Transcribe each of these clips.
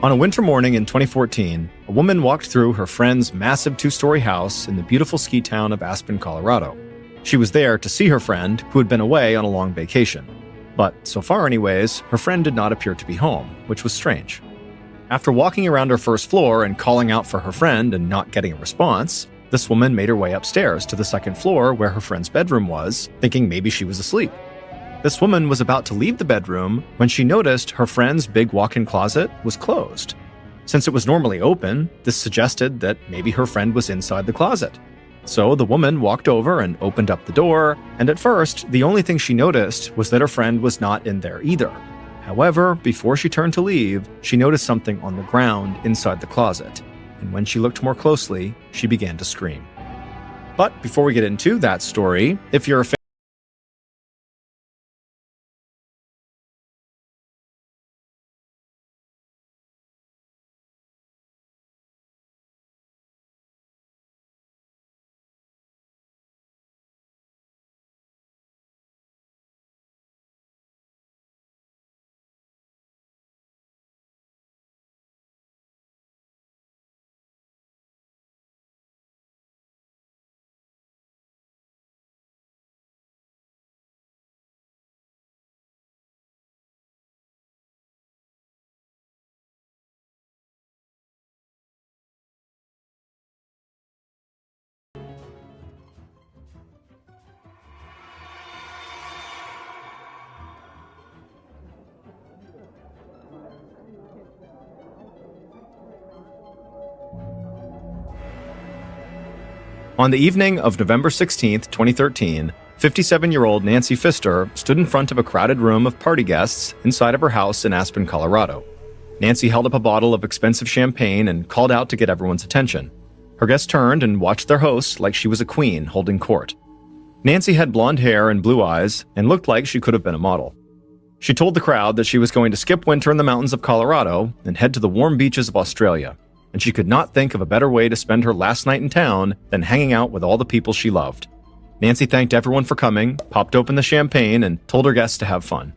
On a winter morning in 2014, a woman walked through her friend's massive 2-story house in the beautiful ski town of Aspen, Colorado. She was there to see her friend, who had been away on a long vacation. But so far anyways, her friend did not appear to be home, which was strange. After walking around her first floor and calling out for her friend and not getting a response, this woman made her way upstairs to the second floor where her friend's bedroom was, thinking maybe she was asleep. This woman was about to leave the bedroom when she noticed her friend's big walk-in closet was closed. Since it was normally open, this suggested that maybe her friend was inside the closet. So the woman walked over and opened up the door, and at first, the only thing she noticed was that her friend was not in there either. However, before she turned to leave, she noticed something on the ground inside the closet, and when she looked more closely, she began to scream. But before we get into that story, if you're a fan On the evening of November 16, 2013, 57-year-old Nancy Pfister stood in front of a crowded room of party guests inside of her house in Aspen, Colorado. Nancy held up a bottle of expensive champagne and called out to get everyone's attention. Her guests turned and watched their host like she was a queen holding court. Nancy had blonde hair and blue eyes and looked like she could have been a model. She told the crowd that she was going to skip winter in the mountains of Colorado and head to the warm beaches of Australia, and she could not think of a better way to spend her last night in town than hanging out with all the people she loved. Nancy thanked everyone for coming, popped open the champagne, and told her guests to have fun.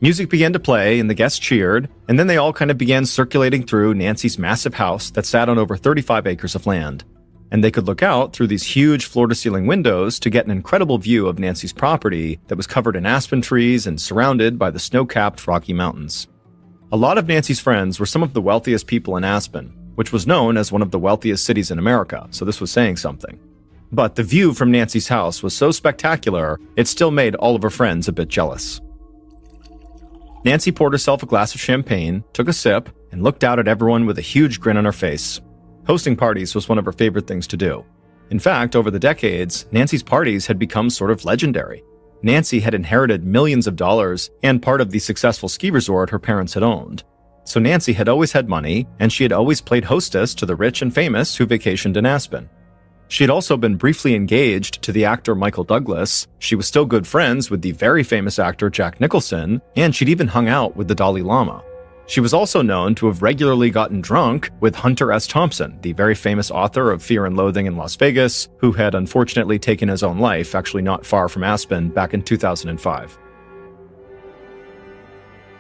Music began to play, and the guests cheered, and then they all kind of began circulating through Nancy's massive house that sat on over 35 acres of land. And they could look out through these huge floor-to-ceiling windows to get an incredible view of Nancy's property that was covered in aspen trees and surrounded by the snow-capped Rocky Mountains. A lot of Nancy's friends were some of the wealthiest people in Aspen, which was known as one of the wealthiest cities in America, so this was saying something. But the view from Nancy's house was so spectacular, it still made all of her friends a bit jealous. Nancy poured herself a glass of champagne, took a sip, and looked out at everyone with a huge grin on her face. Hosting parties was one of her favorite things to do. In fact, over the decades, Nancy's parties had become sort of legendary. Nancy had inherited millions of dollars and part of the successful ski resort her parents had owned. So Nancy had always had money, and she had always played hostess to the rich and famous who vacationed in Aspen. She had also been briefly engaged to the actor Michael Douglas, she was still good friends with the very famous actor Jack Nicholson, and she'd even hung out with the Dalai Lama. She was also known to have regularly gotten drunk with Hunter S. Thompson, the very famous author of Fear and Loathing in Las Vegas, who had unfortunately taken his own life, actually not far from Aspen, back in 2005.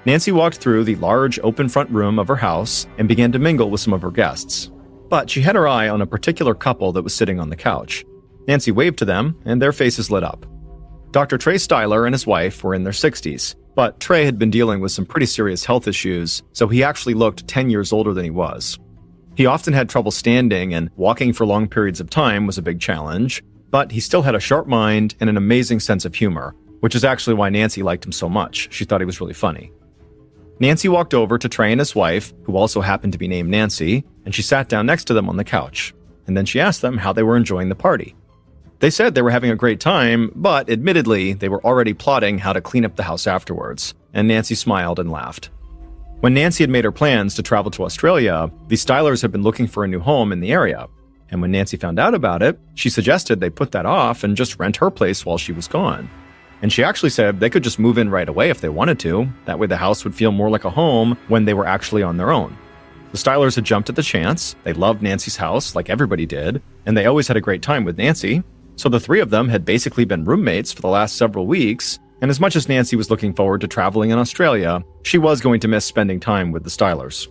Nancy walked through the large open front room of her house and began to mingle with some of her guests. But she had her eye on a particular couple that was sitting on the couch. Nancy waved to them, and their faces lit up. Dr. Trey Styler and his wife were in their 60s, but Trey had been dealing with some pretty serious health issues, so he actually looked 10 years older than he was. He often had trouble standing, and walking for long periods of time was a big challenge, but he still had a sharp mind and an amazing sense of humor, which is actually why Nancy liked him so much. She thought he was really funny. Nancy walked over to Trey and his wife, who also happened to be named Nancy, and she sat down next to them on the couch. And then she asked them how they were enjoying the party. They said they were having a great time, but admittedly, they were already plotting how to clean up the house afterwards, and Nancy smiled and laughed. When Nancy had made her plans to travel to Australia, the Stylers had been looking for a new home in the area, and when Nancy found out about it, she suggested they put that off and just rent her place while she was gone. And she actually said they could just move in right away if they wanted to. That way the house would feel more like a home when they were actually on their own. The Stylers had jumped at the chance. They loved Nancy's house like everybody did, and they always had a great time with Nancy. So the three of them had basically been roommates for the last several weeks, and as much as Nancy was looking forward to traveling in Australia, she was going to miss spending time with the Stylers.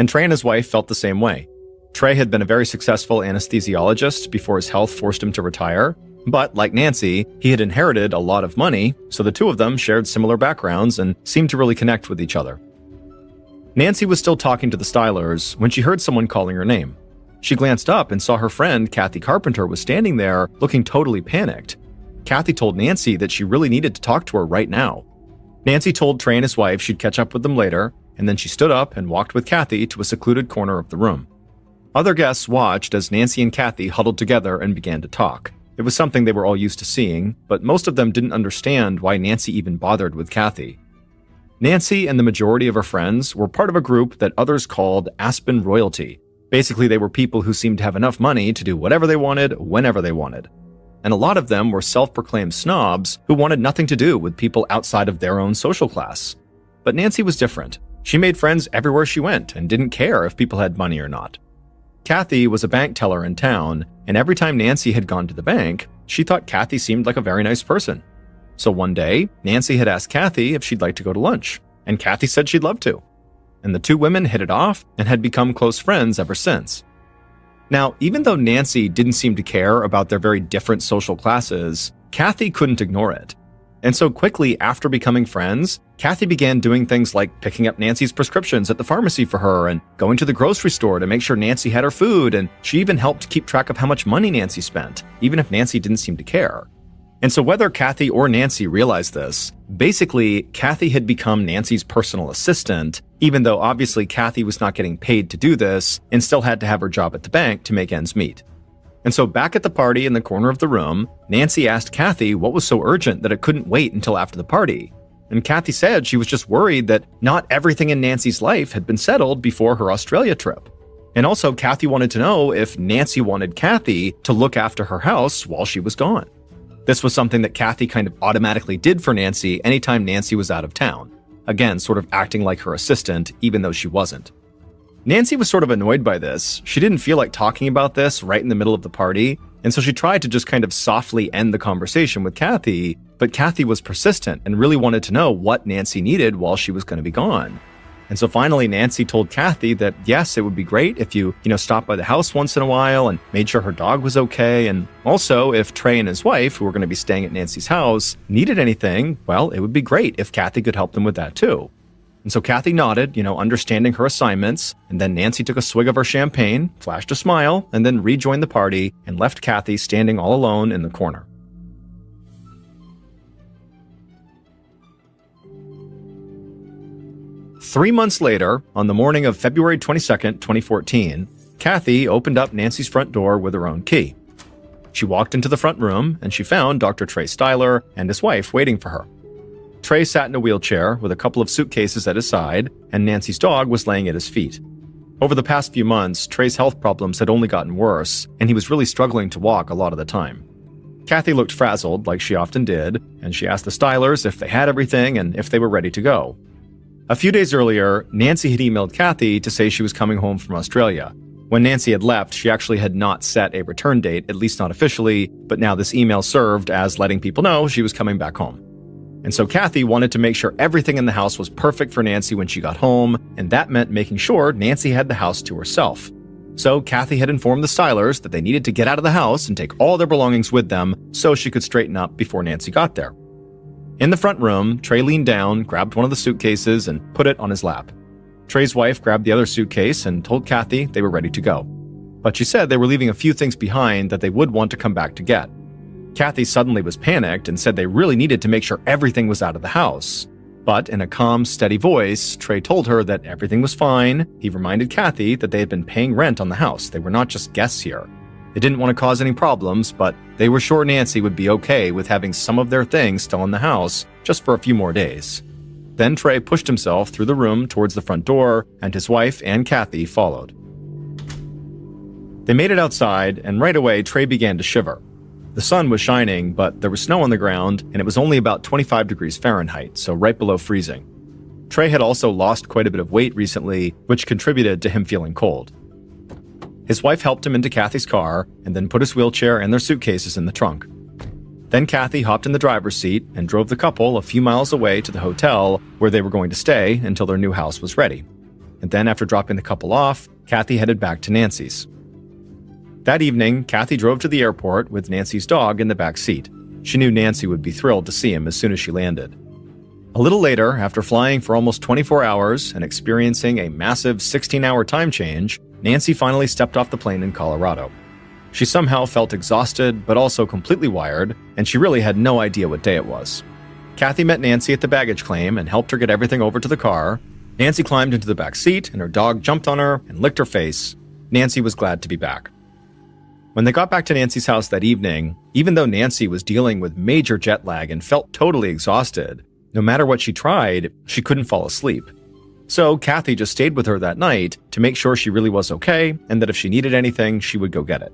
and Trey and his wife felt the same way. Trey had been a very successful anesthesiologist before his health forced him to retire, but like Nancy, he had inherited a lot of money, so the two of them shared similar backgrounds and seemed to really connect with each other. Nancy was still talking to the Stylers when she heard someone calling her name. She glanced up and saw her friend Kathy Carpenter was standing there looking totally panicked. Kathy told Nancy that she really needed to talk to her right now. Nancy told Trey and his wife she'd catch up with them later, and then she stood up and walked with Kathy to a secluded corner of the room. Other guests watched as Nancy and Kathy huddled together and began to talk. It was something they were all used to seeing, but most of them didn't understand why Nancy even bothered with Kathy. Nancy and the majority of her friends were part of a group that others called Aspen Royalty. Basically, they were people who seemed to have enough money to do whatever they wanted, whenever they wanted. And a lot of them were self-proclaimed snobs who wanted nothing to do with people outside of their own social class. But Nancy was different. She made friends everywhere she went and didn't care if people had money or not. Kathy was a bank teller in town, and every time Nancy had gone to the bank, she thought Kathy seemed like a very nice person. So one day, Nancy had asked Kathy if she'd like to go to lunch, and Kathy said she'd love to. And the two women hit it off and had become close friends ever since. Now, even though Nancy didn't seem to care about their very different social classes, Kathy couldn't ignore it. And so quickly after becoming friends, Kathy began doing things like picking up Nancy's prescriptions at the pharmacy for her and going to the grocery store to make sure Nancy had her food, and she even helped keep track of how much money Nancy spent, even if Nancy didn't seem to care. And so whether Kathy or Nancy realized this, basically, Kathy had become Nancy's personal assistant, even though obviously Kathy was not getting paid to do this and still had to have her job at the bank to make ends meet. And so back at the party in the corner of the room, Nancy asked Kathy what was so urgent that it couldn't wait until after the party. And Kathy said she was just worried that not everything in Nancy's life had been settled before her Australia trip. And also, Kathy wanted to know if Nancy wanted Kathy to look after her house while she was gone. This was something that Kathy kind of automatically did for Nancy anytime Nancy was out of town. Again, sort of acting like her assistant, even though she wasn't. Nancy was sort of annoyed by this. She didn't feel like talking about this right in the middle of the party, and so she tried to just kind of softly end the conversation with Kathy, but Kathy was persistent and really wanted to know what Nancy needed while she was going to be gone. And so finally, Nancy told Kathy that yes, it would be great if you stopped by the house once in a while and made sure her dog was okay. And also, if Trey and his wife, who were going to be staying at Nancy's house, needed anything, well, it would be great if Kathy could help them with that too. And so Kathy nodded, understanding her assignments, and then Nancy took a swig of her champagne, flashed a smile, and then rejoined the party and left Kathy standing all alone in the corner. Three months later, on the morning of February 22nd, 2014, Kathy opened up Nancy's front door with her own key. She walked into the front room, and she found Dr. Trey Styler and his wife waiting for her. Trey sat in a wheelchair with a couple of suitcases at his side, and Nancy's dog was laying at his feet. Over the past few months, Trey's health problems had only gotten worse, and he was really struggling to walk a lot of the time. Kathy looked frazzled, like she often did, and she asked the Stylers if they had everything and if they were ready to go. A few days earlier, Nancy had emailed Kathy to say she was coming home from Australia. When Nancy had left, she actually had not set a return date, at least not officially, but now this email served as letting people know she was coming back home. And so Kathy wanted to make sure everything in the house was perfect for Nancy when she got home, and that meant making sure Nancy had the house to herself. So Kathy had informed the Stylers that they needed to get out of the house and take all their belongings with them so she could straighten up before Nancy got there. In the front room, Trey leaned down, grabbed one of the suitcases, and put it on his lap. Trey's wife grabbed the other suitcase and told Kathy they were ready to go. But she said they were leaving a few things behind that they would want to come back to get. Kathy suddenly was panicked and said they really needed to make sure everything was out of the house. But in a calm, steady voice, Trey told her that everything was fine. He reminded Kathy that they had been paying rent on the house. They were not just guests here. They didn't want to cause any problems, but they were sure Nancy would be okay with having some of their things still in the house just for a few more days. Then Trey pushed himself through the room towards the front door, and his wife and Kathy followed. They made it outside, and right away Trey began to shiver. The sun was shining, but there was snow on the ground, and it was only about 25 degrees Fahrenheit, so right below freezing. Trey had also lost quite a bit of weight recently, which contributed to him feeling cold. His wife helped him into Kathy's car and then put his wheelchair and their suitcases in the trunk. Then Kathy hopped in the driver's seat and drove the couple a few miles away to the hotel where they were going to stay until their new house was ready. and then after dropping the couple off, Kathy headed back to Nancy's. That evening, Kathy drove to the airport with Nancy's dog in the back seat. She knew Nancy would be thrilled to see him as soon as she landed. A little later, after flying for almost 24 hours and experiencing a massive 16-hour time change, Nancy finally stepped off the plane in Colorado. She somehow felt exhausted, but also completely wired, and she really had no idea what day it was. Kathy met Nancy at the baggage claim and helped her get everything over to the car. Nancy climbed into the back seat, and her dog jumped on her and licked her face. Nancy was glad to be back. When they got back to Nancy's house that evening, even though Nancy was dealing with major jet lag and felt totally exhausted, no matter what she tried, she couldn't fall asleep. So Kathy just stayed with her that night to make sure she really was okay and that if she needed anything, she would go get it.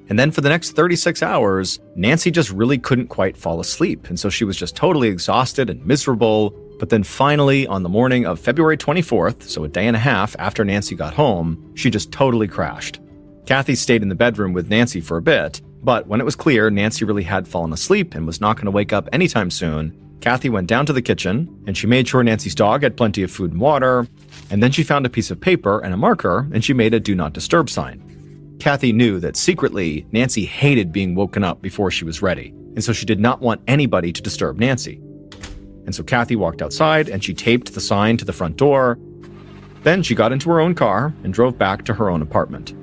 And then for the next 36 hours, Nancy just really couldn't quite fall asleep, and so she was just totally exhausted and miserable. But then finally, on the morning of February 24th, so a day and a half after Nancy got home, she just totally crashed. Kathy stayed in the bedroom with Nancy for a bit, but when it was clear Nancy really had fallen asleep and was not going to wake up anytime soon, Kathy went down to the kitchen, and she made sure Nancy's dog had plenty of food and water, and then she found a piece of paper and a marker, and she made a do not disturb sign. Kathy knew that secretly, Nancy hated being woken up before she was ready, and so she did not want anybody to disturb Nancy. And so Kathy walked outside, and she taped the sign to the front door. Then she got into her own car and drove back to her own apartment.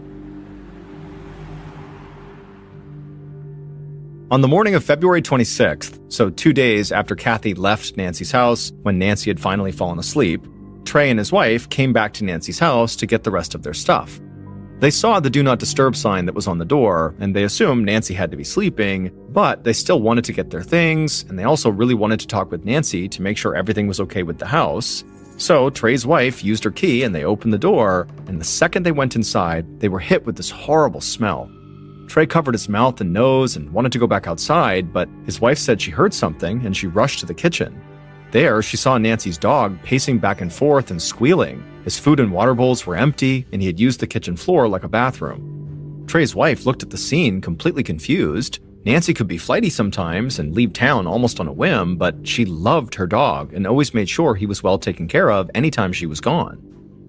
On the morning of February 26th, so 2 days after Kathy left Nancy's house when Nancy had finally fallen asleep, Trey and his wife came back to Nancy's house to get the rest of their stuff. They saw the do not disturb sign that was on the door, and they assumed Nancy had to be sleeping, but they still wanted to get their things, and they also really wanted to talk with Nancy to make sure everything was okay with the house. So Trey's wife used her key and they opened the door, and the second they went inside, they were hit with this horrible smell. Trey covered his mouth and nose and wanted to go back outside, but his wife said she heard something and she rushed to the kitchen. There, she saw Nancy's dog pacing back and forth and squealing. His food and water bowls were empty, and he had used the kitchen floor like a bathroom. Trey's wife looked at the scene completely confused. Nancy could be flighty sometimes and leave town almost on a whim, but she loved her dog and always made sure he was well taken care of anytime she was gone.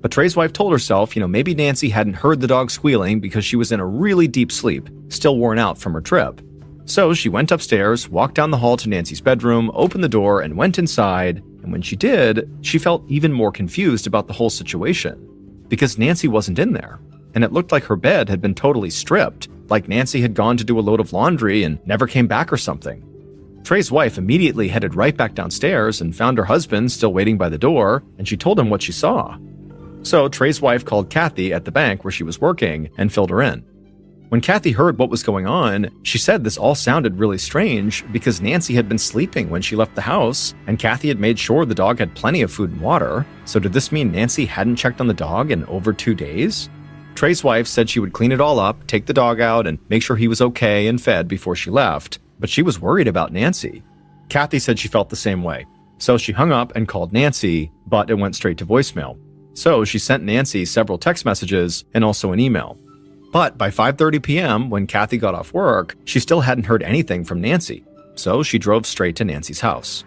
But Trey's wife told herself, maybe Nancy hadn't heard the dog squealing because she was in a really deep sleep, still worn out from her trip. So she went upstairs, walked down the hall to Nancy's bedroom, opened the door, and went inside. And when she did, she felt even more confused about the whole situation. Because Nancy wasn't in there. And it looked like her bed had been totally stripped, like Nancy had gone to do a load of laundry and never came back or something. Trey's wife immediately headed right back downstairs and found her husband still waiting by the door, and she told him what she saw. So Trey's wife called Kathy at the bank where she was working and filled her in. When Kathy heard what was going on, she said this all sounded really strange because Nancy had been sleeping when she left the house, and Kathy had made sure the dog had plenty of food and water. So did this mean Nancy hadn't checked on the dog in over 2 days? Trey's wife said she would clean it all up, take the dog out, and make sure he was okay and fed before she left, but she was worried about Nancy. Kathy said she felt the same way. So she hung up and called Nancy, but it went straight to voicemail. So she sent Nancy several text messages and also an email. But by 5:30 p.m., when Kathy got off work, she still hadn't heard anything from Nancy. So she drove straight to Nancy's house.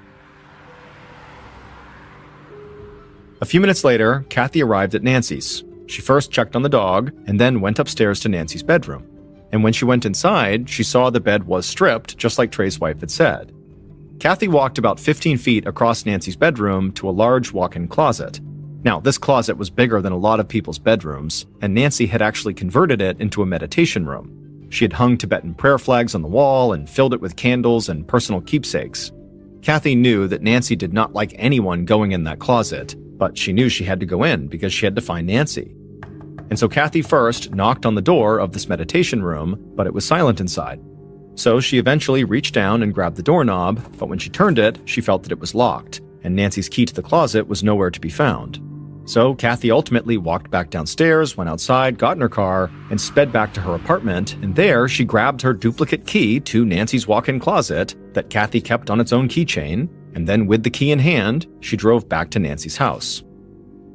A few minutes later, Kathy arrived at Nancy's. She first checked on the dog and then went upstairs to Nancy's bedroom. And when she went inside, she saw the bed was stripped, just like Trey's wife had said. Kathy walked about 15 feet across Nancy's bedroom to a large walk-in closet. Now, this closet was bigger than a lot of people's bedrooms, and Nancy had actually converted it into a meditation room. She had hung Tibetan prayer flags on the wall and filled it with candles and personal keepsakes. Kathy knew that Nancy did not like anyone going in that closet, but she knew she had to go in because she had to find Nancy. And so Kathy first knocked on the door of this meditation room, but it was silent inside. So she eventually reached down and grabbed the doorknob, but when she turned it, she felt that it was locked, and Nancy's key to the closet was nowhere to be found. So Kathy ultimately walked back downstairs, went outside, got in her car, and sped back to her apartment, and there she grabbed her duplicate key to Nancy's walk-in closet that Kathy kept on its own keychain, and then with the key in hand, she drove back to Nancy's house.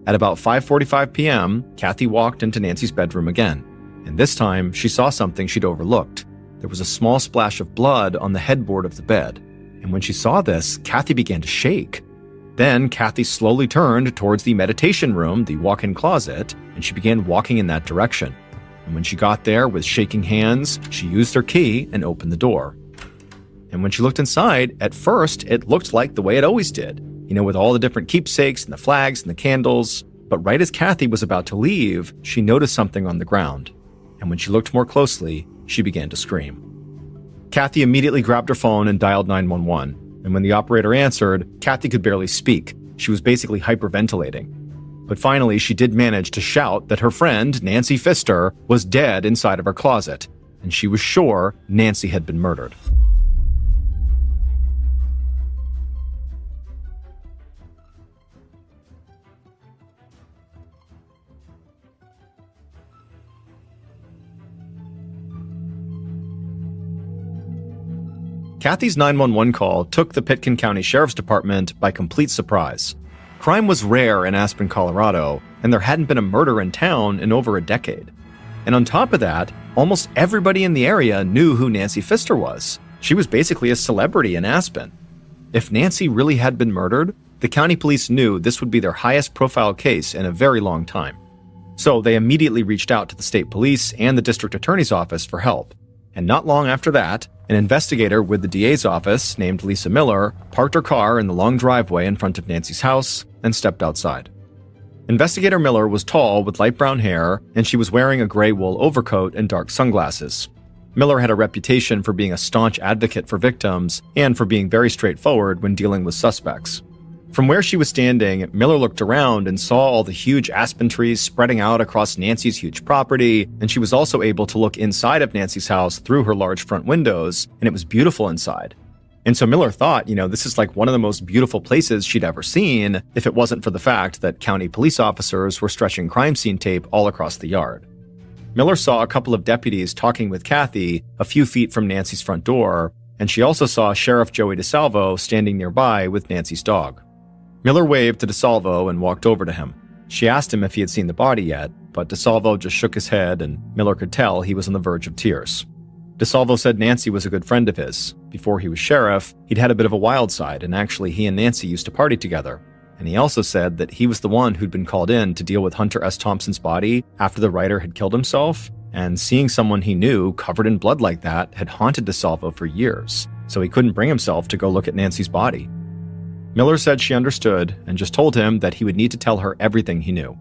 At about 5:45 p.m., Kathy walked into Nancy's bedroom again, and this time she saw something she'd overlooked. There was a small splash of blood on the headboard of the bed, and when she saw this, Kathy began to shake. Then Kathy slowly turned towards the meditation room, the walk-in closet, and she began walking in that direction. And when she got there with shaking hands, she used her key and opened the door. And when she looked inside, at first, it looked like the way it always did, with all the different keepsakes and the flags and the candles. But right as Kathy was about to leave, she noticed something on the ground. And when she looked more closely, she began to scream. Kathy immediately grabbed her phone and dialed 911. And when the operator answered, Kathy could barely speak. She was basically hyperventilating. But finally, she did manage to shout that her friend, Nancy Pfister, was dead inside of her closet, and she was sure Nancy had been murdered. Kathy's 911 call took the Pitkin County Sheriff's Department by complete surprise. Crime was rare in Aspen, Colorado, and there hadn't been a murder in town in over a decade. And on top of that, almost everybody in the area knew who Nancy Pfister was. She was basically a celebrity in Aspen. If Nancy really had been murdered, the county police knew this would be their highest profile case in a very long time. So they immediately reached out to the state police and the district attorney's office for help. And not long after that, an investigator with the DA's office named Lisa Miller parked her car in the long driveway in front of Nancy's house and stepped outside. Investigator Miller was tall with light brown hair, and she was wearing a gray wool overcoat and dark sunglasses. Miller had a reputation for being a staunch advocate for victims and for being very straightforward when dealing with suspects. From where she was standing, Miller looked around and saw all the huge aspen trees spreading out across Nancy's huge property, and she was also able to look inside of Nancy's house through her large front windows, and it was beautiful inside. And so Miller thought, this is like one of the most beautiful places she'd ever seen, if it wasn't for the fact that county police officers were stretching crime scene tape all across the yard. Miller saw a couple of deputies talking with Kathy a few feet from Nancy's front door, and she also saw Sheriff Joey DeSalvo standing nearby with Nancy's dog. Miller waved to DeSalvo and walked over to him. She asked him if he had seen the body yet, but DeSalvo just shook his head, and Miller could tell he was on the verge of tears. DeSalvo said Nancy was a good friend of his. Before he was sheriff, he'd had a bit of a wild side, and actually he and Nancy used to party together. And he also said that he was the one who'd been called in to deal with Hunter S. Thompson's body after the writer had killed himself, and seeing someone he knew covered in blood like that had haunted DeSalvo for years, so he couldn't bring himself to go look at Nancy's body. Miller said she understood and just told him that he would need to tell her everything he knew.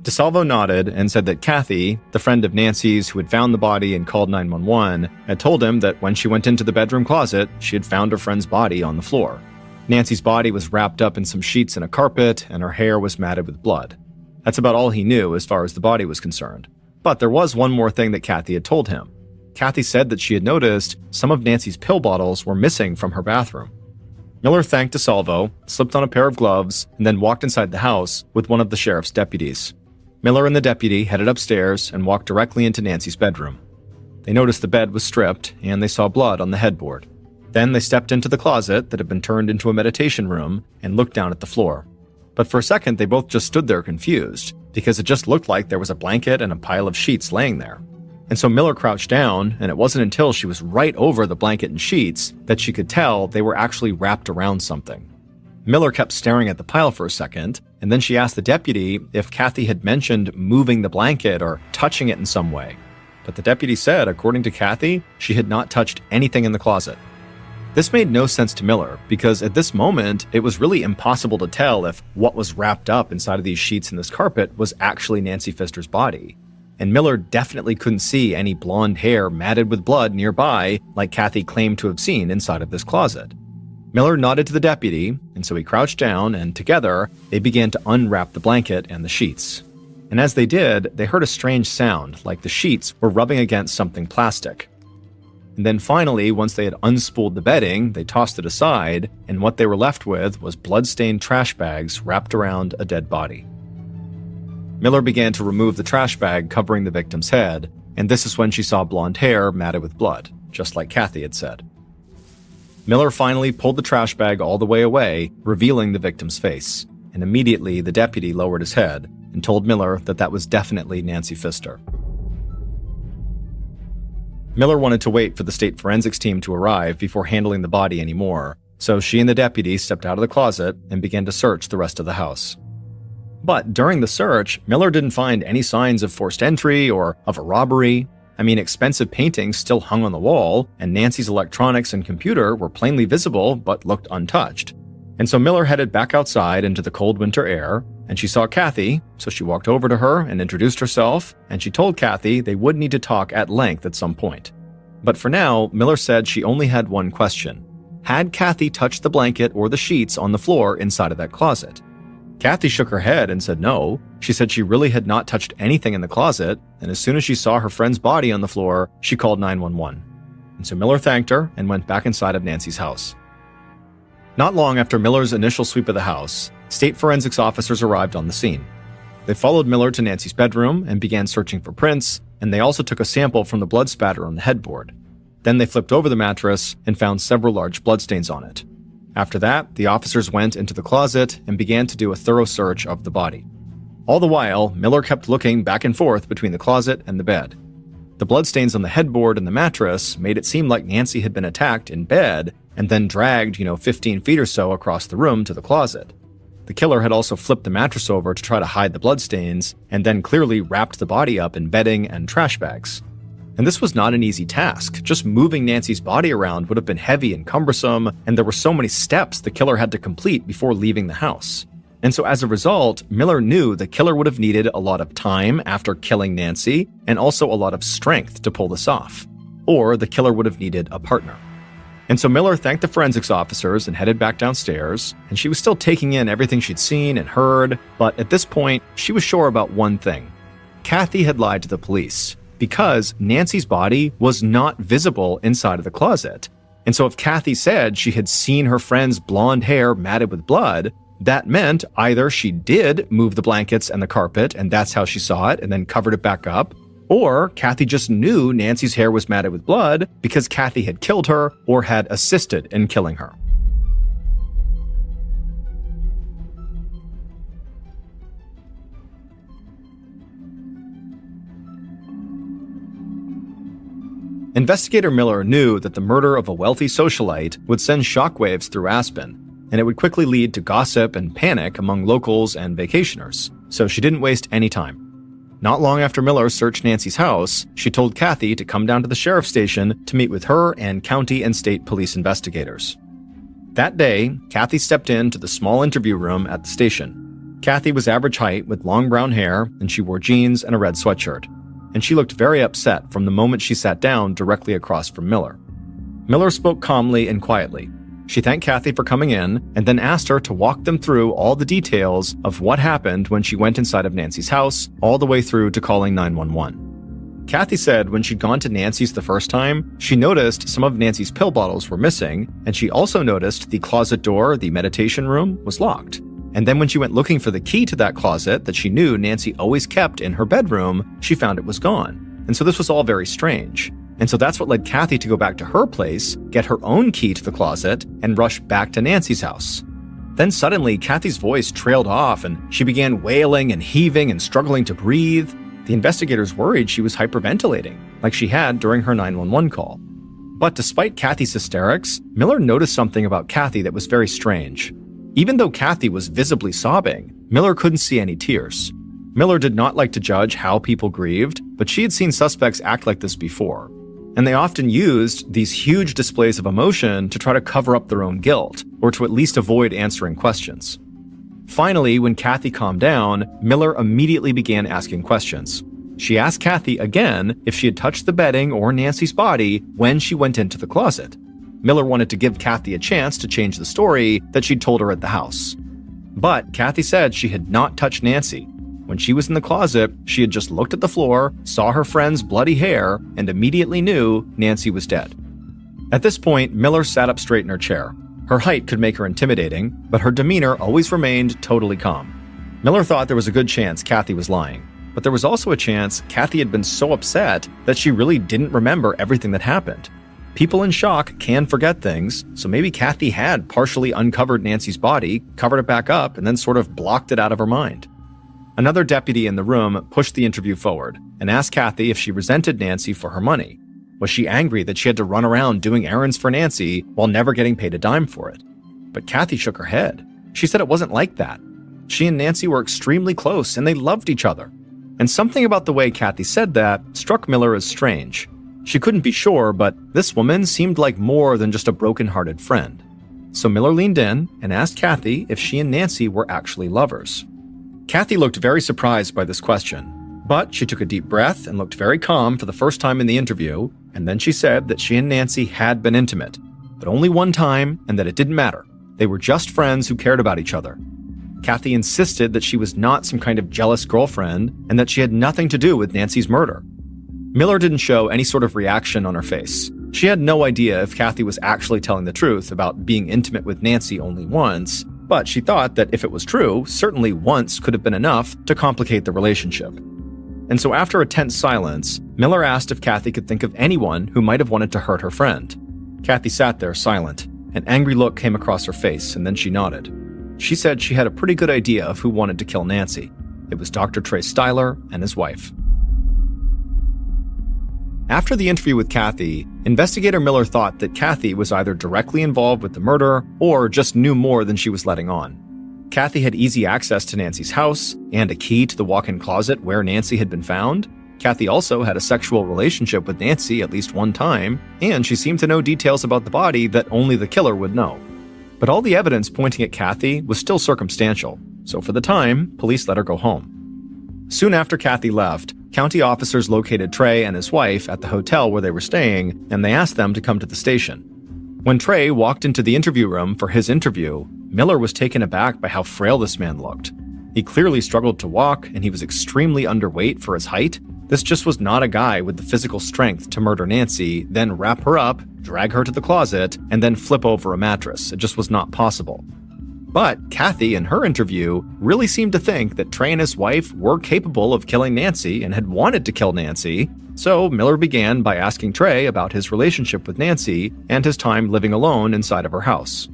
DeSalvo nodded and said that Kathy, the friend of Nancy's who had found the body and called 911, had told him that when she went into the bedroom closet, she had found her friend's body on the floor. Nancy's body was wrapped up in some sheets and a carpet, and her hair was matted with blood. That's about all he knew as far as the body was concerned. But there was one more thing that Kathy had told him. Kathy said that she had noticed some of Nancy's pill bottles were missing from her bathroom. Miller thanked DeSalvo, slipped on a pair of gloves, and then walked inside the house with one of the sheriff's deputies. Miller and the deputy headed upstairs and walked directly into Nancy's bedroom. They noticed the bed was stripped, and they saw blood on the headboard. Then they stepped into the closet that had been turned into a meditation room and looked down at the floor. But for a second, they both just stood there confused, because it just looked like there was a blanket and a pile of sheets laying there. And so Miller crouched down, and it wasn't until she was right over the blanket and sheets that she could tell they were actually wrapped around something. Miller kept staring at the pile for a second, and then she asked the deputy if Kathy had mentioned moving the blanket or touching it in some way. But the deputy said, according to Kathy, she had not touched anything in the closet. This made no sense to Miller, because at this moment, it was really impossible to tell if what was wrapped up inside of these sheets and this carpet was actually Nancy Pfister's body. And Miller definitely couldn't see any blonde hair matted with blood nearby like Kathy claimed to have seen inside of this closet. Miller nodded to the deputy, and so he crouched down, and together, they began to unwrap the blanket and the sheets. And as they did, they heard a strange sound, like the sheets were rubbing against something plastic. And then finally, once they had unspooled the bedding, they tossed it aside, and what they were left with was blood-stained trash bags wrapped around a dead body. Miller began to remove the trash bag covering the victim's head, and this is when she saw blonde hair matted with blood, just like Kathy had said. Miller finally pulled the trash bag all the way away, revealing the victim's face, and immediately the deputy lowered his head and told Miller that that was definitely Nancy Pfister. Miller wanted to wait for the state forensics team to arrive before handling the body anymore, So she and the deputy stepped out of the closet and began to search the rest of the house. But during the search, Miller didn't find any signs of forced entry or of a robbery. I mean, expensive paintings still hung on the wall, and Nancy's electronics and computer were plainly visible but looked untouched. And so Miller headed back outside into the cold winter air, and she saw Kathy, so she walked over to her and introduced herself, and she told Kathy they would need to talk at length at some point. But for now, Miller said she only had one question. Had Kathy touched the blanket or the sheets on the floor inside of that closet? Kathy shook her head and said no. She said she really had not touched anything in the closet, and as soon as she saw her friend's body on the floor, she called 911. And so Miller thanked her and went back inside of Nancy's house. Not long after Miller's initial sweep of the house, state forensics officers arrived on the scene. They followed Miller to Nancy's bedroom and began searching for prints, and they also took a sample from the blood spatter on the headboard. Then they flipped over the mattress and found several large bloodstains on it. After that, the officers went into the closet and began to do a thorough search of the body. All the while, Miller kept looking back and forth between the closet and the bed. The bloodstains on the headboard and the mattress made it seem like Nancy had been attacked in bed and then dragged, 15 feet or so across the room to the closet. The killer had also flipped the mattress over to try to hide the bloodstains and then clearly wrapped the body up in bedding and trash bags. And this was not an easy task. Just moving Nancy's body around would have been heavy and cumbersome, and there were so many steps the killer had to complete before leaving the house. And so as a result, Miller knew the killer would have needed a lot of time after killing Nancy, and also a lot of strength to pull this off. Or the killer would have needed a partner. And so Miller thanked the forensics officers and headed back downstairs, and she was still taking in everything she'd seen and heard, but at this point, she was sure about one thing. Kathy had lied to the police, because Nancy's body was not visible inside of the closet. And so if Kathy said she had seen her friend's blonde hair matted with blood, that meant either she did move the blankets and the carpet, and that's how she saw it, and then covered it back up, or Kathy just knew Nancy's hair was matted with blood because Kathy had killed her or had assisted in killing her. Investigator Miller knew that the murder of a wealthy socialite would send shockwaves through Aspen, and it would quickly lead to gossip and panic among locals and vacationers, so she didn't waste any time. Not long after Miller searched Nancy's house, she told Kathy to come down to the sheriff's station to meet with her and county and state police investigators. That day, Kathy stepped into the small interview room at the station. Kathy was average height with long brown hair, and she wore jeans and a red sweatshirt. And she looked very upset from the moment she sat down directly across from Miller. Miller spoke calmly and quietly. She thanked Kathy for coming in and then asked her to walk them through all the details of what happened when she went inside of Nancy's house, all the way through to calling 911. Kathy said when she'd gone to Nancy's the first time, she noticed some of Nancy's pill bottles were missing, and she also noticed the closet door, the meditation room, was locked. And then when she went looking for the key to that closet that she knew Nancy always kept in her bedroom, she found it was gone. And so this was all very strange. And so that's what led Kathy to go back to her place, get her own key to the closet, and rush back to Nancy's house. Then suddenly, Kathy's voice trailed off, and she began wailing and heaving and struggling to breathe. The investigators worried she was hyperventilating, like she had during her 911 call. But despite Kathy's hysterics, Miller noticed something about Kathy that was very strange. Even though Kathy was visibly sobbing, Miller couldn't see any tears. Miller did not like to judge how people grieved, but she had seen suspects act like this before. And they often used these huge displays of emotion to try to cover up their own guilt, or to at least avoid answering questions. Finally, when Kathy calmed down, Miller immediately began asking questions. She asked Kathy again if she had touched the bedding or Nancy's body when she went into the closet. Miller wanted to give Kathy a chance to change the story that she'd told her at the house. But Kathy said she had not touched Nancy. When she was in the closet, she had just looked at the floor, saw her friend's bloody hair, and immediately knew Nancy was dead. At this point, Miller sat up straight in her chair. Her height could make her intimidating, but her demeanor always remained totally calm. Miller thought there was a good chance Kathy was lying, but there was also a chance Kathy had been so upset that she really didn't remember everything that happened. People in shock can forget things, so maybe Kathy had partially uncovered Nancy's body, covered it back up, and then sort of blocked it out of her mind. Another deputy in the room pushed the interview forward and asked Kathy if she resented Nancy for her money. Was she angry that she had to run around doing errands for Nancy while never getting paid a dime for it? But Kathy shook her head. She said it wasn't like that. She and Nancy were extremely close and they loved each other. And something about the way Kathy said that struck Miller as strange. She couldn't be sure, but this woman seemed like more than just a broken-hearted friend. So Miller leaned in and asked Kathy if she and Nancy were actually lovers. Kathy looked very surprised by this question, but she took a deep breath and looked very calm for the first time in the interview, and then she said that she and Nancy had been intimate, but only one time, and that it didn't matter. They were just friends who cared about each other. Kathy insisted that she was not some kind of jealous girlfriend and that she had nothing to do with Nancy's murder. Miller didn't show any sort of reaction on her face. She had no idea if Kathy was actually telling the truth about being intimate with Nancy only once, but she thought that if it was true, certainly once could have been enough to complicate the relationship. And so after a tense silence, Miller asked if Kathy could think of anyone who might have wanted to hurt her friend. Kathy sat there silent. An angry look came across her face, and then she nodded. She said she had a pretty good idea of who wanted to kill Nancy. It was Dr. Trey Styler and his wife. After the interview with Kathy, investigator Miller thought that Kathy was either directly involved with the murder or just knew more than she was letting on. Kathy had easy access to Nancy's house and a key to the walk-in closet where Nancy had been found. Kathy also had a sexual relationship with Nancy at least one time, and she seemed to know details about the body that only the killer would know. But all the evidence pointing at Kathy was still circumstantial, so for the time, police let her go home. Soon after Kathy left, county officers located Trey and his wife at the hotel where they were staying, and they asked them to come to the station. When Trey walked into the interview room for his interview, Miller was taken aback by how frail this man looked. He clearly struggled to walk, and he was extremely underweight for his height. This just was not a guy with the physical strength to murder Nancy, then wrap her up, drag her to the closet, and then flip over a mattress. It just was not possible. But Kathy, in her interview, really seemed to think that Trey and his wife were capable of killing Nancy and had wanted to kill Nancy, so Miller began by asking Trey about his relationship with Nancy and his time living alone inside of her house.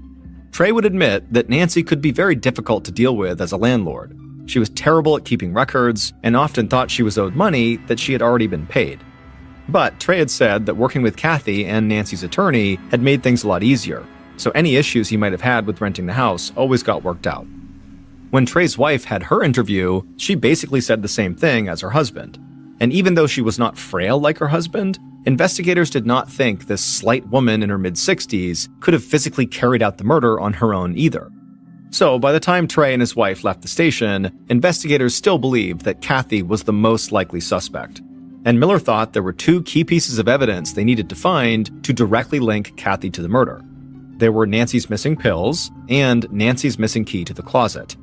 Trey would admit that Nancy could be very difficult to deal with as a landlord. She was terrible at keeping records and often thought she was owed money that she had already been paid. But Trey had said that working with Kathy and Nancy's attorney had made things a lot easier, so any issues he might have had with renting the house always got worked out. When Trey's wife had her interview, she basically said the same thing as her husband. And even though she was not frail like her husband, investigators did not think this slight woman in her mid-60s could have physically carried out the murder on her own either. So by the time Trey and his wife left the station, investigators still believed that Kathy was the most likely suspect. And Miller thought there were two key pieces of evidence they needed to find to directly link Kathy to the murder. There were Nancy's missing pills and Nancy's missing key to the closet.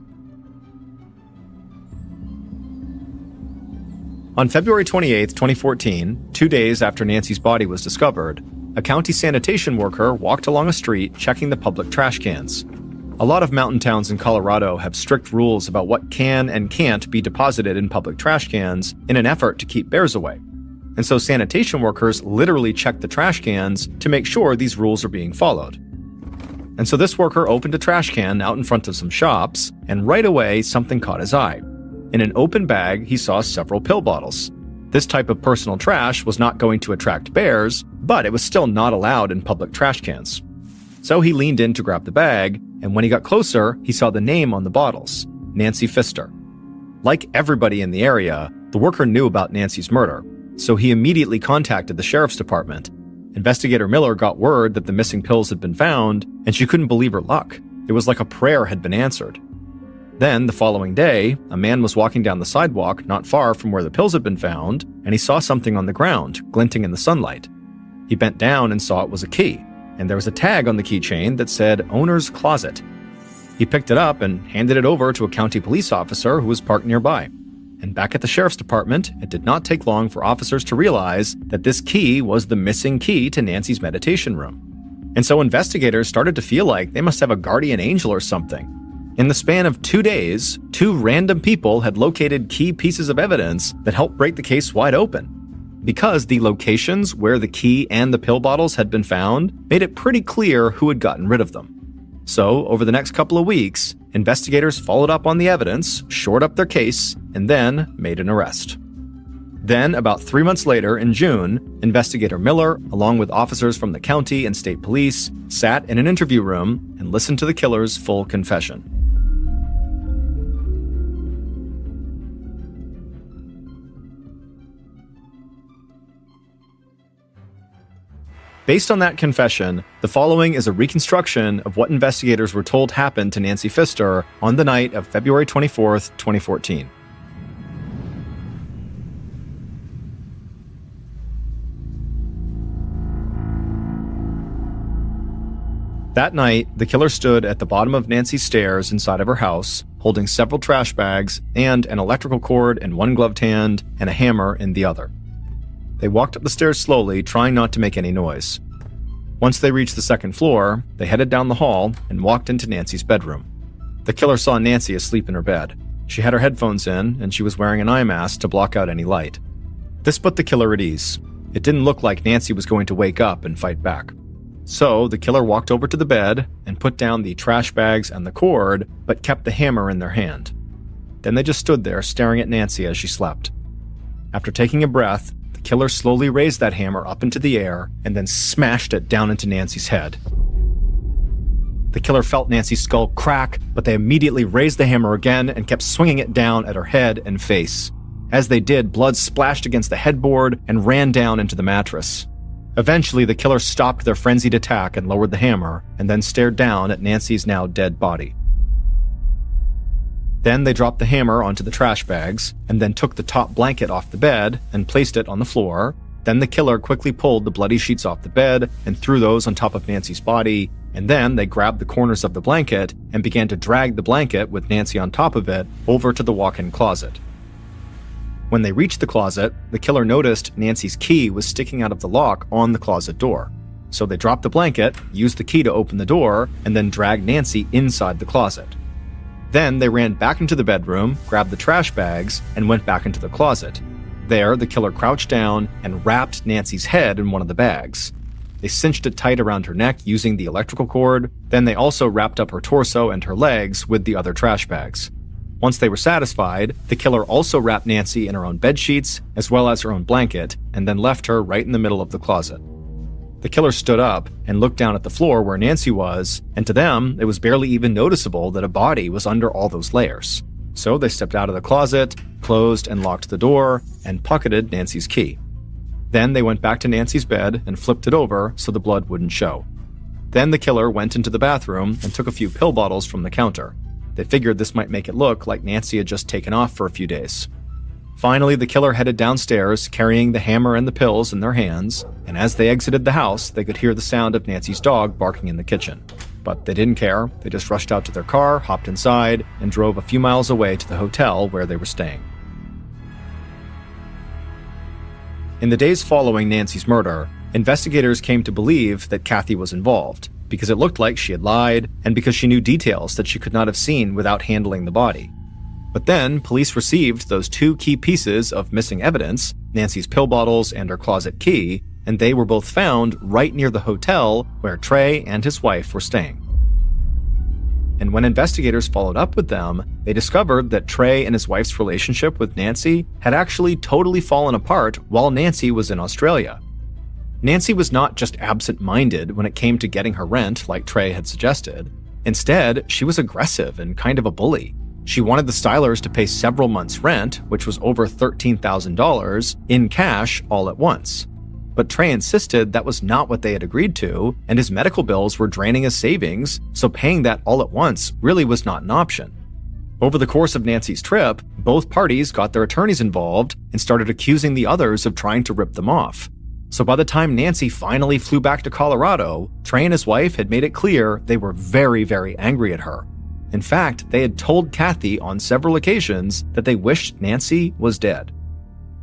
On February 28, 2014, 2 days after Nancy's body was discovered, a county sanitation worker walked along a street checking the public trash cans. A lot of mountain towns in Colorado have strict rules about what can and can't be deposited in public trash cans in an effort to keep bears away. And so sanitation workers literally check the trash cans to make sure these rules are being followed. And so this worker opened a trash can out in front of some shops, and right away something caught his eye. In an open bag, he saw several pill bottles. This type of personal trash was not going to attract bears, but it was still not allowed in public trash cans. So he leaned in to grab the bag, and when he got closer, he saw the name on the bottles, Nancy Pfister. Like everybody in the area, the worker knew about Nancy's murder, so he immediately contacted the sheriff's department. Investigator Miller got word that the missing pills had been found, and she couldn't believe her luck. It was like a prayer had been answered. Then, the following day, a man was walking down the sidewalk not far from where the pills had been found, and he saw something on the ground, glinting in the sunlight. He bent down and saw it was a key, and there was a tag on the keychain that said Owner's Closet. He picked it up and handed it over to a county police officer who was parked nearby. And back at the sheriff's department, it did not take long for officers to realize that this key was the missing key to Nancy's meditation room. And so investigators started to feel like they must have a guardian angel or something. In the span of 2 days, 2 random people had located key pieces of evidence that helped break the case wide open. Because the locations where the key and the pill bottles had been found made it pretty clear who had gotten rid of them. So, over the next couple of weeks, investigators followed up on the evidence, shored up their case, and then made an arrest. Then, about 3 months later, in June, Investigator Miller, along with officers from the county and state police, sat in an interview room and listened to the killer's full confession. Based on that confession, the following is a reconstruction of what investigators were told happened to Nancy Pfister on the night of February 24th, 2014. That night, the killer stood at the bottom of Nancy's stairs inside of her house, holding several trash bags and an electrical cord in one gloved hand and a hammer in the other. They walked up the stairs slowly, trying not to make any noise. Once they reached the second floor, they headed down the hall and walked into Nancy's bedroom. The killer saw Nancy asleep in her bed. She had her headphones in, and she was wearing an eye mask to block out any light. This put the killer at ease. It didn't look like Nancy was going to wake up and fight back. So the killer walked over to the bed and put down the trash bags and the cord, but kept the hammer in their hand. Then they just stood there staring at Nancy as she slept. After taking a breath, the killer slowly raised that hammer up into the air and then smashed it down into Nancy's head. The killer felt Nancy's skull crack, but they immediately raised the hammer again and kept swinging it down at her head and face. As they did, blood splashed against the headboard and ran down into the mattress. Eventually, the killer stopped their frenzied attack and lowered the hammer, and then stared down at Nancy's now dead body. Then they dropped the hammer onto the trash bags, and then took the top blanket off the bed and placed it on the floor. Then the killer quickly pulled the bloody sheets off the bed and threw those on top of Nancy's body, and then they grabbed the corners of the blanket and began to drag the blanket with Nancy on top of it over to the walk-in closet. When they reached the closet, the killer noticed Nancy's key was sticking out of the lock on the closet door. So they dropped the blanket, used the key to open the door, and then dragged Nancy inside the closet. Then they ran back into the bedroom, grabbed the trash bags, and went back into the closet. There, the killer crouched down and wrapped Nancy's head in one of the bags. They cinched it tight around her neck using the electrical cord. Then they also wrapped up her torso and her legs with the other trash bags. Once they were satisfied, the killer also wrapped Nancy in her own bed sheets, as well as her own blanket, and then left her right in the middle of the closet. The killer stood up and looked down at the floor where Nancy was, and to them, it was barely even noticeable that a body was under all those layers. So they stepped out of the closet, closed and locked the door, and pocketed Nancy's key. Then they went back to Nancy's bed and flipped it over so the blood wouldn't show. Then the killer went into the bathroom and took a few pill bottles from the counter. They figured this might make it look like Nancy had just taken off for a few days. Finally, the killer headed downstairs, carrying the hammer and the pills in their hands, and as they exited the house, they could hear the sound of Nancy's dog barking in the kitchen. But they didn't care. They just rushed out to their car, hopped inside, and drove a few miles away to the hotel where they were staying. In the days following Nancy's murder, investigators came to believe that Kathy was involved, because it looked like she had lied, and because she knew details that she could not have seen without handling the body. But then, police received those two key pieces of missing evidence, Nancy's pill bottles and her closet key, and they were both found right near the hotel where Trey and his wife were staying. And when investigators followed up with them, they discovered that Trey and his wife's relationship with Nancy had actually totally fallen apart while Nancy was in Australia. Nancy was not just absent-minded when it came to getting her rent like Trey had suggested. Instead, she was aggressive and kind of a bully. She wanted the Stylers to pay several months' rent, which was over $13,000, in cash all at once. But Trey insisted that was not what they had agreed to, and his medical bills were draining his savings, so paying that all at once really was not an option. Over the course of Nancy's trip, both parties got their attorneys involved and started accusing the others of trying to rip them off. So by the time Nancy finally flew back to Colorado, Trey and his wife had made it clear they were very, very angry at her. In fact, they had told Kathy on several occasions that they wished Nancy was dead.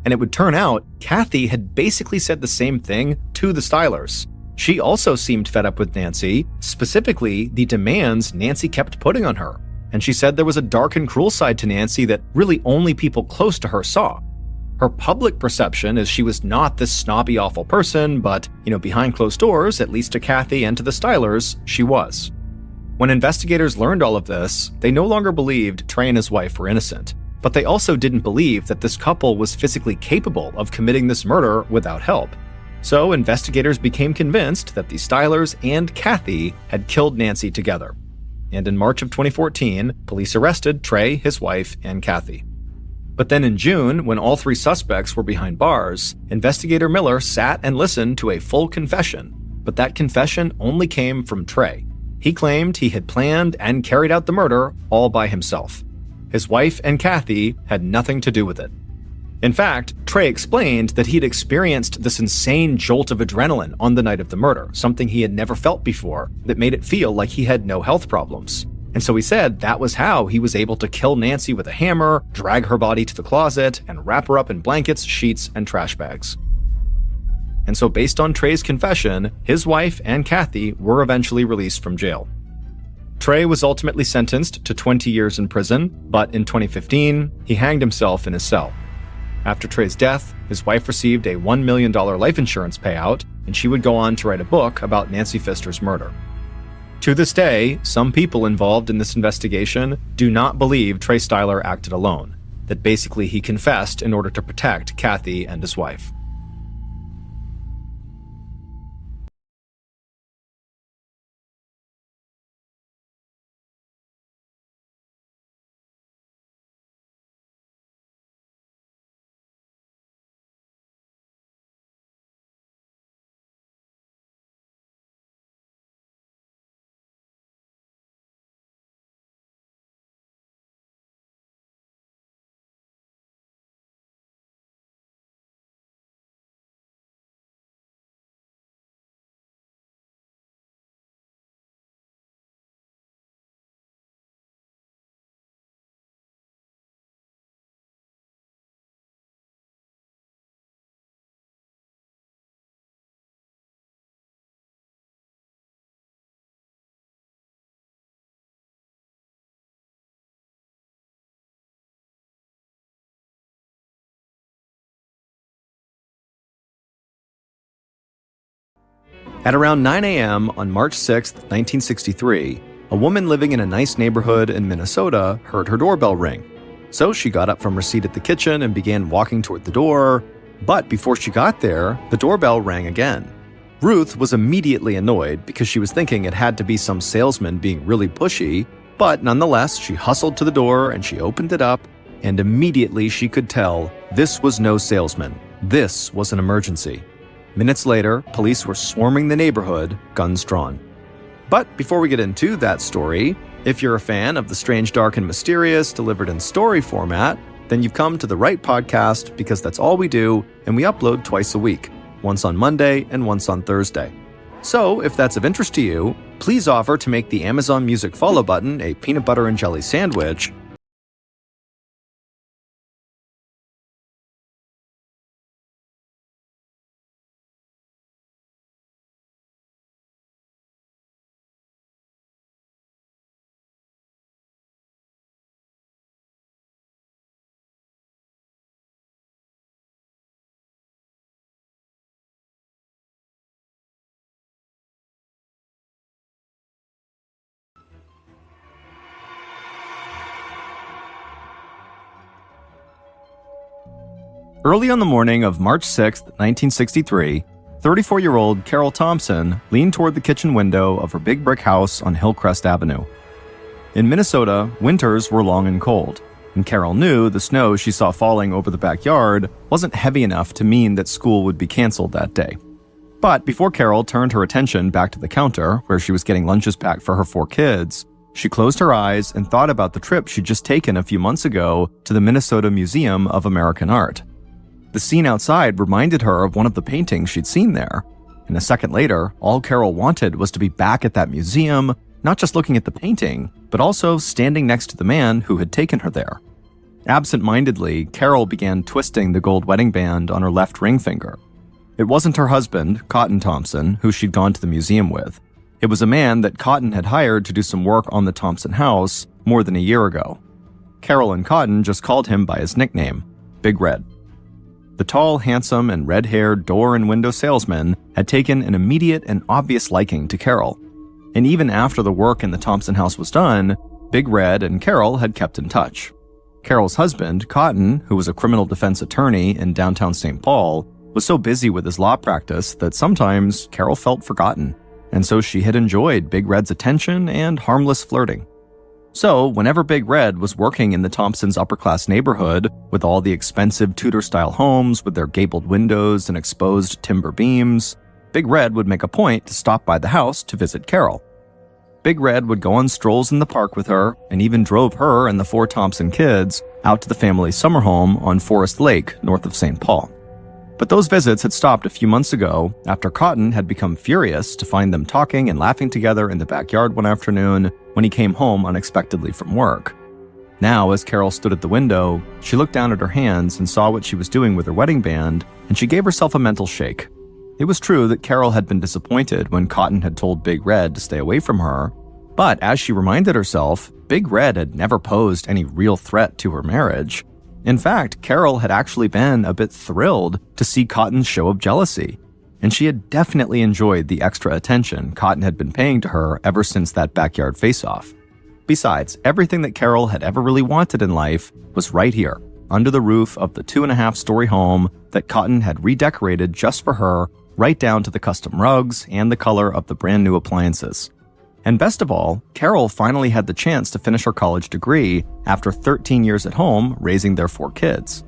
And it would turn out Kathy had basically said the same thing to the Stylers. She also seemed fed up with Nancy, specifically the demands Nancy kept putting on her. And she said there was a dark and cruel side to Nancy that really only people close to her saw. Her public perception is she was not this snobby, awful person, but, behind closed doors, at least to Kathy and to the Stylers, she was. When investigators learned all of this, they no longer believed Trey and his wife were innocent, But they also didn't believe that this couple was physically capable of committing this murder without help. So investigators became convinced that the Stylers and Kathy had killed Nancy together. And in March of 2014, police arrested Trey, his wife, and Kathy. But then in June, when all three suspects were behind bars, investigator Miller sat and listened to a full confession. But that confession only came from Trey. He claimed he had planned and carried out the murder all by himself. His wife and Kathy had nothing to do with it. In fact, Trey explained that he'd experienced this insane jolt of adrenaline on the night of the murder, something he had never felt before that made it feel like he had no health problems. And so he said that was how he was able to kill Nancy with a hammer, drag her body to the closet, and wrap her up in blankets, sheets, and trash bags. And so based on Trey's confession, his wife and Kathy were eventually released from jail. Trey was ultimately sentenced to 20 years in prison, but in 2015, he hanged himself in his cell. After Trey's death, his wife received a $1 million life insurance payout, and she would go on to write a book about Nancy Pfister's murder. To this day, some people involved in this investigation do not believe Trey Styler acted alone, that basically he confessed in order to protect Kathy and his wife. At around 9 a.m. on March 6, 1963, a woman living in a nice neighborhood in Minnesota heard her doorbell ring. So she got up from her seat at the kitchen and began walking toward the door. But before she got there, the doorbell rang again. Ruth was immediately annoyed because she was thinking it had to be some salesman being really pushy, but nonetheless, she hustled to the door and she opened it up, and immediately she could tell this was no salesman. This was an emergency. Minutes later, police were swarming the neighborhood, guns drawn. But before we get into that story, if you're a fan of the strange, dark, and mysterious delivered in story format, then you've come to the right podcast because that's all we do, and we upload twice a week, once on Monday and once on Thursday. So if that's of interest to you, please offer to make the Amazon Music follow button a peanut butter and jelly sandwich. Early on the morning of March 6, 1963, 34-year-old Carol Thompson leaned toward the kitchen window of her big brick house on Hillcrest Avenue. In Minnesota, winters were long and cold, and Carol knew the snow she saw falling over the backyard wasn't heavy enough to mean that school would be canceled that day. But before Carol turned her attention back to the counter, where she was getting lunches packed for her 4 kids, she closed her eyes and thought about the trip she'd just taken a few months ago to the Minnesota Museum of American Art. The scene outside reminded her of one of the paintings she'd seen there, and a second later, all Carol wanted was to be back at that museum, not just looking at the painting, but also standing next to the man who had taken her there. Absent-mindedly, Carol began twisting the gold wedding band on her left ring finger. It wasn't her husband, Cotton Thompson, who she'd gone to the museum with. It was a man that Cotton had hired to do some work on the Thompson house more than a year ago. Carol and Cotton just called him by his nickname, Big Red. The tall, handsome, and red-haired door and window salesman had taken an immediate and obvious liking to Carol. And even after the work in the Thompson house was done, Big Red and Carol had kept in touch. Carol's husband, Cotton, who was a criminal defense attorney in downtown St. Paul, was so busy with his law practice that sometimes Carol felt forgotten, and so she had enjoyed Big Red's attention and harmless flirting. So, whenever Big Red was working in the Thompsons' upper-class neighborhood, with all the expensive Tudor-style homes with their gabled windows and exposed timber beams, Big Red would make a point to stop by the house to visit Carol. Big Red would go on strolls in the park with her, and even drove her and the 4 Thompson kids out to the family's summer home on Forest Lake, north of St. Paul. But those visits had stopped a few months ago after Cotton had become furious to find them talking and laughing together in the backyard one afternoon when he came home unexpectedly from work. Now, as Carol stood at the window, she looked down at her hands and saw what she was doing with her wedding band, and she gave herself a mental shake. It was true that Carol had been disappointed when Cotton had told Big Red to stay away from her, but as she reminded herself, Big Red had never posed any real threat to her marriage. In fact, Carol had actually been a bit thrilled to see Cotton's show of jealousy, and she had definitely enjoyed the extra attention Cotton had been paying to her ever since that backyard face-off. Besides, everything that Carol had ever really wanted in life was right here, under the roof of the 2.5-story home that Cotton had redecorated just for her, right down to the custom rugs and the color of the brand new appliances. And best of all, Carol finally had the chance to finish her college degree after 13 years at home raising their 4 kids.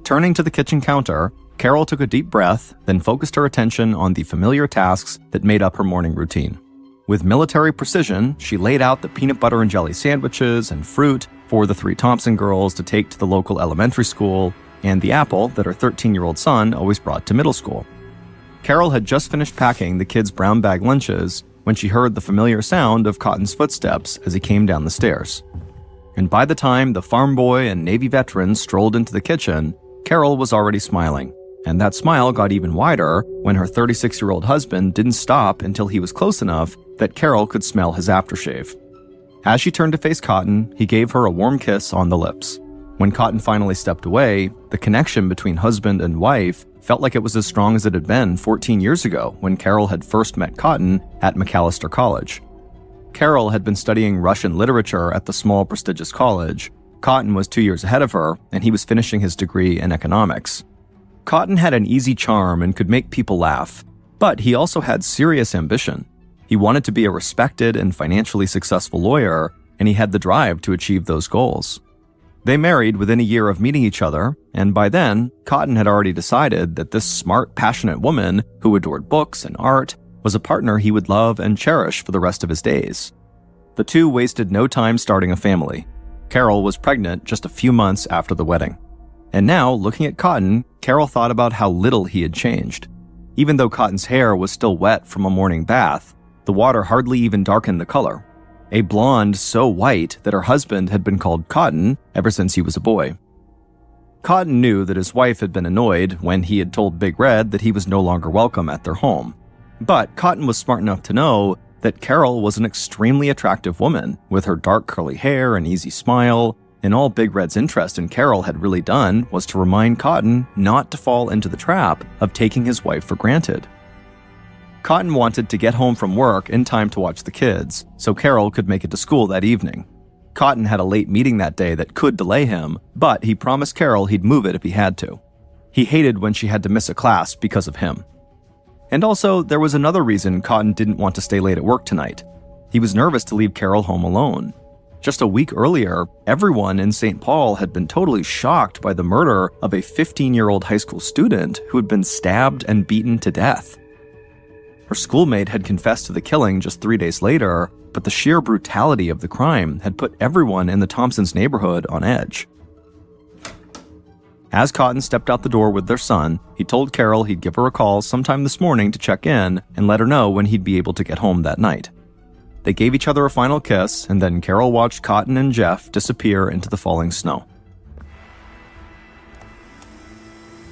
Turning to the kitchen counter, Carol took a deep breath, then focused her attention on the familiar tasks that made up her morning routine. With military precision, she laid out the peanut butter and jelly sandwiches and fruit for the 3 Thompson girls to take to the local elementary school, and the apple that her 13-year-old son always brought to middle school. Carol had just finished packing the kids' brown bag lunches when she heard the familiar sound of Cotton's footsteps as he came down the stairs. And by the time the farm boy and Navy veteran strolled into the kitchen, Carol was already smiling. And that smile got even wider when her 36-year-old husband didn't stop until he was close enough that Carol could smell his aftershave. As she turned to face Cotton, he gave her a warm kiss on the lips. When Cotton finally stepped away, the connection between husband and wife felt like it was as strong as it had been 14 years ago when Carol had first met Cotton at Macalester College. Carol had been studying Russian literature at the small prestigious college. Cotton was 2 years ahead of her, and he was finishing his degree in economics. Cotton had an easy charm and could make people laugh, but he also had serious ambition. He wanted to be a respected and financially successful lawyer, and he had the drive to achieve those goals. They married within a year of meeting each other, and by then, Cotton had already decided that this smart, passionate woman who adored books and art was a partner he would love and cherish for the rest of his days. The two wasted no time starting a family. Carol was pregnant just a few months after the wedding. And now, looking at Cotton, Carol thought about how little he had changed. Even though Cotton's hair was still wet from a morning bath, the water hardly even darkened the color. A blonde so white that her husband had been called Cotton ever since he was a boy. Cotton knew that his wife had been annoyed when he had told Big Red that he was no longer welcome at their home. But Cotton was smart enough to know that Carol was an extremely attractive woman with her dark curly hair and easy smile, and all Big Red's interest in Carol had really done was to remind Cotton not to fall into the trap of taking his wife for granted. Cotton wanted to get home from work in time to watch the kids, so Carol could make it to school that evening. Cotton had a late meeting that day that could delay him, but he promised Carol he'd move it if he had to. He hated when she had to miss a class because of him. And also, there was another reason Cotton didn't want to stay late at work tonight. He was nervous to leave Carol home alone. Just a week earlier, everyone in St. Paul had been totally shocked by the murder of a 15-year-old high school student who had been stabbed and beaten to death. Her schoolmate had confessed to the killing just 3 days later, but the sheer brutality of the crime had put everyone in the Thompsons' neighborhood on edge. As Cotton stepped out the door with their son, he told Carol he'd give her a call sometime this morning to check in and let her know when he'd be able to get home that night. They gave each other a final kiss, and then Carol watched Cotton and Jeff disappear into the falling snow.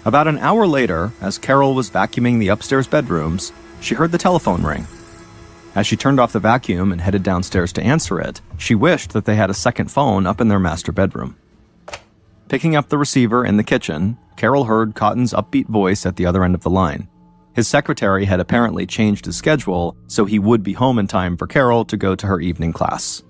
About an hour later, as Carol was vacuuming the upstairs bedrooms, she heard the telephone ring. As she turned off the vacuum and headed downstairs to answer it, she wished that they had a second phone up in their master bedroom. Picking up the receiver in the kitchen, Carol heard Cotton's upbeat voice at the other end of the line. His secretary had apparently changed his schedule, so he would be home in time for Carol to go to her evening class.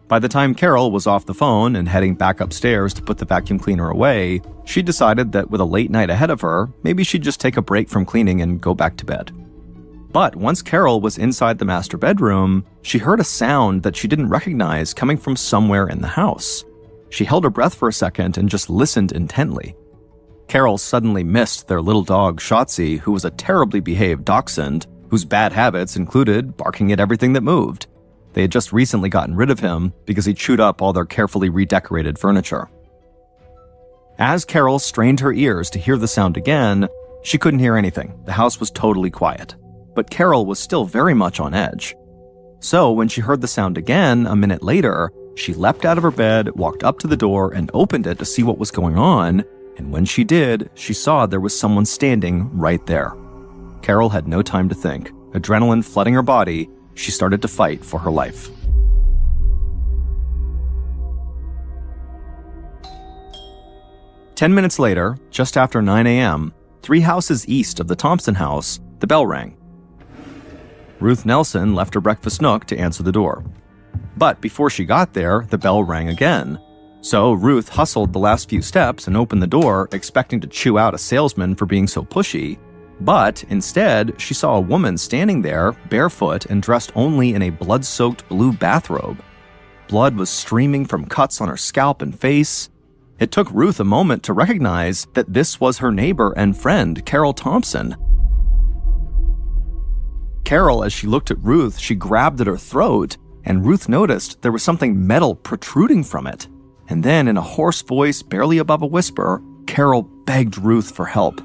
By the time Carol was off the phone and heading back upstairs to put the vacuum cleaner away, she decided that with a late night ahead of her, maybe she'd just take a break from cleaning and go back to bed. But once Carol was inside the master bedroom, she heard a sound that she didn't recognize coming from somewhere in the house. She held her breath for a second and just listened intently. Carol suddenly missed their little dog, Shotzi, who was a terribly behaved dachshund, whose bad habits included barking at everything that moved. They had just recently gotten rid of him because he chewed up all their carefully redecorated furniture. As Carol strained her ears to hear the sound again, she couldn't hear anything. The house was totally quiet. But Carol was still very much on edge. So when she heard the sound again a minute later, she leapt out of her bed, walked up to the door, and opened it to see what was going on. And when she did, she saw there was someone standing right there. Carol had no time to think. Adrenaline flooding her body, she started to fight for her life. "10 minutes later, just after 9 a.m., 3 houses east of the Thompson house, the bell rang. Ruth Nelson left her breakfast nook to answer the door. But before she got there, the bell rang again. So Ruth hustled the last few steps and opened the door, expecting to chew out a salesman for being so pushy. But instead, she saw a woman standing there, barefoot and dressed only in a blood-soaked blue bathrobe. Blood was streaming from cuts on her scalp and face. It took Ruth a moment to recognize that this was her neighbor and friend, Carol Thompson. Carol, as she looked at Ruth, she grabbed at her throat, and Ruth noticed there was something metal protruding from it. And then, in a hoarse voice, barely above a whisper, Carol begged Ruth for help.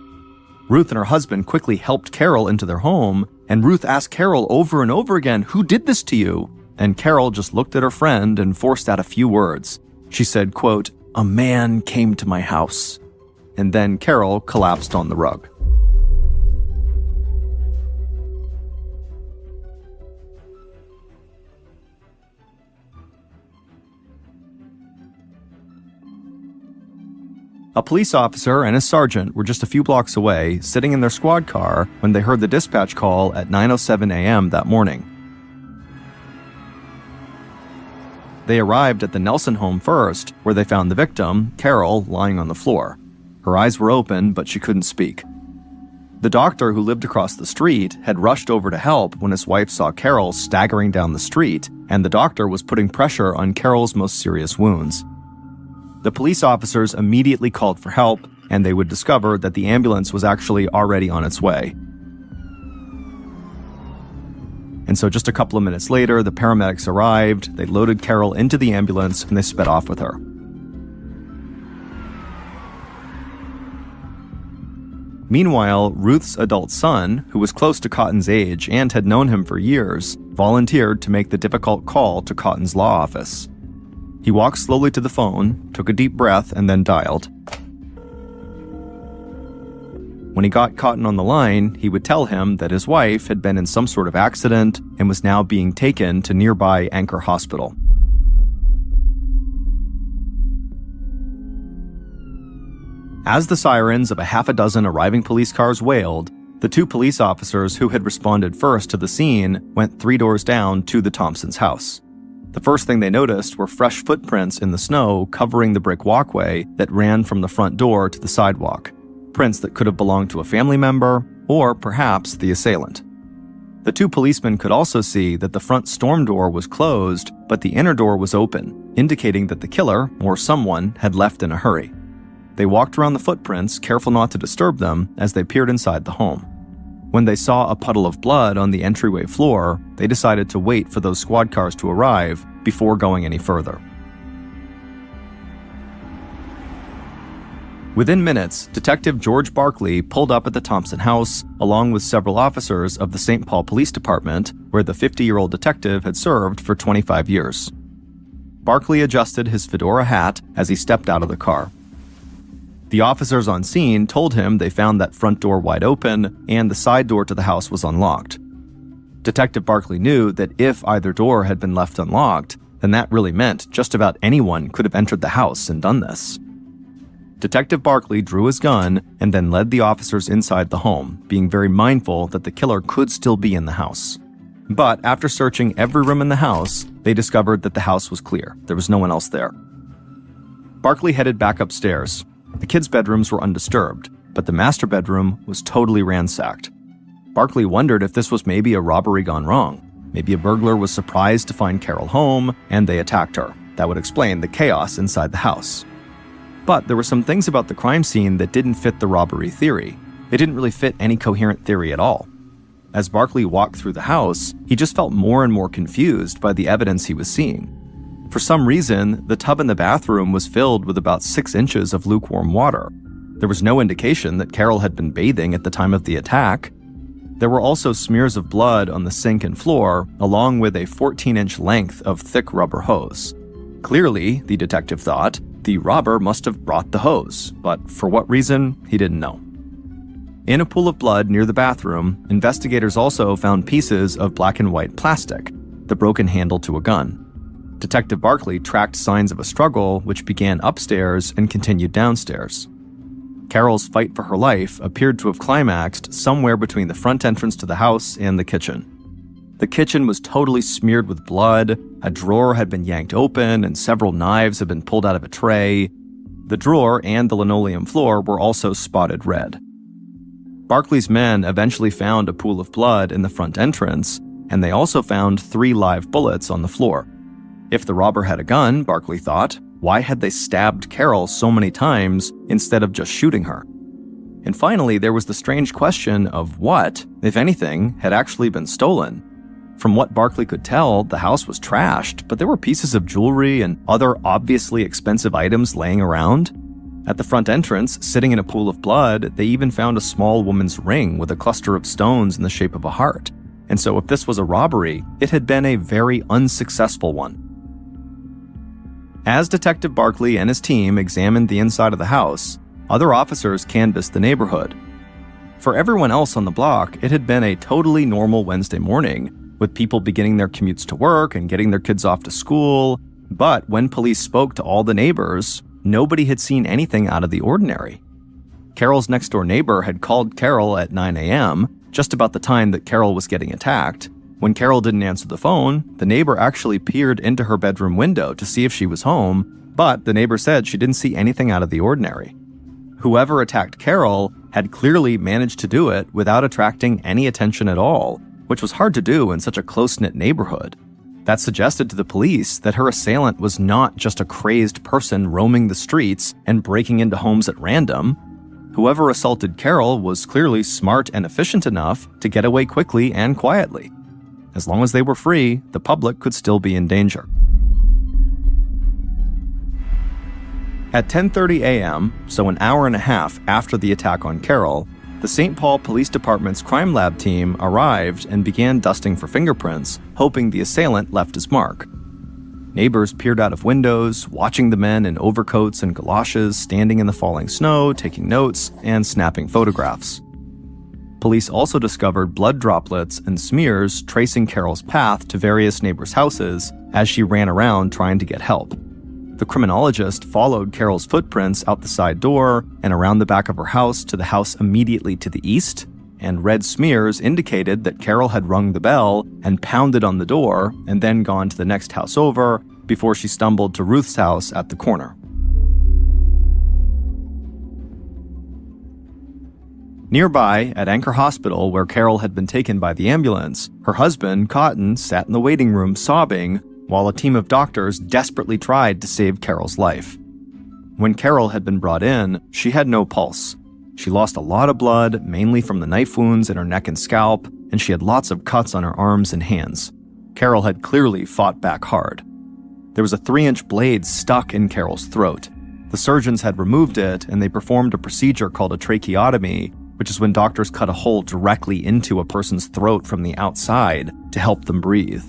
Ruth and her husband quickly helped Carol into their home, and Ruth asked Carol over and over again, "Who did this to you?" And Carol just looked at her friend and forced out a few words. She said, quote, "A man came to my house." And then Carol collapsed on the rug. A police officer and a sergeant were just a few blocks away, sitting in their squad car when they heard the dispatch call at 9:07 a.m. that morning. They arrived at the Nelson home first, where they found the victim, Carol, lying on the floor. Her eyes were open, but she couldn't speak. The doctor who lived across the street had rushed over to help when his wife saw Carol staggering down the street, and the doctor was putting pressure on Carol's most serious wounds. The police officers immediately called for help, and they would discover that the ambulance was actually already on its way. And so just a couple of minutes later, the paramedics arrived, they loaded Carol into the ambulance, and they sped off with her. Meanwhile, Ruth's adult son, who was close to Cotton's age and had known him for years, volunteered to make the difficult call to Cotton's law office. He walked slowly to the phone, took a deep breath, and then dialed. When he got Cotton on the line, he would tell him that his wife had been in some sort of accident and was now being taken to nearby Anchor Hospital. As the sirens of a half a dozen arriving police cars wailed, the 2 police officers who had responded first to the scene went 3 doors down to the Thompsons' house. The first thing they noticed were fresh footprints in the snow covering the brick walkway that ran from the front door to the sidewalk. Prints that could have belonged to a family member, or perhaps the assailant. The 2 policemen could also see that the front storm door was closed, but the inner door was open, indicating that the killer, or someone, had left in a hurry. They walked around the footprints, careful not to disturb them, as they peered inside the home. When they saw a puddle of blood on the entryway floor, they decided to wait for those squad cars to arrive before going any further. Within minutes, Detective George Barkley pulled up at the Thompson house, along with several officers of the St. Paul Police Department, where the 50-year-old detective had served for 25 years. Barkley adjusted his fedora hat as he stepped out of the car. The officers on scene told him they found that front door wide open and the side door to the house was unlocked. Detective Barkley knew that if either door had been left unlocked, then that really meant just about anyone could have entered the house and done this. Detective Barkley drew his gun and then led the officers inside the home, being very mindful that the killer could still be in the house. But after searching every room in the house, they discovered that the house was clear. There was no one else there. Barkley headed back upstairs. The kids' bedrooms were undisturbed, but the master bedroom was totally ransacked. Barkley wondered if this was maybe a robbery gone wrong. Maybe a burglar was surprised to find Carol home, and they attacked her. That would explain the chaos inside the house. But there were some things about the crime scene that didn't fit the robbery theory. It didn't really fit any coherent theory at all. As Barkley walked through the house, he just felt more and more confused by the evidence he was seeing. For some reason, the tub in the bathroom was filled with about 6 inches of lukewarm water. There was no indication that Carol had been bathing at the time of the attack. There were also smears of blood on the sink and floor, along with a 14-inch length of thick rubber hose. Clearly, the detective thought, the robber must have brought the hose, but for what reason, he didn't know. In a pool of blood near the bathroom, investigators also found pieces of black and white plastic, the broken handle to a gun. Detective Barkley tracked signs of a struggle, which began upstairs and continued downstairs. Carol's fight for her life appeared to have climaxed somewhere between the front entrance to the house and the kitchen. The kitchen was totally smeared with blood, a drawer had been yanked open, and several knives had been pulled out of a tray. The drawer and the linoleum floor were also spotted red. Barkley's men eventually found a pool of blood in the front entrance, and they also found 3 live bullets on the floor. If the robber had a gun, Barkley thought, why had they stabbed Carol so many times instead of just shooting her? And finally, there was the strange question of what, if anything, had actually been stolen. From what Barkley could tell, the house was trashed, but there were pieces of jewelry and other obviously expensive items laying around. At the front entrance, sitting in a pool of blood, they even found a small woman's ring with a cluster of stones in the shape of a heart. And so if this was a robbery, it had been a very unsuccessful one. As Detective Barkley and his team examined the inside of the house, other officers canvassed the neighborhood. For everyone else on the block, it had been a totally normal Wednesday morning, with people beginning their commutes to work and getting their kids off to school. But when police spoke to all the neighbors, nobody had seen anything out of the ordinary. Carol's next-door neighbor had called Carol at 9 a.m., just about the time that Carol was getting attacked. When Carol didn't answer the phone, the neighbor actually peered into her bedroom window to see if she was home, but the neighbor said she didn't see anything out of the ordinary. Whoever attacked Carol had clearly managed to do it without attracting any attention at all, which was hard to do in such a close-knit neighborhood. That suggested to the police that her assailant was not just a crazed person roaming the streets and breaking into homes at random. Whoever assaulted Carol was clearly smart and efficient enough to get away quickly and quietly. As long as they were free, the public could still be in danger. At 10:30 a.m., so an hour and a half after the attack on Carol, the St. Paul Police Department's crime lab team arrived and began dusting for fingerprints, hoping the assailant left his mark. Neighbors peered out of windows, watching the men in overcoats and galoshes standing in the falling snow, taking notes, and snapping photographs. Police also discovered blood droplets and smears tracing Carol's path to various neighbors' houses as she ran around trying to get help. The criminologist followed Carol's footprints out the side door and around the back of her house to the house immediately to the east, and red smears indicated that Carol had rung the bell and pounded on the door and then gone to the next house over before she stumbled to Ruth's house at the corner. Nearby, at Anchor Hospital, where Carol had been taken by the ambulance, her husband, Cotton, sat in the waiting room sobbing while a team of doctors desperately tried to save Carol's life. When Carol had been brought in, she had no pulse. She lost a lot of blood, mainly from the knife wounds in her neck and scalp, and she had lots of cuts on her arms and hands. Carol had clearly fought back hard. There was a 3-inch blade stuck in Carol's throat. The surgeons had removed it, and they performed a procedure called a tracheotomy, which is when doctors cut a hole directly into a person's throat from the outside to help them breathe.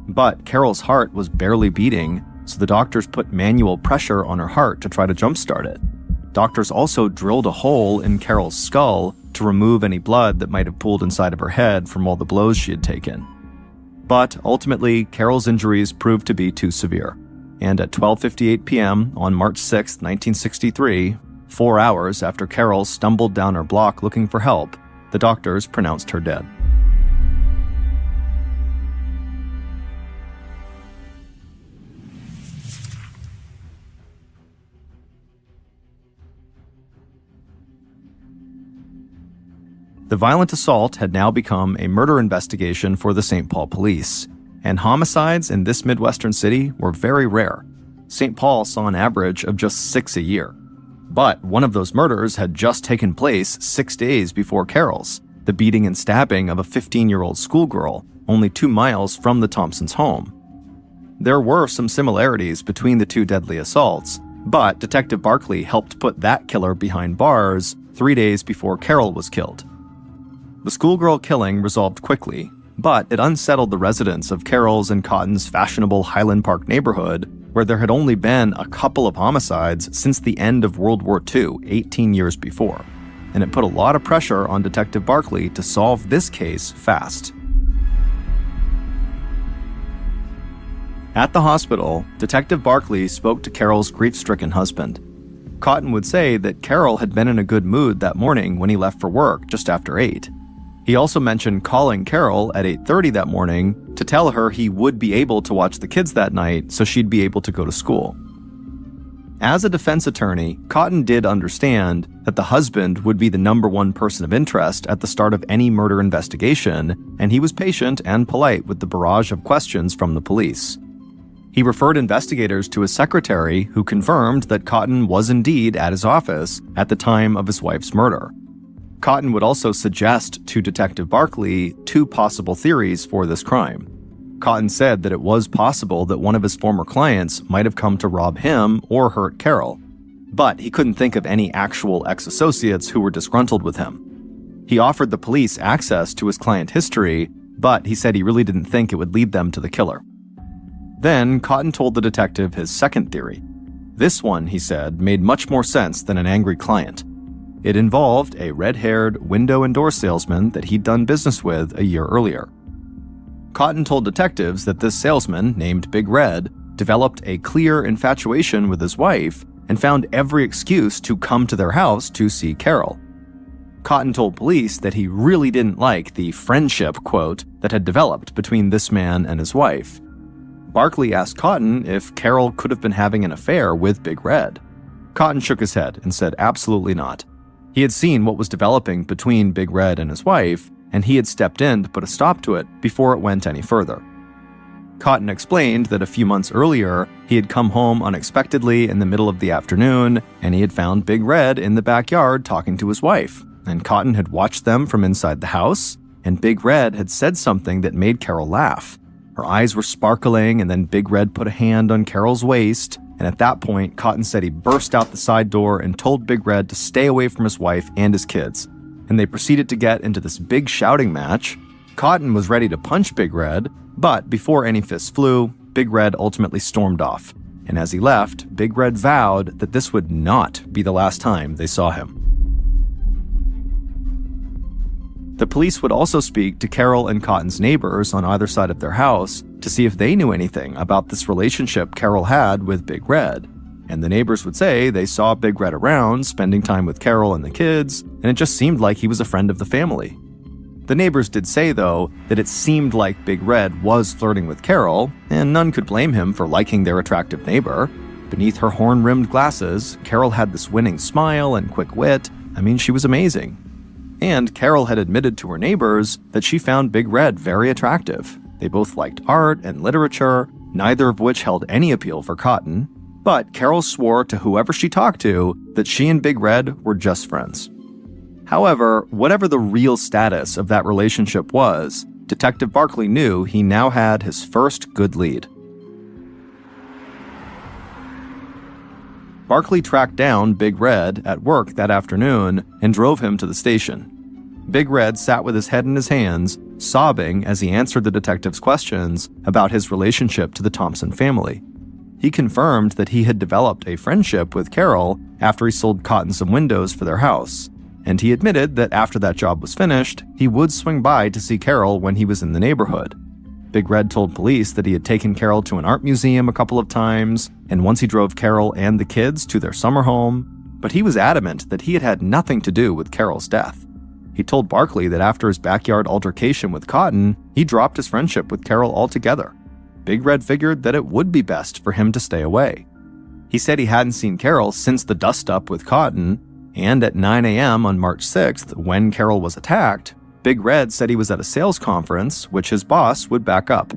But Carol's heart was barely beating, so the doctors put manual pressure on her heart to try to jumpstart it. Doctors also drilled a hole in Carol's skull to remove any blood that might have pooled inside of her head from all the blows she had taken. But ultimately, Carol's injuries proved to be too severe. And at 12:58 p.m. on March 6, 1963, 4 hours after Carol stumbled down her block looking for help, the doctors pronounced her dead. The violent assault had now become a murder investigation for the St. Paul police, and homicides in this Midwestern city were very rare. St. Paul saw an average of just 6 a year. But one of those murders had just taken place 6 days before Carol's, the beating and stabbing of a 15-year-old schoolgirl only 2 miles from the Thompsons' home. There were some similarities between the two deadly assaults, but Detective Barkley helped put that killer behind bars 3 days before Carol was killed. The schoolgirl killing resolved quickly, but it unsettled the residents of Carol's and Cotton's fashionable Highland Park neighborhood, where there had only been a couple of homicides since the end of World War II, 18 years before, and it put a lot of pressure on Detective Barkley to solve this case fast. At the hospital, Detective Barkley spoke to Carol's grief-stricken husband. Cotton would say that Carol had been in a good mood that morning when he left for work just after 8. He also mentioned calling Carol at 8:30 that morning to tell her he would be able to watch the kids that night so she'd be able to go to school. As a defense attorney, Cotton did understand that the husband would be the #1 person of interest at the start of any murder investigation, and he was patient and polite with the barrage of questions from the police. He referred investigators to his secretary, who confirmed that Cotton was indeed at his office at the time of his wife's murder. Cotton would also suggest to Detective Barkley 2 possible theories for this crime. Cotton said that it was possible that one of his former clients might have come to rob him or hurt Carol, but he couldn't think of any actual ex-associates who were disgruntled with him. He offered the police access to his client history, but he said he really didn't think it would lead them to the killer. Then, Cotton told the detective his second theory. This one, he said, made much more sense than an angry client. It involved a red-haired window and door salesman that he'd done business with a year earlier. Cotton told detectives that this salesman, named Big Red, developed a clear infatuation with his wife and found every excuse to come to their house to see Carol. Cotton told police that he really didn't like the friendship, quote, that had developed between this man and his wife. Barkley asked Cotton if Carol could have been having an affair with Big Red. Cotton shook his head and said absolutely not. He had seen what was developing between Big Red and his wife, and he had stepped in to put a stop to it before it went any further. Cotton explained that a few months earlier, he had come home unexpectedly in the middle of the afternoon, and he had found Big Red in the backyard talking to his wife, and Cotton had watched them from inside the house, and Big Red had said something that made Carol laugh. Her eyes were sparkling, and then Big Red put a hand on Carol's waist, and at that point, Cotton said he burst out the side door and told Big Red to stay away from his wife and his kids, and they proceeded to get into this big shouting match. Cotton was ready to punch Big Red, but before any fists flew, Big Red ultimately stormed off, and as he left, Big Red vowed that this would not be the last time they saw him. The police would also speak to Carol and Cotton's neighbors on either side of their house to see if they knew anything about this relationship Carol had with Big Red. And the neighbors would say they saw Big Red around, spending time with Carol and the kids, and it just seemed like he was a friend of the family. The neighbors did say, though, that it seemed like Big Red was flirting with Carol, and none could blame him for liking their attractive neighbor. Beneath her horn-rimmed glasses, Carol had this winning smile and quick wit. I mean, she was amazing. And Carol had admitted to her neighbors that she found Big Red very attractive. They both liked art and literature, neither of which held any appeal for Cotton. But Carol swore to whoever she talked to that she and Big Red were just friends. However, whatever the real status of that relationship was, Detective Barkley knew he now had his first good lead. Barkley tracked down Big Red at work that afternoon and drove him to the station. Big Red sat with his head in his hands, sobbing as he answered the detective's questions about his relationship to the Thompson family. He confirmed that he had developed a friendship with Carol after he sold Cotton some windows for their house, and he admitted that after that job was finished, he would swing by to see Carol when he was in the neighborhood. Big Red told police that he had taken Carol to an art museum a couple of times, and once he drove Carol and the kids to their summer home, but he was adamant that he had had nothing to do with Carol's death. He told Barkley that after his backyard altercation with Cotton, he dropped his friendship with Carol altogether. Big Red figured that it would be best for him to stay away. He said he hadn't seen Carol since the dust-up with Cotton, And at 9 a.m. on March 6th, when Carol was attacked, Big Red said he was at a sales conference, which his boss would back up.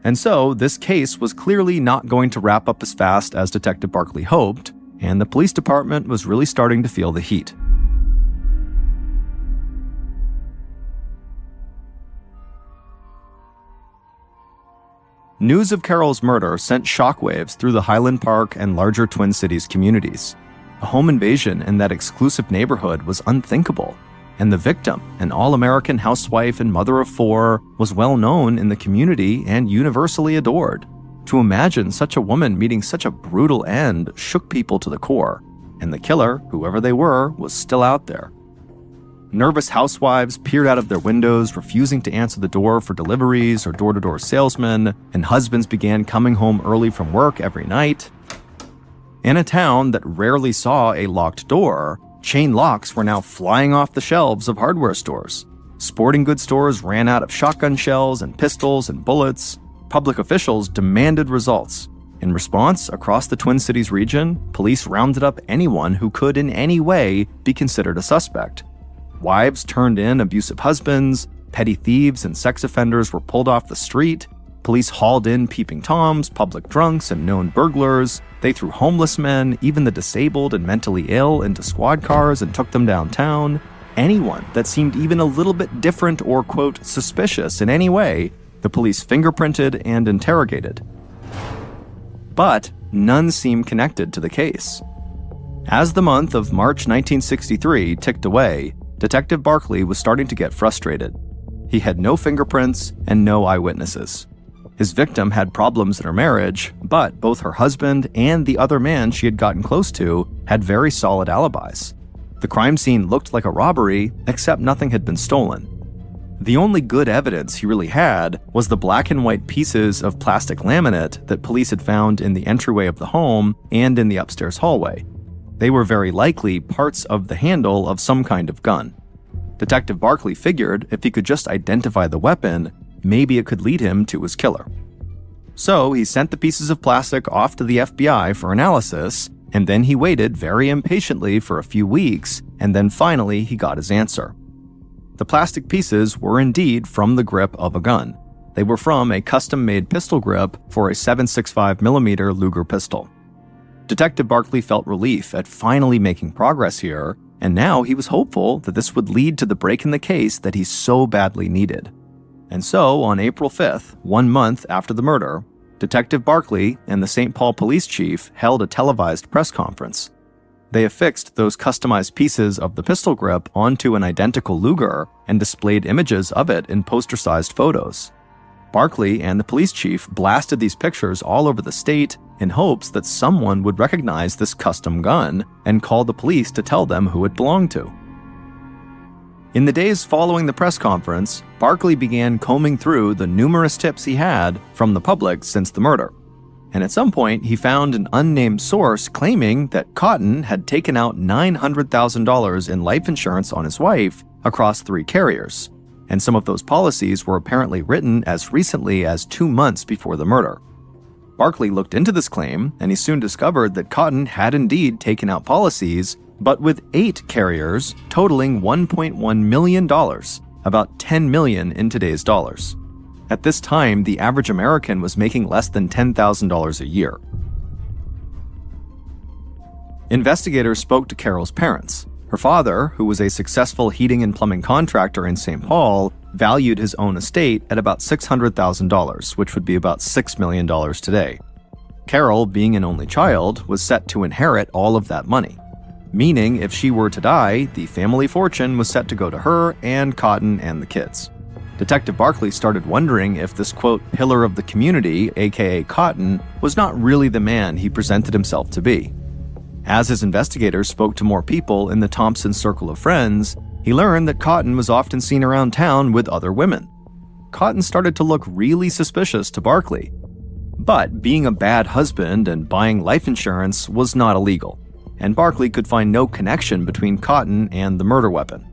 And so, this case was clearly not going to wrap up as fast as Detective Barkley hoped, and the police department was really starting to feel the heat. News of Carol's murder sent shockwaves through the Highland Park and larger Twin Cities communities. A home invasion in that exclusive neighborhood was unthinkable, and the victim, an all-American housewife and mother of 4, was well known in the community and universally adored. To imagine such a woman meeting such a brutal end shook people to the core, and the killer, whoever they were, was still out there. Nervous housewives peered out of their windows, refusing to answer the door for deliveries or door-to-door salesmen, and husbands began coming home early from work every night. In a town that rarely saw a locked door, chain locks were now flying off the shelves of hardware stores. Sporting goods stores ran out of shotgun shells and pistols and bullets. Public officials demanded results. In response, across the Twin Cities region, police rounded up anyone who could in any way be considered a suspect. Wives turned in abusive husbands, petty thieves and sex offenders were pulled off the street, police hauled in peeping toms, public drunks, and known burglars. They threw homeless men, even the disabled and mentally ill, into squad cars and took them downtown. Anyone that seemed even a little bit different or, quote, suspicious in any way, the police fingerprinted and interrogated. But none seemed connected to the case. As the month of March 1963 ticked away, Detective Barkley was starting to get frustrated. He had no fingerprints and no eyewitnesses. His victim had problems in her marriage, but both her husband and the other man she had gotten close to had very solid alibis. The crime scene looked like a robbery, except nothing had been stolen. The only good evidence he really had was the black and white pieces of plastic laminate that police had found in the entryway of the home and in the upstairs hallway. They were very likely parts of the handle of some kind of gun. Detective Barkley figured if he could just identify the weapon, maybe it could lead him to his killer. So he sent the pieces of plastic off to the FBI for analysis, and then he waited very impatiently for a few weeks, and then finally he got his answer. The plastic pieces were indeed from the grip of a gun. They were from a custom-made pistol grip for a 7.65mm Luger pistol. Detective Barkley felt relief at finally making progress here, and now he was hopeful that this would lead to the break in the case that he so badly needed. And so, on April 5th, 1 month after the murder, Detective Barkley and the St. Paul police chief held a televised press conference. They affixed those customized pieces of the pistol grip onto an identical Luger and displayed images of it in poster-sized photos. Barkley and the police chief blasted these pictures all over the state in hopes that someone would recognize this custom gun and call the police to tell them who it belonged to. In the days following the press conference, Barkley began combing through the numerous tips he had from the public since the murder. And at some point, he found an unnamed source claiming that Cotton had taken out $900,000 in life insurance on his wife across 3 carriers. And some of those policies were apparently written as recently as 2 months before the murder. Barkley looked into this claim, and he soon discovered that Cotton had indeed taken out policies, but with 8 carriers totaling $1.1 million, about $10 million in today's dollars. At this time, the average American was making less than $10,000 a year. Investigators spoke to Carol's parents. Her father, who was a successful heating and plumbing contractor in St. Paul, valued his own estate at about $600,000, which would be about $6 million today. Carol, being an only child, was set to inherit all of that money. Meaning, if she were to die, the family fortune was set to go to her and Cotton and the kids. Detective Barkley started wondering if this, quote, pillar of the community, aka Cotton, was not really the man he presented himself to be. As his investigators spoke to more people in the Thompson circle of friends, he learned that Cotton was often seen around town with other women. Cotton started to look really suspicious to Barkley. But being a bad husband and buying life insurance was not illegal, and Barkley could find no connection between Cotton and the murder weapon.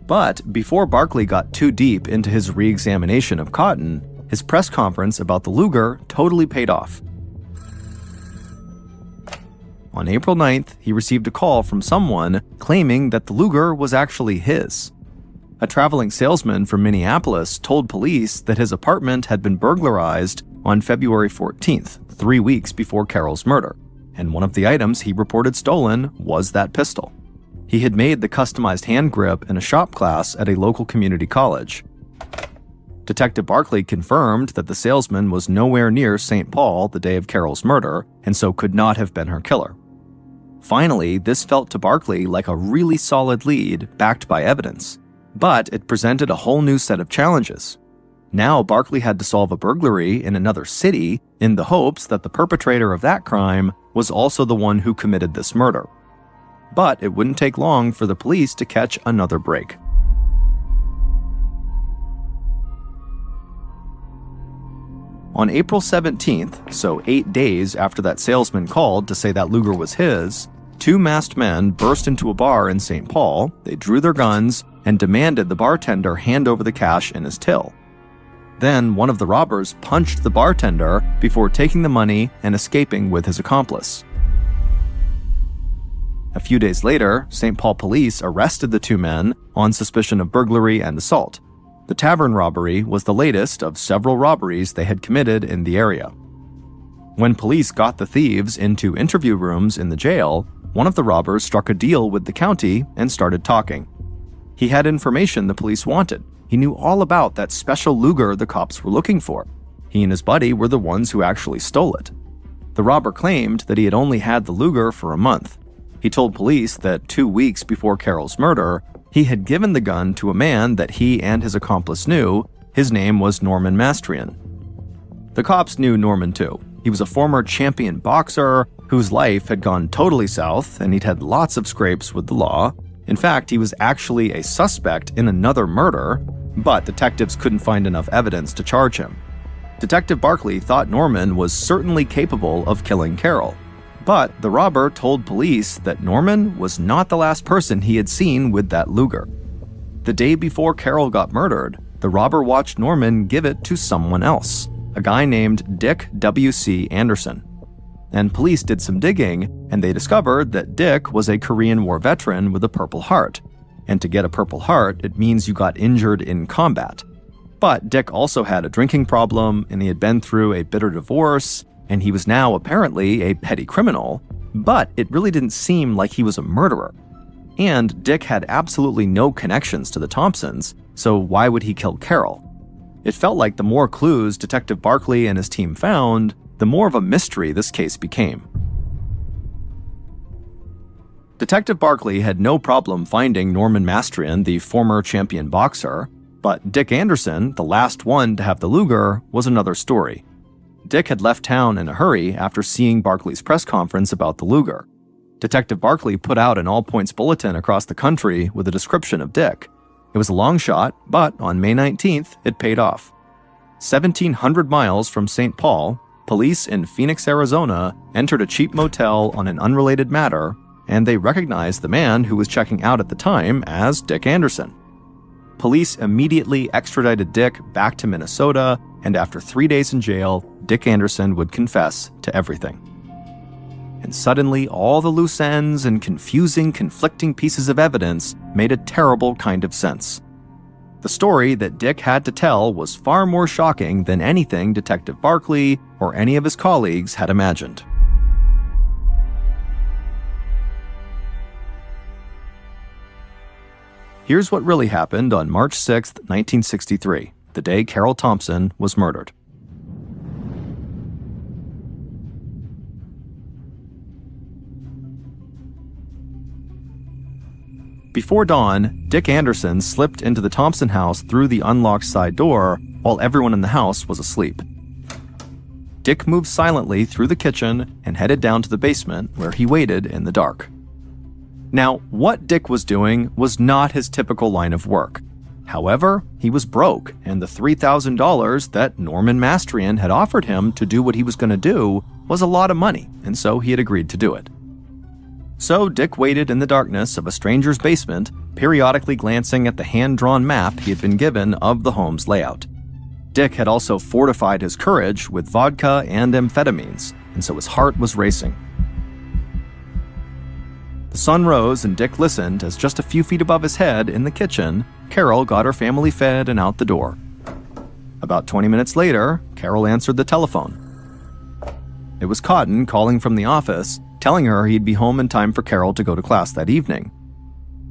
But before Barkley got too deep into his re-examination of Cotton, his press conference about the Luger totally paid off. on April 9th, he received a call from someone claiming that the Luger was actually his. A traveling salesman from Minneapolis told police that his apartment had been burglarized on February 14th, 3 weeks before Carol's murder, and one of the items he reported stolen was that pistol. He had made the customized hand grip in a shop class at a local community college. Detective Barkley confirmed that the salesman was nowhere near St. Paul the day of Carol's murder, and so could not have been her killer. Finally, this felt to Barkley like a really solid lead backed by evidence, but it presented a whole new set of challenges. Now Barkley had to solve a burglary in another city in the hopes that the perpetrator of that crime was also the one who committed this murder. But it wouldn't take long for the police to catch another break. On April 17th, so 8 days after that salesman called to say that Luger was his, 2 masked men burst into a bar in St. Paul, they drew their guns, and demanded the bartender hand over the cash in his till. Then one of the robbers punched the bartender before taking the money and escaping with his accomplice. A few days later, St. Paul police arrested the 2 men on suspicion of burglary and assault. The tavern robbery was the latest of several robberies they had committed in the area. When police got the thieves into interview rooms in the jail, one of the robbers struck a deal with the county and started talking. He had information the police wanted. He knew all about that special Luger the cops were looking for. He and his buddy were the ones who actually stole it. The robber claimed that he had only had the Luger for a month. He told police that 2 weeks before Carol's murder, he had given the gun to a man that he and his accomplice knew. His name was Norman Mastrian. The cops knew Norman too. He was a former champion boxer whose life had gone totally south, and he'd had lots of scrapes with the law. In fact, he was actually a suspect in another murder, but detectives couldn't find enough evidence to charge him. Detective Barkley thought Norman was certainly capable of killing Carol. But the robber told police that Norman was not the last person he had seen with that Luger. The day before Carol got murdered, the robber watched Norman give it to someone else, a guy named Dick W.C. Anderson. And police did some digging, and they discovered that Dick was a Korean War veteran with a Purple Heart. And to get a Purple Heart, it means you got injured in combat. But Dick also had a drinking problem, and he had been through a bitter divorce, and he was now apparently a petty criminal, but it really didn't seem like he was a murderer. And Dick had absolutely no connections to the Thompsons, so why would he kill Carol? It felt like the more clues Detective Barkley and his team found, the more of a mystery this case became. Detective Barkley had no problem finding Norman Mastrian, the former champion boxer, but Dick Anderson, the last one to have the Luger, was another story. Dick had left town in a hurry after seeing Barkley's press conference about the Luger. Detective Barkley put out an all-points bulletin across the country with a description of Dick. It was a long shot, but on May 19th, it paid off. 1,700 miles from St. Paul, police in Phoenix, Arizona, entered a cheap motel on an unrelated matter, and they recognized the man who was checking out at the time as Dick Anderson. Police immediately extradited Dick back to Minnesota, and after 3 days in jail, Dick Anderson would confess to everything. And suddenly, all the loose ends and confusing, conflicting pieces of evidence made a terrible kind of sense. The story that Dick had to tell was far more shocking than anything Detective Barkley or any of his colleagues had imagined. Here's what really happened on March 6, 1963, the day Carol Thompson was murdered. Before dawn, Dick Anderson slipped into the Thompson house through the unlocked side door while everyone in the house was asleep. Dick moved silently through the kitchen and headed down to the basement where he waited in the dark. Now, what Dick was doing was not his typical line of work. However, he was broke, and the $3,000 that Norman Mastrian had offered him to do what he was going to do was a lot of money, and so he had agreed to do it. So Dick waited in the darkness of a stranger's basement, periodically glancing at the hand-drawn map he had been given of the home's layout. Dick had also fortified his courage with vodka and amphetamines, and so his heart was racing. The sun rose and Dick listened as just a few feet above his head in the kitchen, Carol got her family fed and out the door. About 20 minutes later, Carol answered the telephone. It was Cotton calling from the office, telling her he'd be home in time for Carol to go to class that evening.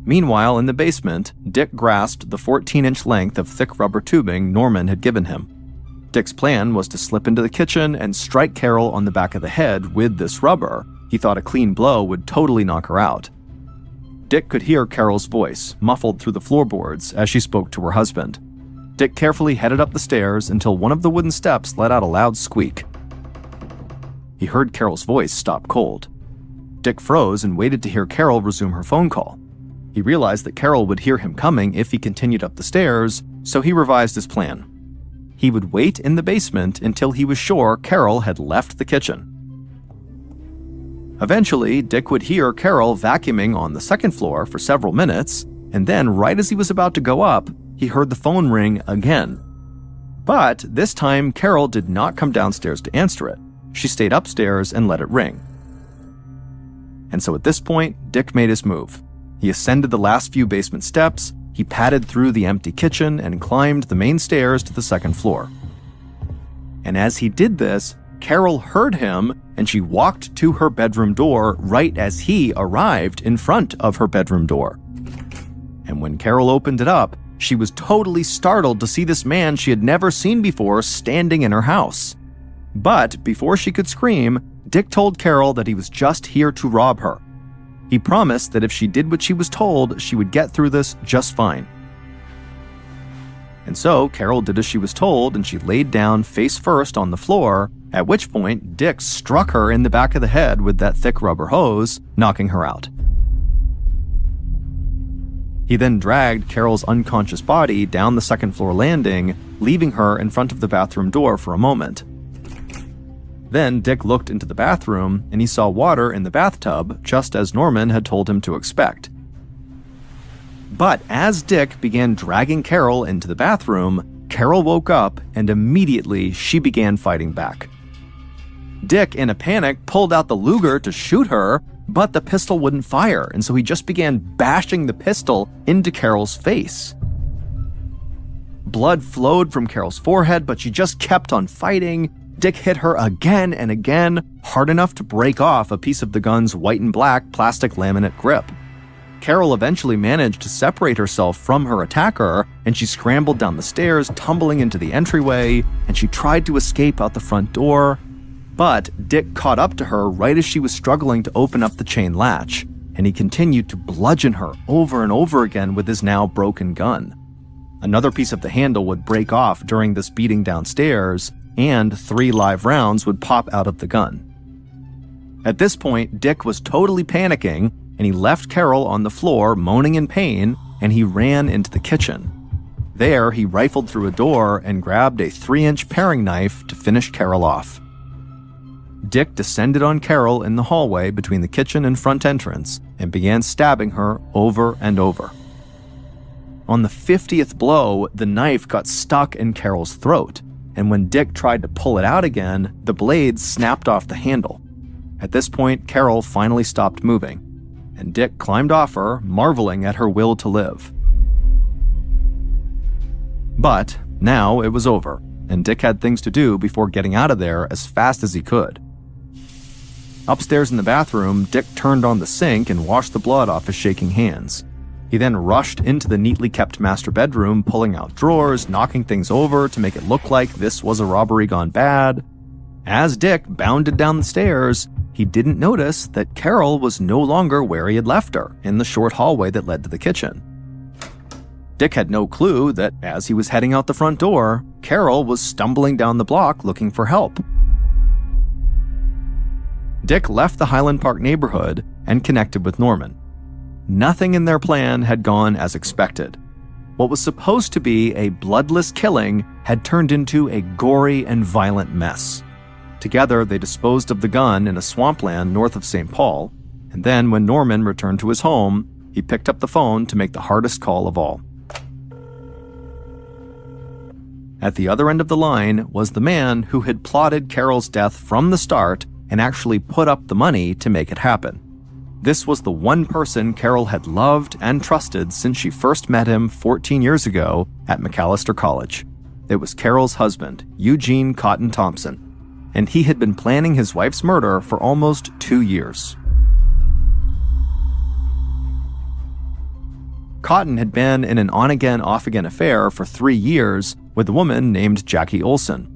Meanwhile, in the basement, Dick grasped the 14-inch length of thick rubber tubing Norman had given him. Dick's plan was to slip into the kitchen and strike Carol on the back of the head with this rubber. He thought a clean blow would totally knock her out. Dick could hear Carol's voice, muffled through the floorboards, as she spoke to her husband. Dick carefully headed up the stairs until one of the wooden steps let out a loud squeak. He heard Carol's voice stop cold. Dick froze and waited to hear Carol resume her phone call. He realized that Carol would hear him coming if he continued up the stairs, so he revised his plan. He would wait in the basement until he was sure Carol had left the kitchen. Eventually, Dick would hear Carol vacuuming on the second floor for several minutes, and then right as he was about to go up, he heard the phone ring again. But this time, Carol did not come downstairs to answer it. She stayed upstairs and let it ring. And so at this point, Dick made his move. He ascended the last few basement steps, he padded through the empty kitchen and climbed the main stairs to the second floor. And as he did this, Carol heard him and she walked to her bedroom door right as he arrived in front of her bedroom door. And when Carol opened it up, she was totally startled to see this man she had never seen before standing in her house. But before she could scream, Dick told Carol that he was just here to rob her. He promised that if she did what she was told, she would get through this just fine. And so Carol did as she was told, and she laid down face first on the floor, at which point Dick struck her in the back of the head with that thick rubber hose, knocking her out. He then dragged Carol's unconscious body down the second floor landing, leaving her in front of the bathroom door for a moment. Then Dick looked into the bathroom and he saw water in the bathtub, just as Norman had told him to expect. But as Dick began dragging Carol into the bathroom, Carol woke up and immediately she began fighting back. Dick, in a panic, pulled out the Luger to shoot her, but the pistol wouldn't fire, and so he just began bashing the pistol into Carol's face. Blood flowed from Carol's forehead, but she just kept on fighting. Dick hit her again and again, hard enough to break off a piece of the gun's white and black plastic laminate grip. Carol eventually managed to separate herself from her attacker, and she scrambled down the stairs, tumbling into the entryway, and she tried to escape out the front door. But Dick caught up to her right as she was struggling to open up the chain latch, and he continued to bludgeon her over and over again with his now broken gun. Another piece of the handle would break off during this beating downstairs, and 3 live rounds would pop out of the gun. At this point, Dick was totally panicking, and he left Carol on the floor moaning in pain, and he ran into the kitchen. There, he rifled through a door and grabbed a 3-inch paring knife to finish Carol off. Dick descended on Carol in the hallway between the kitchen and front entrance and began stabbing her over and over. On the 50th blow, the knife got stuck in Carol's throat, and when Dick tried to pull it out again, the blades snapped off the handle. At this point, Carol finally stopped moving, and Dick climbed off her, marveling at her will to live. But now it was over, and Dick had things to do before getting out of there as fast as he could. Upstairs in the bathroom, Dick turned on the sink and washed the blood off his shaking hands. He then rushed into the neatly kept master bedroom, pulling out drawers, knocking things over to make it look like this was a robbery gone bad. As Dick bounded down the stairs, he didn't notice that Carol was no longer where he had left her, in the short hallway that led to the kitchen. Dick had no clue that as he was heading out the front door, Carol was stumbling down the block looking for help. Dick left the Highland Park neighborhood and connected with Norman. Nothing in their plan had gone as expected. What was supposed to be a bloodless killing had turned into a gory and violent mess. Together, they disposed of the gun in a swampland north of St. Paul, and then when Norman returned to his home, he picked up the phone to make the hardest call of all. At the other end of the line was the man who had plotted Carol's death from the start and actually put up the money to make it happen. This was the one person Carol had loved and trusted since she first met him 14 years ago at Macalester College. It was Carol's husband, Eugene Cotton Thompson, and he had been planning his wife's murder for almost 2 years. Cotton had been in an on-again, off-again affair for 3 years with a woman named Jackie Olson.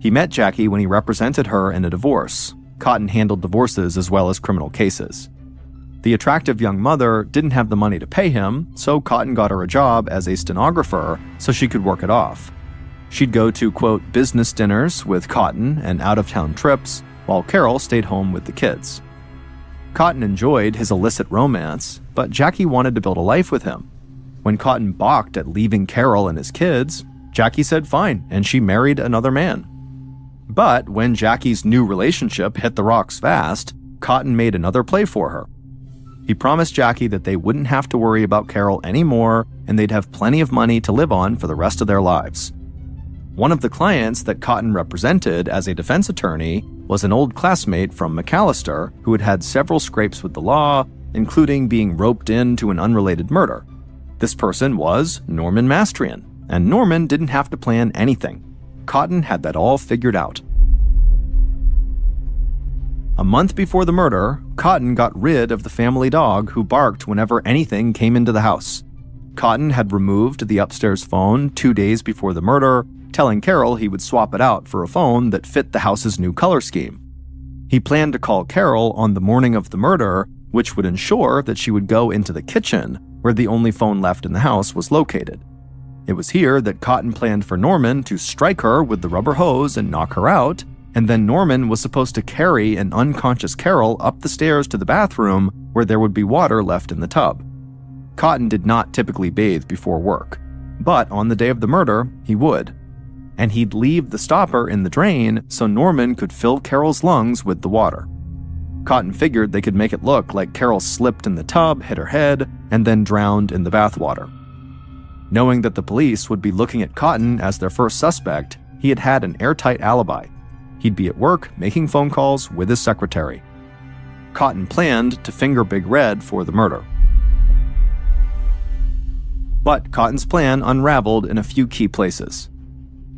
He met Jackie when he represented her in a divorce. Cotton handled divorces as well as criminal cases. The attractive young mother didn't have the money to pay him, so Cotton got her a job as a stenographer so she could work it off. She'd go to, quote, business dinners with Cotton and out-of-town trips, while Carol stayed home with the kids. Cotton enjoyed his illicit romance, but Jackie wanted to build a life with him. When Cotton balked at leaving Carol and his kids, Jackie said fine, and she married another man. But when Jackie's new relationship hit the rocks fast, Cotton made another play for her. He promised Jackie that they wouldn't have to worry about Carol anymore and they'd have plenty of money to live on for the rest of their lives. One of the clients that Cotton represented as a defense attorney was an old classmate from Macalester who had had several scrapes with the law, including being roped into an unrelated murder. This person was Norman Mastrian, and Norman didn't have to plan anything. Cotton had that all figured out. A month before the murder, Cotton got rid of the family dog who barked whenever anything came into the house. Cotton had removed the upstairs phone 2 days before the murder, telling Carol he would swap it out for a phone that fit the house's new color scheme. He planned to call Carol on the morning of the murder, which would ensure that she would go into the kitchen, where the only phone left in the house was located. It was here that Cotton planned for Norman to strike her with the rubber hose and knock her out, and then Norman was supposed to carry an unconscious Carol up the stairs to the bathroom where there would be water left in the tub. Cotton did not typically bathe before work, but on the day of the murder, he would. And he'd leave the stopper in the drain so Norman could fill Carol's lungs with the water. Cotton figured they could make it look like Carol slipped in the tub, hit her head, and then drowned in the bathwater. Knowing that the police would be looking at Cotton as their first suspect, he had had an airtight alibi. He'd be at work making phone calls with his secretary. Cotton planned to finger Big Red for the murder. But Cotton's plan unraveled in a few key places.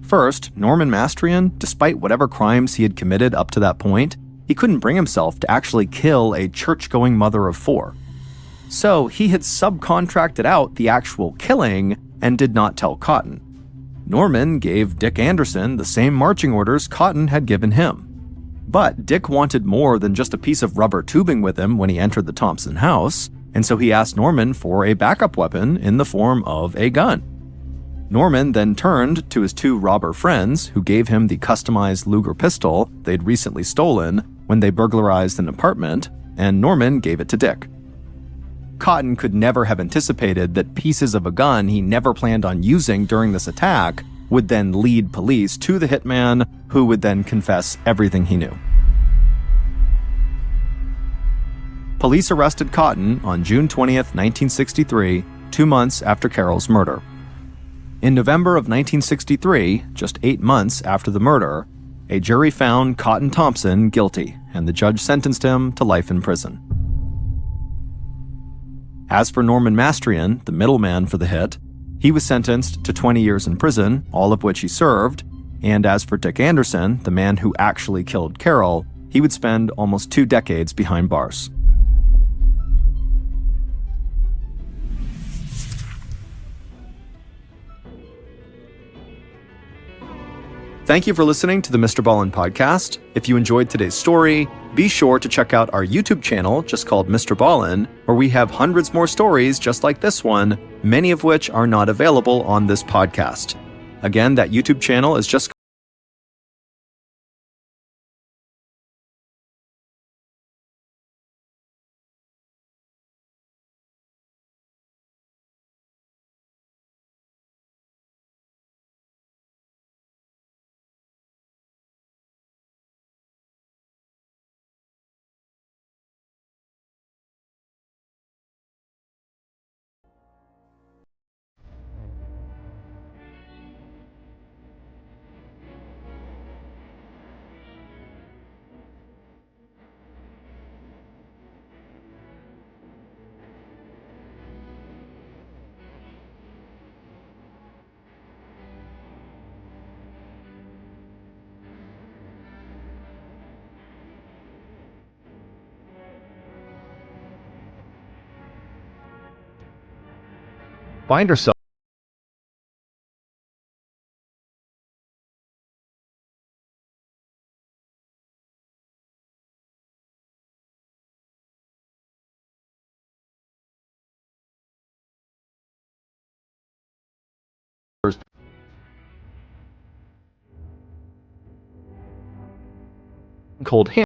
First, Norman Mastrian, despite whatever crimes he had committed up to that point, he couldn't bring himself to actually kill a church-going mother of 4. So he had subcontracted out the actual killing and did not tell Cotton. Norman gave Dick Anderson the same marching orders Cotton had given him. But Dick wanted more than just a piece of rubber tubing with him when he entered the Thompson house, and so he asked Norman for a backup weapon in the form of a gun. Norman then turned to his 2 robber friends who gave him the customized Luger pistol they'd recently stolen when they burglarized an apartment, and Norman gave it to Dick. Cotton could never have anticipated that pieces of a gun he never planned on using during this attack would then lead police to the hitman, who would then confess everything he knew. Police arrested Cotton on June 20th, 1963, 2 months after Carol's murder. In November of 1963, just 8 months after the murder, a jury found Cotton Thompson guilty, and the judge sentenced him to life in prison. As for Norman Mastrian, the middleman for the hit, he was sentenced to 20 years in prison, all of which he served, and as for Dick Anderson, the man who actually killed Carol, he would spend almost 2 decades behind bars. Thank you for listening to the MrBallen podcast. If you enjoyed today's story, be sure to check out our YouTube channel, just called MrBallen, where we have hundreds more stories just like this one, many of which are not available on this podcast. Again, that YouTube channel is just find herself cold hand.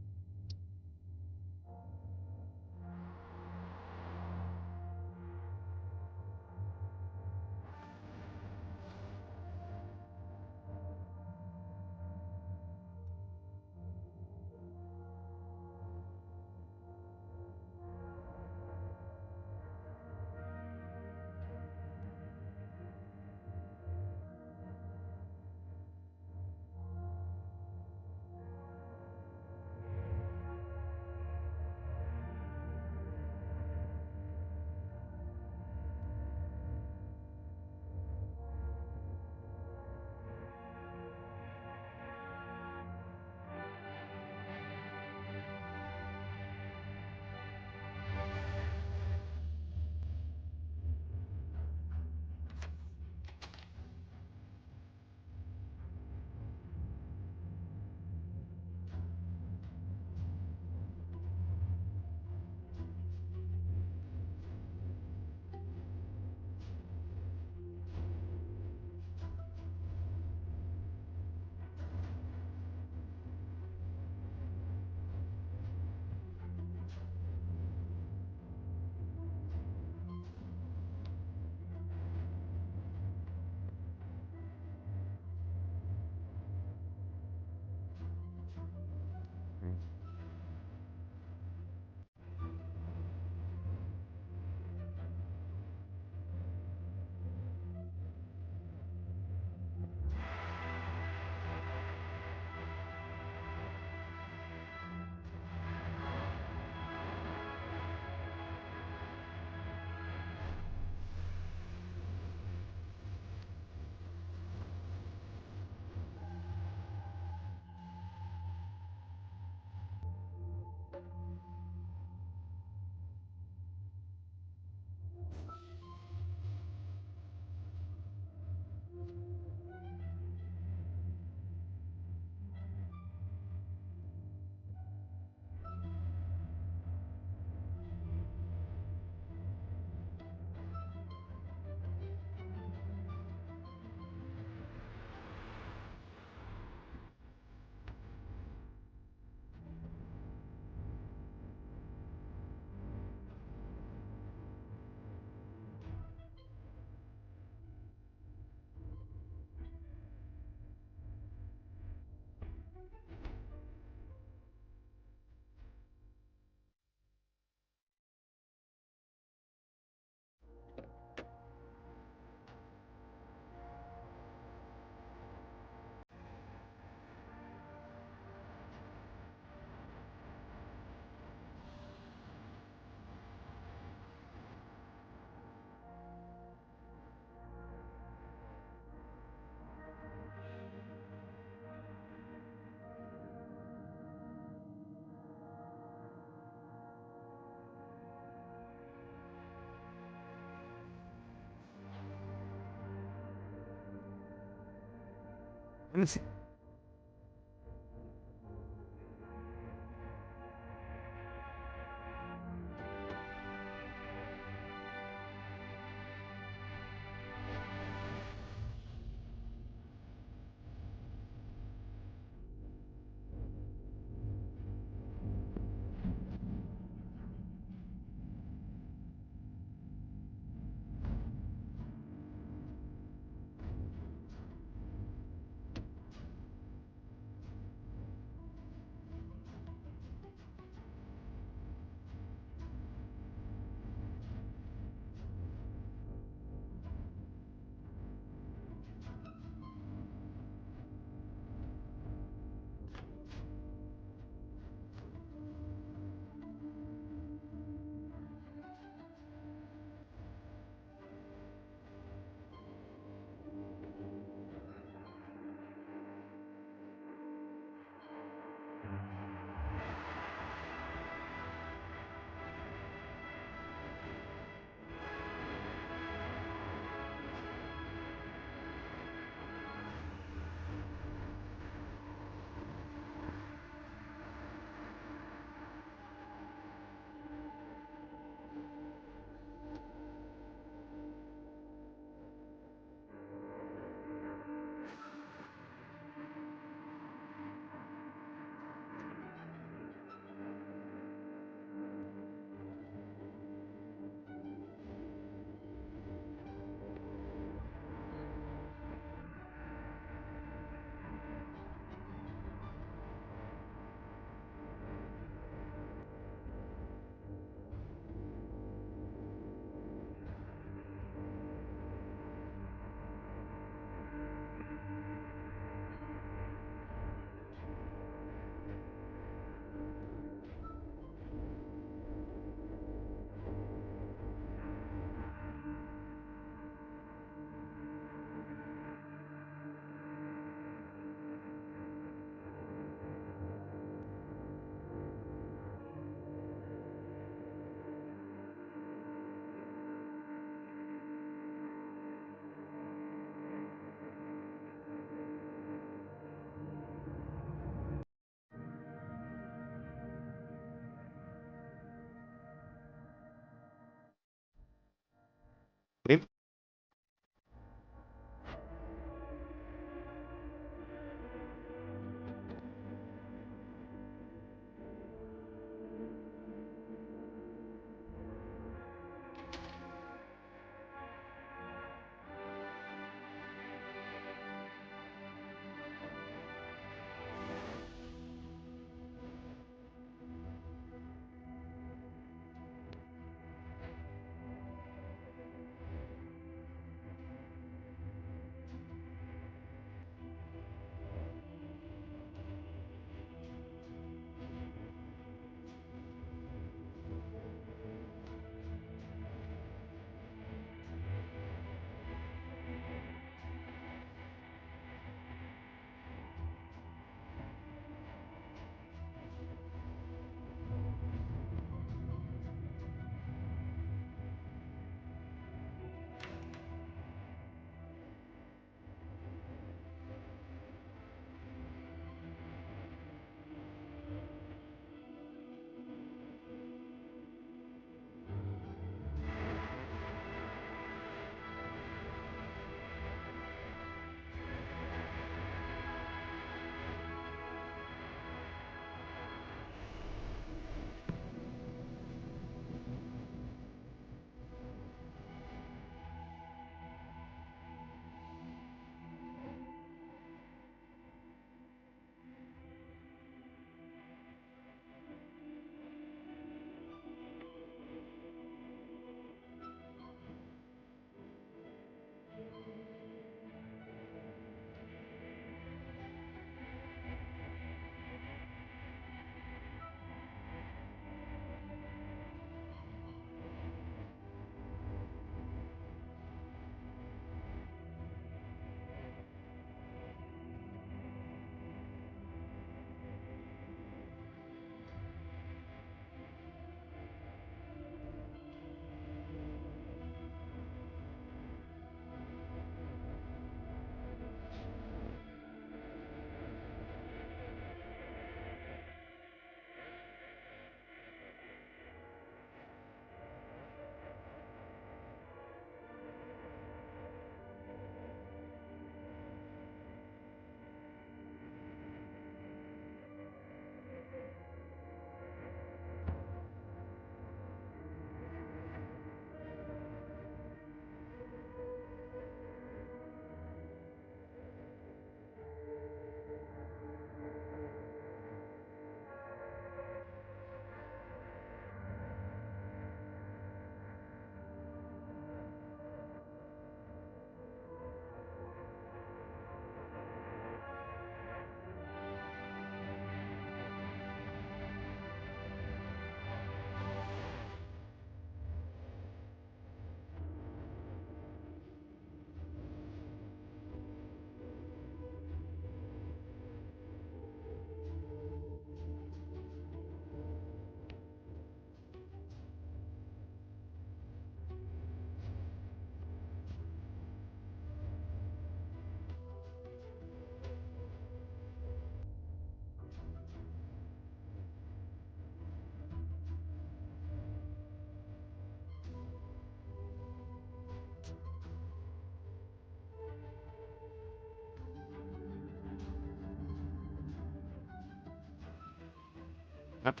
Yep.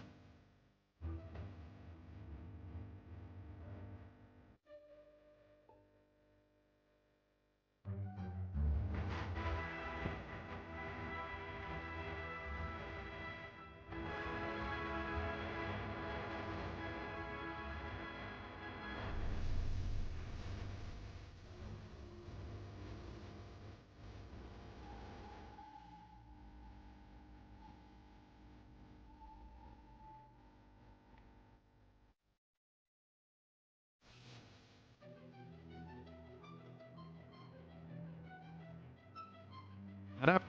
Head up.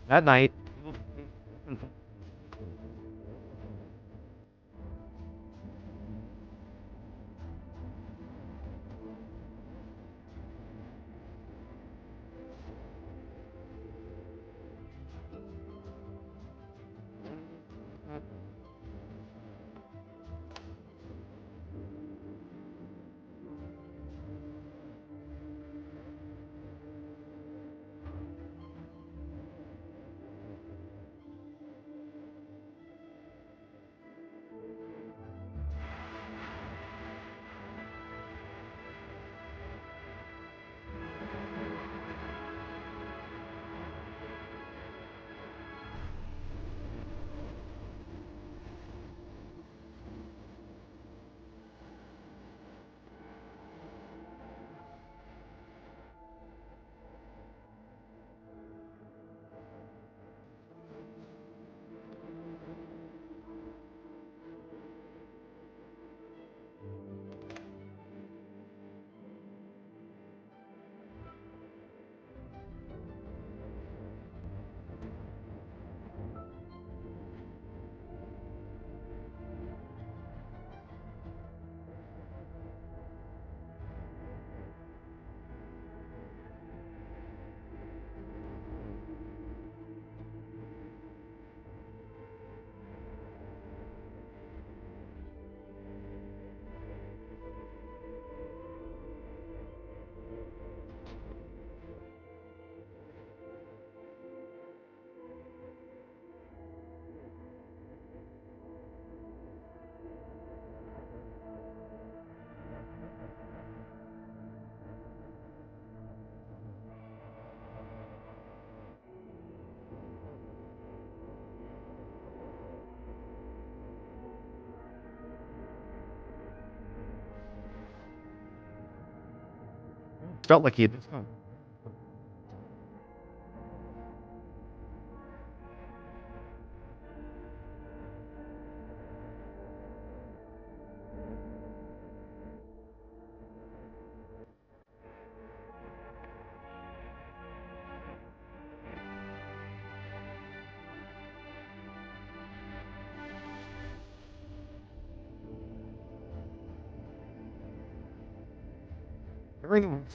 That night, felt like he had. During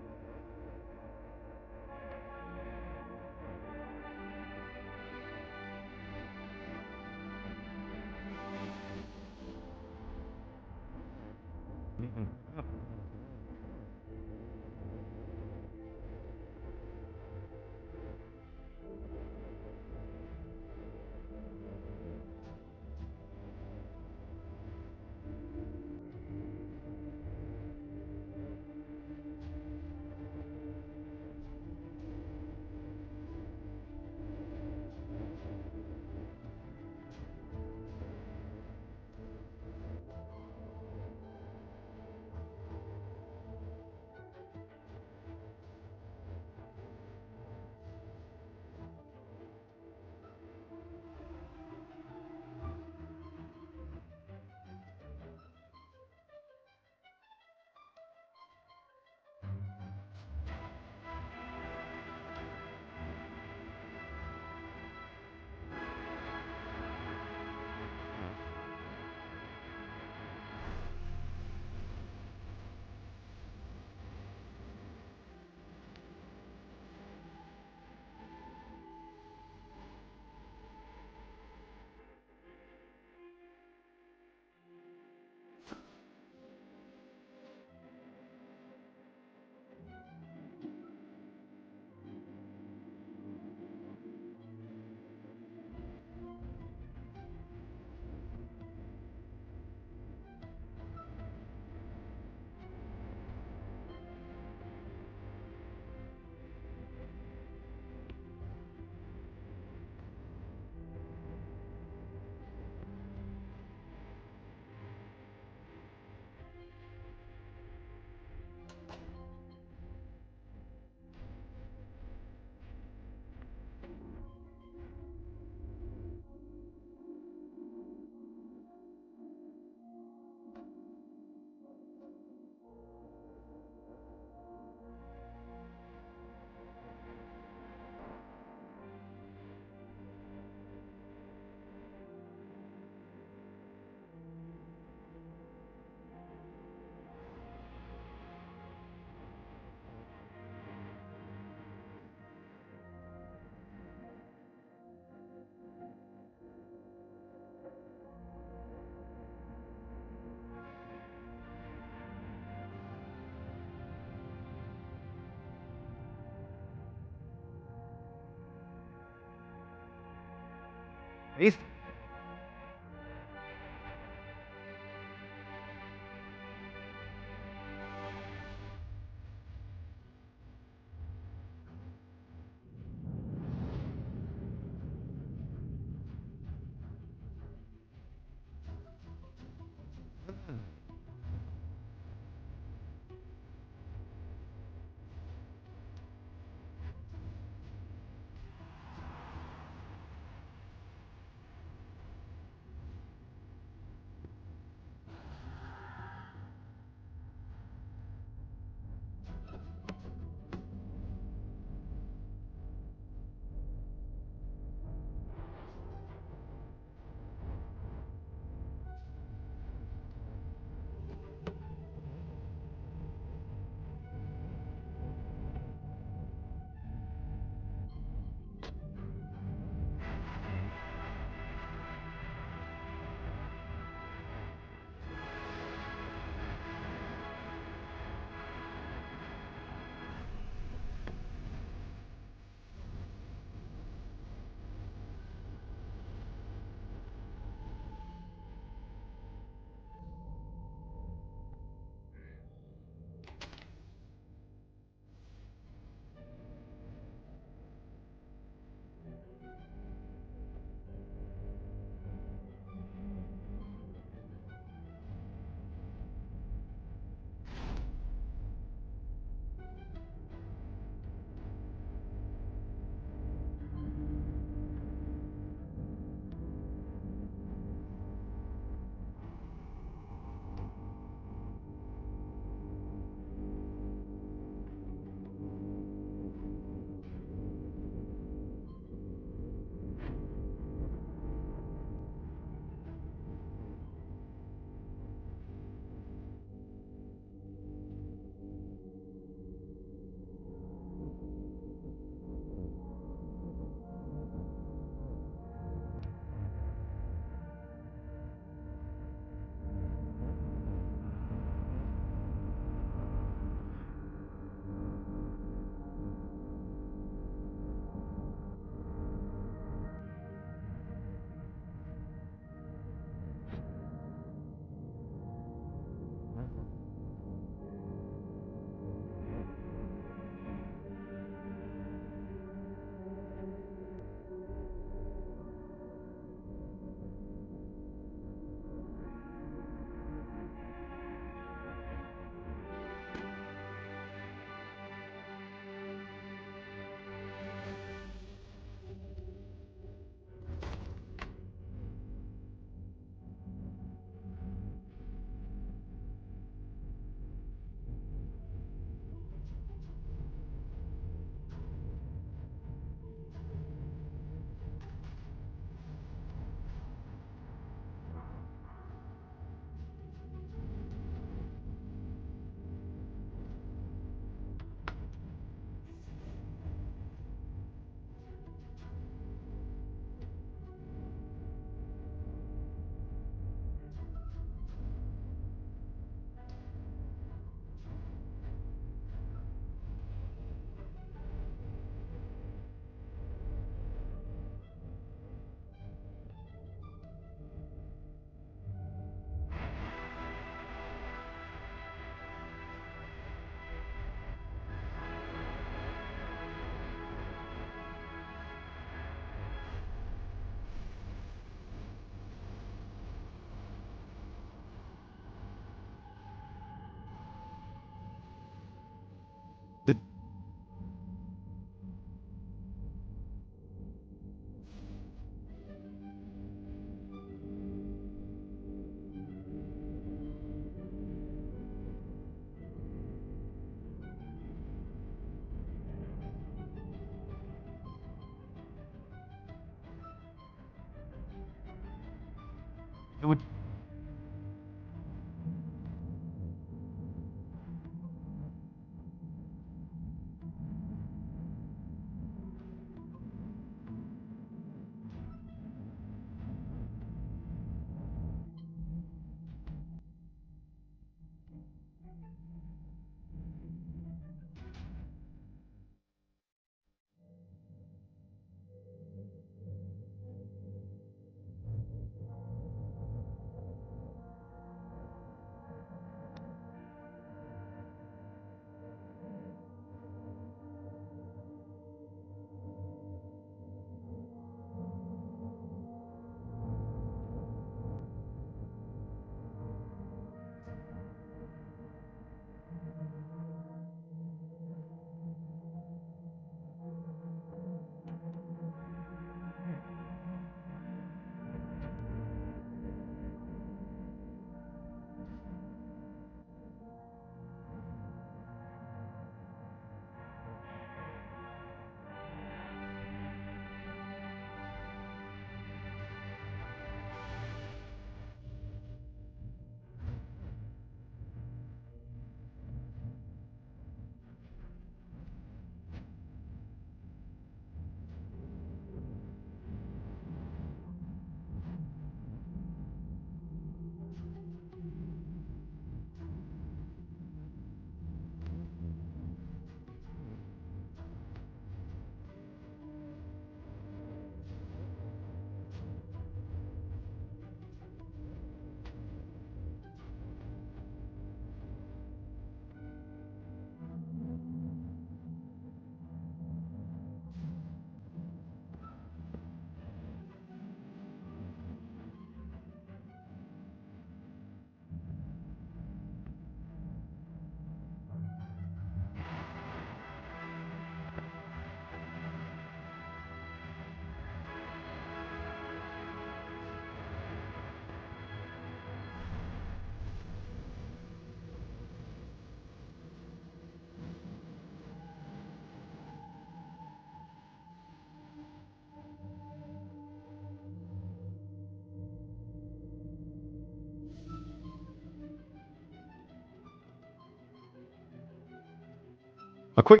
A quick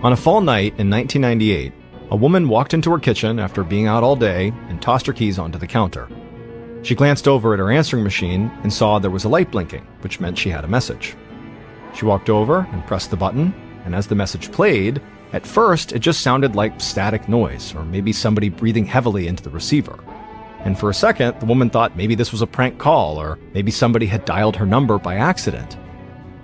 On a fall night in 1998, a woman walked into her kitchen after being out all day and tossed her keys onto the counter. She glanced over at her answering machine and saw there was a light blinking, which meant she had a message. She walked over and pressed the button, and as the message played, at first it just sounded like static noise, or maybe somebody breathing heavily into the receiver. And for a second, the woman thought maybe this was a prank call, or maybe somebody had dialed her number by accident.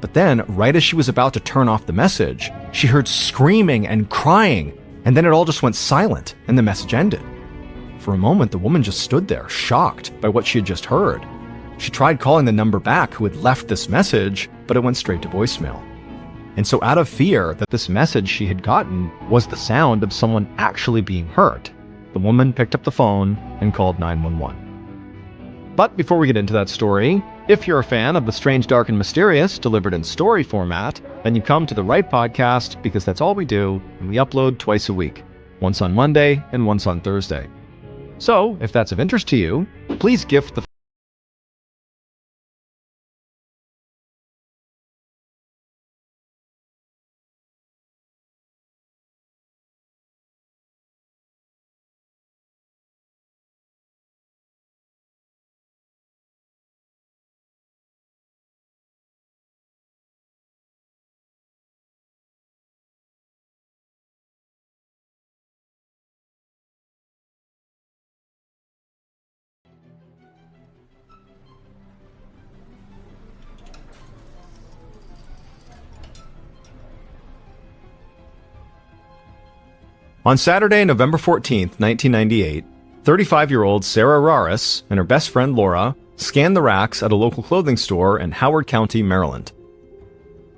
But then, right as she was about to turn off the message, she heard screaming and crying, and then it all just went silent, and the message ended. For a moment, the woman just stood there, shocked by what she had just heard. She tried calling the number back who had left this message, but it went straight to voicemail. And so out of fear that this message she had gotten was the sound of someone actually being hurt, the woman picked up the phone and called 911. But before we get into that story, if you're a fan of the strange, dark, and mysterious delivered in story format, then you come to the right podcast, because that's all we do, and we upload twice a week, once on Monday and once on Thursday. So, if that's of interest to you, please gift the On Saturday, November 14th, 1998, 35-year-old Sarah Raris and her best friend Laura scanned the racks at a local clothing store in Howard County, Maryland.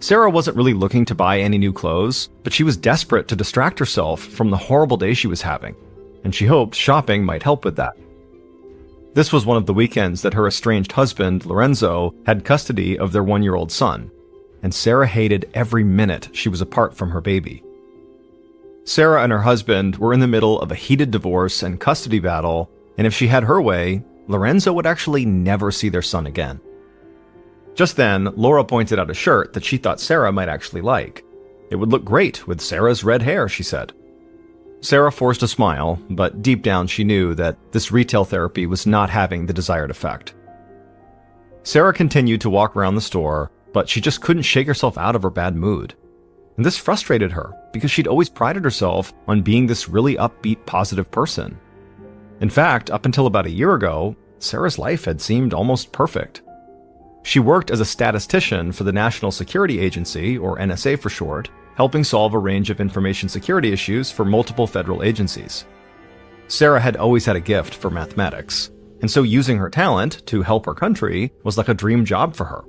Sarah wasn't really looking to buy any new clothes, but she was desperate to distract herself from the horrible day she was having, and she hoped shopping might help with that. This was one of the weekends that her estranged husband, Lorenzo, had custody of their 1-year-old son, and Sarah hated every minute she was apart from her baby. Sarah and her husband were in the middle of a heated divorce and custody battle, and if she had her way, Lorenzo would actually never see their son again. Just then, Laura pointed out a shirt that she thought Sarah might actually like. It would look great with Sarah's red hair, she said. Sarah forced a smile, but deep down she knew that this retail therapy was not having the desired effect. Sarah continued to walk around the store, but she just couldn't shake herself out of her bad mood. And this frustrated her, because she'd always prided herself on being this really upbeat, positive person. In fact, up until about a year ago, Sarah's life had seemed almost perfect. She worked as a statistician for the National Security Agency, or NSA for short, helping solve a range of information security issues for multiple federal agencies. Sarah had always had a gift for mathematics, and so using her talent to help her country was like a dream job for her.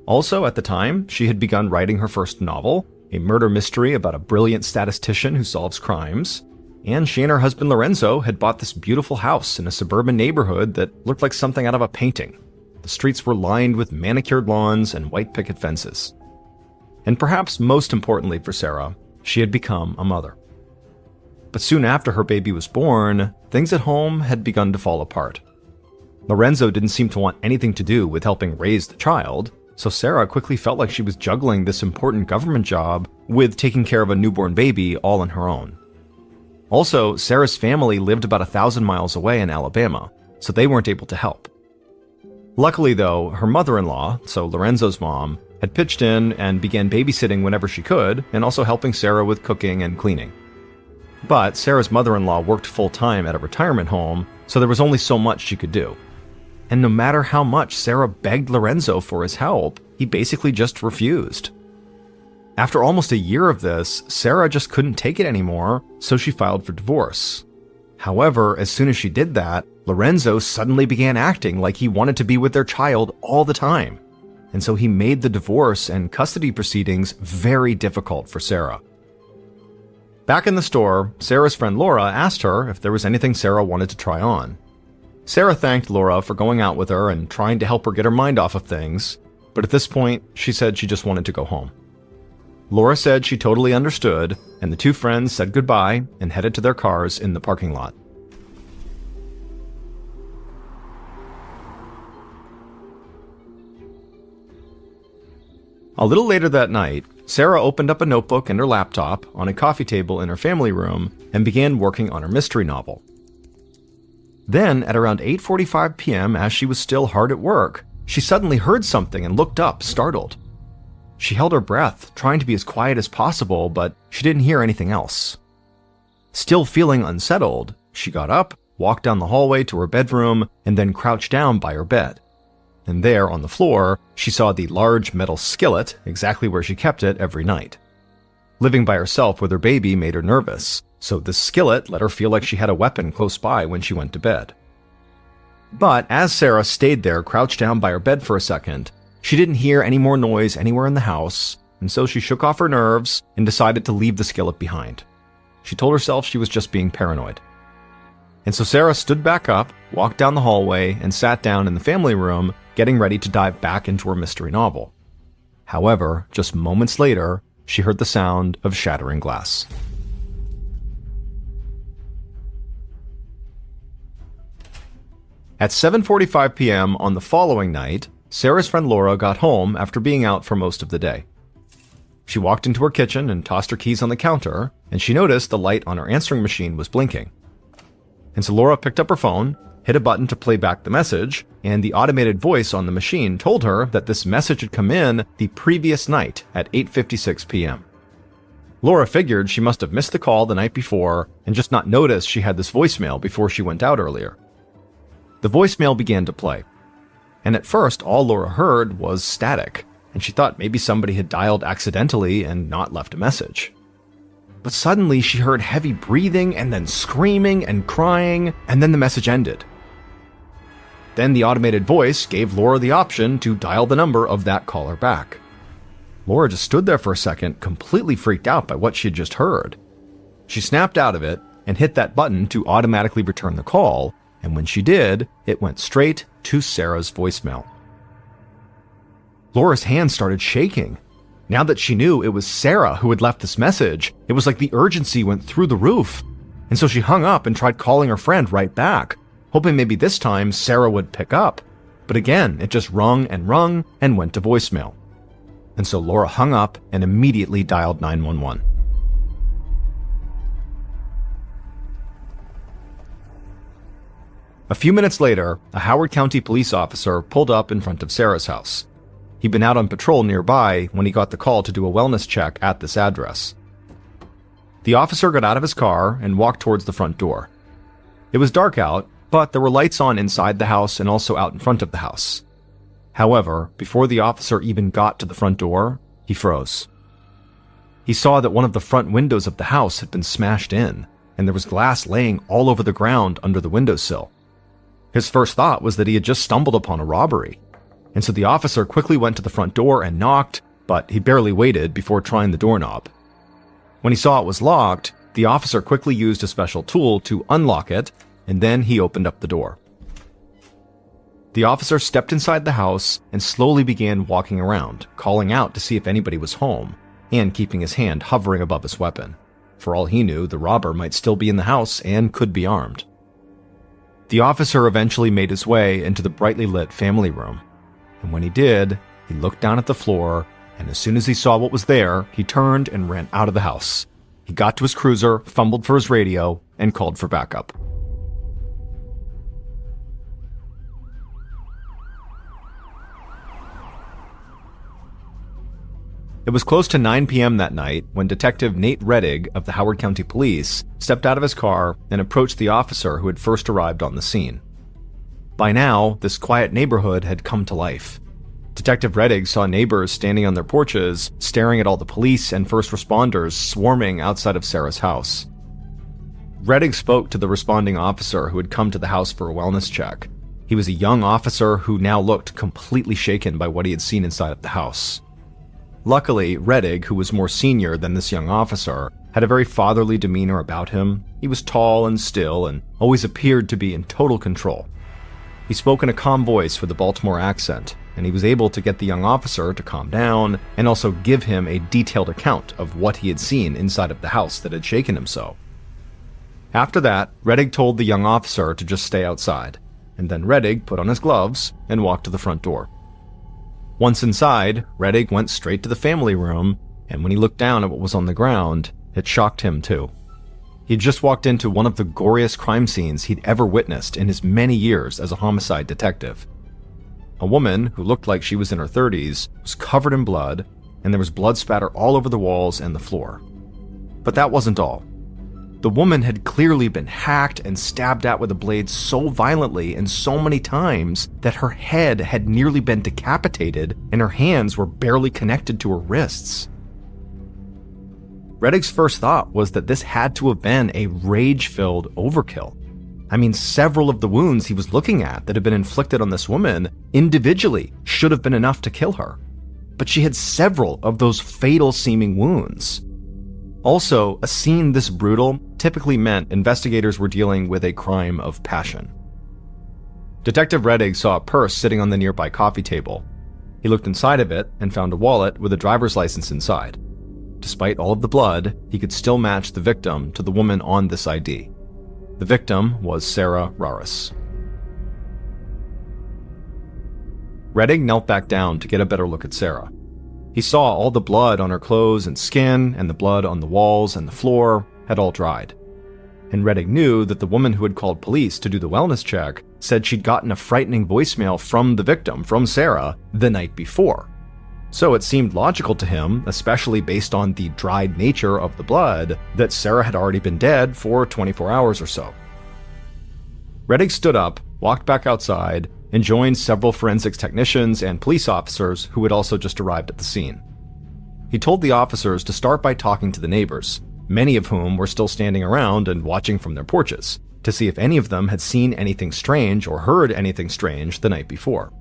Also, at the time, she had begun writing her first novel, a murder mystery about a brilliant statistician who solves crimes, and she and her husband Lorenzo had bought this beautiful house in a suburban neighborhood that looked like something out of a painting. The streets were lined with manicured lawns and white picket fences. And perhaps most importantly for Sarah, she had become a mother. But soon after her baby was born, things at home had begun to fall apart. Lorenzo didn't seem to want anything to do with helping raise the child, so Sarah quickly felt like she was juggling this important government job with taking care of a newborn baby all on her own. Also, Sarah's family lived about 1,000 miles away in Alabama, so they weren't able to help. Luckily though, her mother-in-law, so Lorenzo's mom, had pitched in and began babysitting whenever she could, and also helping Sarah with cooking and cleaning. But Sarah's mother-in-law worked full-time at a retirement home, so there was only so much she could do. And no matter how much Sarah begged Lorenzo for his help, he basically just refused. After almost a year of this, Sarah just couldn't take it anymore, so she filed for divorce. However, as soon as she did that, Lorenzo suddenly began acting like he wanted to be with their child all the time. And so he made the divorce and custody proceedings very difficult for Sarah. Back in the store, Sarah's friend Laura asked her if there was anything Sarah wanted to try on. Sarah thanked Laura for going out with her and trying to help her get her mind off of things, but at this point, she said she just wanted to go home. Laura said she totally understood, and the two friends said goodbye and headed to their cars in the parking lot. A little later that night, Sarah opened up a notebook and her laptop on a coffee table in her family room and began working on her mystery novel. Then, at around 8:45 p.m., as she was still hard at work, she suddenly heard something and looked up, startled. She held her breath, trying to be as quiet as possible, but she didn't hear anything else. Still feeling unsettled, she got up, walked down the hallway to her bedroom, and then crouched down by her bed. And there, on the floor, she saw the large metal skillet, exactly where she kept it every night. Living by herself with her baby made her nervous, so this skillet let her feel like she had a weapon close by when she went to bed. But as Sarah stayed there crouched down by her bed for a second, she didn't hear any more noise anywhere in the house, and so she shook off her nerves and decided to leave the skillet behind. She told herself she was just being paranoid. And so Sarah stood back up, walked down the hallway, and sat down in the family room, getting ready to dive back into her mystery novel. However, just moments later, she heard the sound of shattering glass. At 7:45 p.m. on the following night, Sarah's friend Laura got home after being out for most of the day. She walked into her kitchen and tossed her keys on the counter, and she noticed the light on her answering machine was blinking. And so Laura picked up her phone, hit a button to play back the message, and the automated voice on the machine told her that this message had come in the previous night at 8:56 p.m. Laura figured she must have missed the call the night before and just not noticed she had this voicemail before she went out earlier. The voicemail began to play, and at first all Laura heard was static, and she thought maybe somebody had dialed accidentally and not left a message. but suddenly she heard heavy breathing and then screaming and crying, and then the message ended. Then the automated voice gave Laura the option to dial the number of that caller back. Laura just stood there for a second, completely freaked out by what she had just heard. She snapped out of it and hit that button to automatically return the call, and when she did, it went straight to Sarah's voicemail. Laura's hands started shaking. Now that she knew it was Sarah who had left this message, it was like the urgency went through the roof. And so she hung up and tried calling her friend right back, hoping maybe this time Sarah would pick up. But again, it just rung and went to voicemail. And so Laura hung up and immediately dialed 911. A few minutes later, a Howard County police officer pulled up in front of Sarah's house. He'd been out on patrol nearby when he got the call to do a wellness check at this address. The officer got out of his car and walked towards the front door. It was dark out, but there were lights on inside the house and also out in front of the house. However, before the officer even got to the front door, he froze. He saw that one of the front windows of the house had been smashed in, and there was glass laying all over the ground under the windowsill. His first thought was that he had just stumbled upon a robbery, and so the officer quickly went to the front door and knocked, but he barely waited before trying the doorknob. When he saw it was locked, the officer quickly used a special tool to unlock it, and then he opened up the door. The officer stepped inside the house and slowly began walking around, calling out to see if anybody was home, and keeping his hand hovering above his weapon. For all he knew, the robber might still be in the house and could be armed. The officer eventually made his way into the brightly lit family room, and when he did, he looked down at the floor, and as soon as he saw what was there, he turned and ran out of the house. He got to his cruiser, fumbled for his radio, and called for backup. It was close to 9 p.m. that night when Detective Nate Reddig of the Howard County Police stepped out of his car and approached the officer who had first arrived on the scene. By now, this quiet neighborhood had come to life. Detective Reddig saw neighbors standing on their porches, staring at all the police and first responders swarming outside of Sarah's house. Reddig spoke to the responding officer who had come to the house for a wellness check. He was a young officer who now looked completely shaken by what he had seen inside of the house. Luckily, Reddig, who was more senior than this young officer, had a very fatherly demeanor about him. He was tall and still and always appeared to be in total control. He spoke in a calm voice with a Baltimore accent, and he was able to get the young officer to calm down and also give him a detailed account of what he had seen inside of the house that had shaken him so. After that, Reddig told the young officer to just stay outside, and then Reddig put on his gloves and walked to the front door. Once inside, Reddig went straight to the family room, and when he looked down at what was on the ground, it shocked him too. He'd just walked into one of the goriest crime scenes he'd ever witnessed in his many years as a homicide detective. A woman who looked like she was in her 30s was covered in blood, and there was blood spatter all over the walls and the floor. But that wasn't all. The woman had clearly been hacked and stabbed at with a blade so violently and so many times that her head had nearly been decapitated and her hands were barely connected to her wrists. Reddig's first thought was that this had to have been a rage-filled overkill. I mean, several of the wounds he was looking at that had been inflicted on this woman individually should have been enough to kill her. But she had several of those fatal-seeming wounds. Also, a scene this brutal typically meant investigators were dealing with a crime of passion. Detective Reddig saw a purse sitting on the nearby coffee table. He looked inside of it and found a wallet with a driver's license inside. Despite all of the blood, he could still match the victim to the woman on this ID. The victim was Sarah Raris. Reddig knelt back down to get a better look at Sarah. He saw all the blood on her clothes and skin, and the blood on the walls and the floor had all dried. And Reddig knew that the woman who had called police to do the wellness check said she'd gotten a frightening voicemail from the victim, from Sarah, the night before. So it seemed logical to him, especially based on the dried nature of the blood, that Sarah had already been dead for 24 hours or so. Reddig stood up, walked back outside, and joined several forensics technicians and police officers who had also just arrived at the scene. He told the officers to start by talking to the neighbors, many of whom were still standing around and watching from their porches, to see if any of them had seen anything strange or heard anything strange the night before.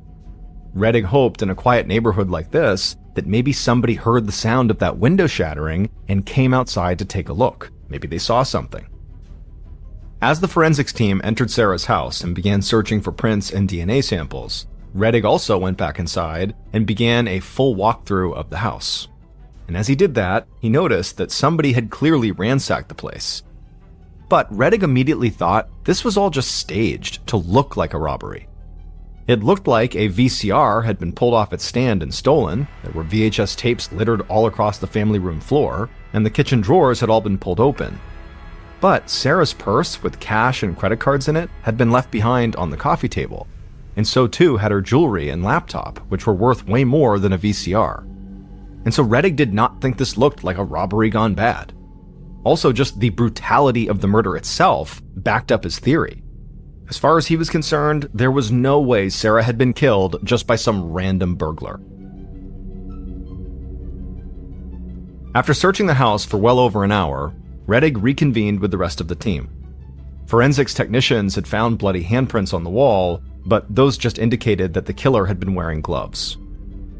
Rettig hoped in a quiet neighborhood like this that maybe somebody heard the sound of that window shattering and came outside to take a look. Maybe they saw something. As the forensics team entered Sarah's house and began searching for prints and DNA samples, Rettig also went back inside and began a full walkthrough of the house. And as he did that, he noticed that somebody had clearly ransacked the place. But Rettig immediately thought this was all just staged to look like a robbery. It looked like a VCR had been pulled off its stand and stolen, there were VHS tapes littered all across the family room floor, and the kitchen drawers had all been pulled open. But Sarah's purse with cash and credit cards in it had been left behind on the coffee table, and so too had her jewelry and laptop, which were worth way more than a VCR. And so Rettig did not think this looked like a robbery gone bad. Also, just the brutality of the murder itself backed up his theory. As far as he was concerned, there was no way Sarah had been killed just by some random burglar. After searching the house for well over an hour, Rettig reconvened with the rest of the team. Forensics technicians had found bloody handprints on the wall, but those just indicated that the killer had been wearing gloves.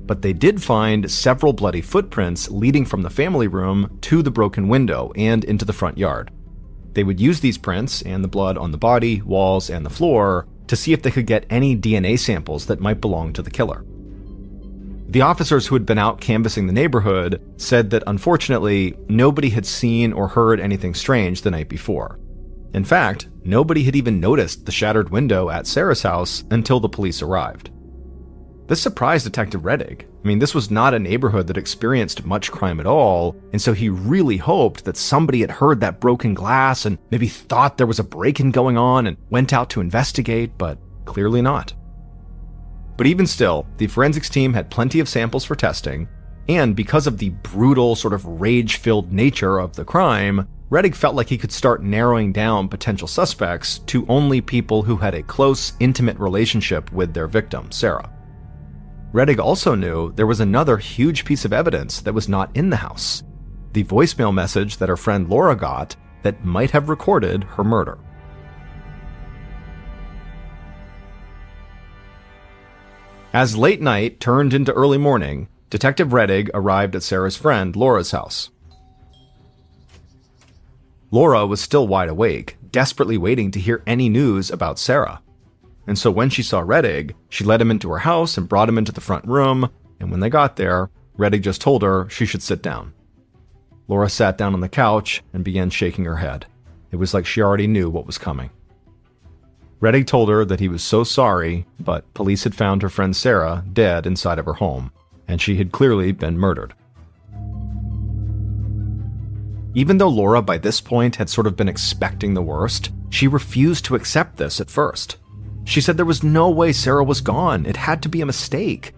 But they did find several bloody footprints leading from the family room to the broken window and into the front yard. They would use these prints and the blood on the body, walls, and the floor to see if they could get any DNA samples that might belong to the killer. The officers who had been out canvassing the neighborhood said that unfortunately, nobody had seen or heard anything strange the night before. In fact, nobody had even noticed the shattered window at Sarah's house until the police arrived. This surprised Detective Rettig. This was not a neighborhood that experienced much crime at all, and so he really hoped that somebody had heard that broken glass and maybe thought there was a break-in going on and went out to investigate, but clearly not. But even still, the forensics team had plenty of samples for testing, and because of the brutal, sort of rage-filled nature of the crime, Rettig felt like he could start narrowing down potential suspects to only people who had a close, intimate relationship with their victim, Sarah. Rettig also knew there was another huge piece of evidence that was not in the house, the voicemail message that her friend Laura got that might have recorded her murder. As late night turned into early morning, Detective Rettig arrived at Sarah's friend Laura's house. Laura was still wide awake, desperately waiting to hear any news about Sarah. And so when she saw Rettig, she led him into her house and brought him into the front room, and when they got there, Rettig just told her she should sit down. Laura sat down on the couch and began shaking her head. It was like she already knew what was coming. Rettig told her that he was so sorry, but police had found her friend Sarah dead inside of her home, and she had clearly been murdered. Even though Laura by this point had sort of been expecting the worst, she refused to accept this at first. She said there was no way Sarah was gone. It had to be a mistake.